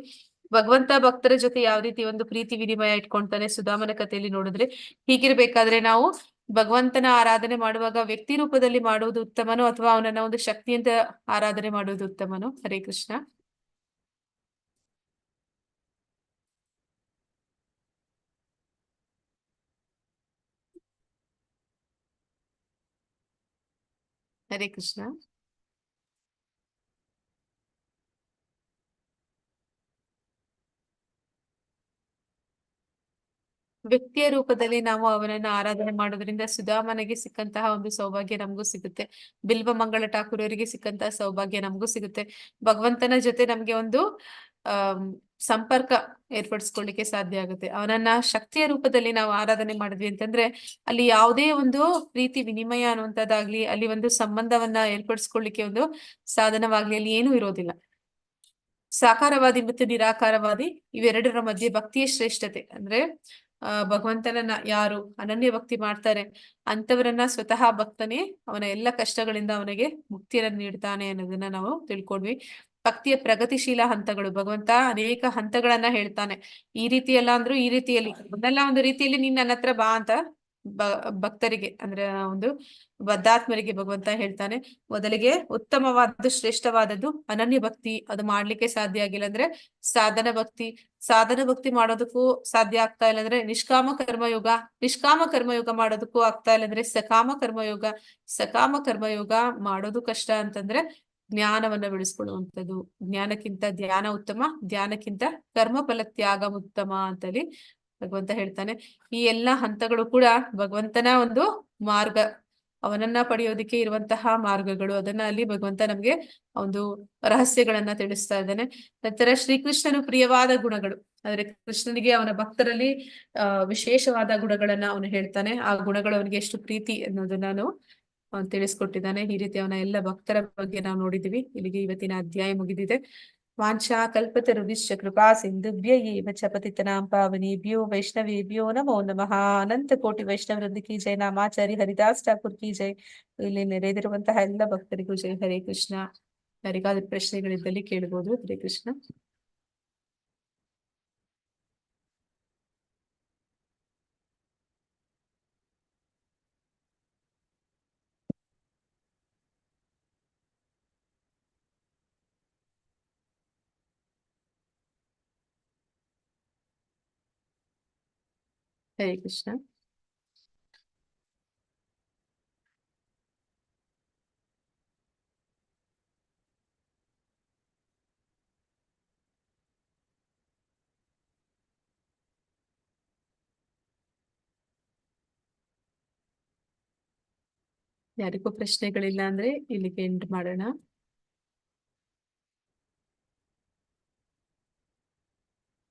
ಭಗವಂತ ಭಕ್ತರ ಜೊತೆ ಯಾವ ರೀತಿ ಒಂದು ಪ್ರೀತಿ ವಿನಿಮಯ ಇಟ್ಕೊಂತಾನೆ ಸುಧಾಮನ ಕಥೆಯಲ್ಲಿ ನೋಡಿದ್ರಿ. ಹೀಗಿರ್ಬೇಕಾದ್ರೆ ನಾವು ಭಗವಂತನ ಆರಾಧನೆ ಮಾಡುವಾಗ ವ್ಯಕ್ತಿ ರೂಪದಲ್ಲಿ ಮಾಡುವುದು ಉತ್ತಮನೋ ಅಥವಾ ಅವನನ್ನ ಒಂದು ಶಕ್ತಿಯಿಂದ ಆರಾಧನೆ ಮಾಡುವುದು ಉತ್ತಮನೋ? ಹರೇ ಕೃಷ್ಣ. ಹರೇ ಕೃಷ್ಣ. ವ್ಯಕ್ತಿಯ ರೂಪದಲ್ಲಿ ನಾವು ಅವನನ್ನ ಆರಾಧನೆ ಮಾಡೋದ್ರಿಂದ ಸುಧಾಮನಿಗೆ ಸಿಕ್ಕಂತಹ ಒಂದು ಸೌಭಾಗ್ಯ ನಮಗೂ ಸಿಗುತ್ತೆ, ಬಿಲ್ವ ಮಂಗಳ ಠಾಕೂರರಿಗೆ ಸಿಕ್ಕಂತಹ ಸೌಭಾಗ್ಯ ನಮಗೂ ಸಿಗುತ್ತೆ. ಭಗವಂತನ ಜೊತೆ ನಮ್ಗೆ ಒಂದು ಸಂಪರ್ಕ ಏರ್ಪಡಿಸ್ಕೊಳ್ಳಿಕ್ಕೆ ಸಾಧ್ಯ ಆಗುತ್ತೆ. ಅವನನ್ನ ಶಕ್ತಿಯ ರೂಪದಲ್ಲಿ ನಾವು ಆರಾಧನೆ ಮಾಡಿದ್ವಿ ಅಂತಂದ್ರೆ ಅಲ್ಲಿ ಯಾವುದೇ ಒಂದು ಪ್ರೀತಿ ವಿನಿಮಯ ಅನ್ನುವಂಥದ್ದಾಗ್ಲಿ, ಅಲ್ಲಿ ಒಂದು ಸಂಬಂಧವನ್ನ ಏರ್ಪಡಿಸ್ಕೊಳ್ಳಿಕ್ಕೆ ಒಂದು ಸಾಧನವಾಗ್ಲಿ ಅಲ್ಲಿ ಏನೂ ಇರೋದಿಲ್ಲ. ಸಾಕಾರವಾದಿ ಮತ್ತು ನಿರಾಕಾರವಾದಿ ಇವೆರಡರ ಮಧ್ಯೆ ಭಕ್ತಿಯ ಶ್ರೇಷ್ಠತೆ ಅಂದ್ರೆ ಭಗವಂತನನ್ನ ಯಾರು ಅನನ್ಯ ಭಕ್ತಿ ಮಾಡ್ತಾರೆ ಅಂತವರನ್ನ ಸ್ವತಃ ಭಕ್ತನೇ ಅವನ ಎಲ್ಲ ಕಷ್ಟಗಳಿಂದ ಅವನಿಗೆ ಮುಕ್ತಿಯನ್ನು ನೀಡ್ತಾನೆ ಅನ್ನೋದನ್ನ ನಾವು ತಿಳ್ಕೊಂಡ್ವಿ. ಭಕ್ತಿಯ ಪ್ರಗತಿಶೀಲ ಹಂತಗಳು, ಭಗವಂತ ಅನೇಕ ಹಂತಗಳನ್ನ ಹೇಳ್ತಾನೆ. ಈ ರೀತಿ ಎಲ್ಲ ಅಂದ್ರು ಈ ರೀತಿಯಲ್ಲಿ ಒಂದಲ್ಲ ಒಂದು ರೀತಿಯಲ್ಲಿ ನೀನ್ ನನ್ನ ಹತ್ರ ಬಾ ಅಂತ ಭಕ್ತರಿಗೆ ಅಂದ್ರೆ ಒಂದು ಬದ್ಧಾತ್ಮರಿಗೆ ಭಗವಂತ ಹೇಳ್ತಾನೆ. ಮೊದಲಿಗೆ ಉತ್ತಮವಾದದ್ದು ಶ್ರೇಷ್ಠವಾದದ್ದು ಅನನ್ಯ ಭಕ್ತಿ, ಅದು ಮಾಡ್ಲಿಕ್ಕೆ ಸಾಧ್ಯ ಆಗಿಲ್ಲ ಅಂದ್ರೆ ಸಾಧನ ಭಕ್ತಿ, ಸಾಧನ ಭಕ್ತಿ ಮಾಡೋದಕ್ಕೂ ಸಾಧ್ಯ ಆಗ್ತಾ ಇಲ್ಲ ಅಂದ್ರೆ ನಿಷ್ಕಾಮ ಕರ್ಮಯೋಗ, ನಿಷ್ಕಾಮ ಕರ್ಮಯೋಗ ಮಾಡೋದಕ್ಕೂ ಆಗ್ತಾ ಇಲ್ಲ ಅಂದ್ರೆ ಸಕಾಮ ಕರ್ಮಯೋಗ, ಸಕಾಮ ಕರ್ಮಯೋಗ ಮಾಡೋದು ಕಷ್ಟ ಅಂತಂದ್ರೆ ಜ್ಞಾನವನ್ನ ಬೆಳೆಸ್ಕೊಳ್ಳುವಂಥದ್ದು. ಜ್ಞಾನಕ್ಕಿಂತ ಧ್ಯಾನ ಉತ್ತಮ, ಧ್ಯಾನಕ್ಕಿಂತ ಕರ್ಮಫಲ ತ್ಯಾಗ ಉತ್ತಮ ಅಂತೇಳಿ ಭಗವಂತ ಹೇಳ್ತಾನೆ. ಈ ಎಲ್ಲಾ ಹಂತಗಳು ಕೂಡ ಭಗವಂತನ ಒಂದು ಮಾರ್ಗ, ಅವನನ್ನ ಪಡೆಯೋದಿಕ್ಕೆ ಇರುವಂತಹ ಮಾರ್ಗಗಳು. ಅದನ್ನ ಅಲ್ಲಿ ಭಗವಂತ ನಮ್ಗೆ ಒಂದು ರಹಸ್ಯಗಳನ್ನ ತಿಳಿಸ್ತಾ ಇದ್ದಾನೆ. ನಂತರ ಶ್ರೀಕೃಷ್ಣನು ಪ್ರಿಯವಾದ ಗುಣಗಳು, ಆದ್ರೆ ಕೃಷ್ಣನಿಗೆ ಅವನ ಭಕ್ತರಲ್ಲಿ ವಿಶೇಷವಾದ ಗುಣಗಳನ್ನ ಅವನು ಹೇಳ್ತಾನೆ. ಆ ಗುಣಗಳು ಅವನಿಗೆ ಎಷ್ಟು ಪ್ರೀತಿ ಅನ್ನೋದನ್ನ ಅವನು ತಿಳಿಸ್ಕೊಟ್ಟಿದ್ದಾನೆ. ಈ ರೀತಿ ಅವನ ಎಲ್ಲ ಭಕ್ತರ ಬಗ್ಗೆ ನಾವು ನೋಡಿದೀವಿ. ಇಲ್ಲಿಗೆ ಇವತ್ತಿನ ಅಧ್ಯಾಯ ಮುಗಿದಿದೆ. ವಾಂಛಾ ಕಲ್ಪತರುಭಿಶ್ಚ ಕೃಪಾ ಸಿಂಧುಭ್ಯ ಏವ ಚ ಪತಿತನಾಂ ಪಾವನೇಭ್ಯೋ ವೈಷ್ಣವೇಭ್ಯೋ ನಮೋ ನಮಃ. ಅನಂತ ಕೋಟಿ ವೈಷ್ಣವರೊಂದಿ ಕಿ ಜೈ. ನಾಮಾಚಾರಿ ಹರಿದಾಸ್ ಠಾಕೂರ್ ಕಿ ಜೈ. ಇಲ್ಲಿ ನೆರೆದಿರುವಂತಹ ಎಲ್ಲ ಭಕ್ತರಿಗೂ ಜೈ. ಹರೇ ಕೃಷ್ಣ. ಯಾರಿಗಾದ್ರೂ ಪ್ರಶ್ನೆಗಳಿದ್ದಲ್ಲಿ ಕೇಳ್ಬೋದು. ಹರೇ ಕೃಷ್ಣ. ಹರೇ ಕೃಷ್ಣ. ಯಾರಿಗೂ ಪ್ರಶ್ನೆಗಳಿಲ್ಲ ಅಂದ್ರೆ ಇಲ್ಲಿಗೆ ಎಂಡ್ ಮಾಡೋಣ.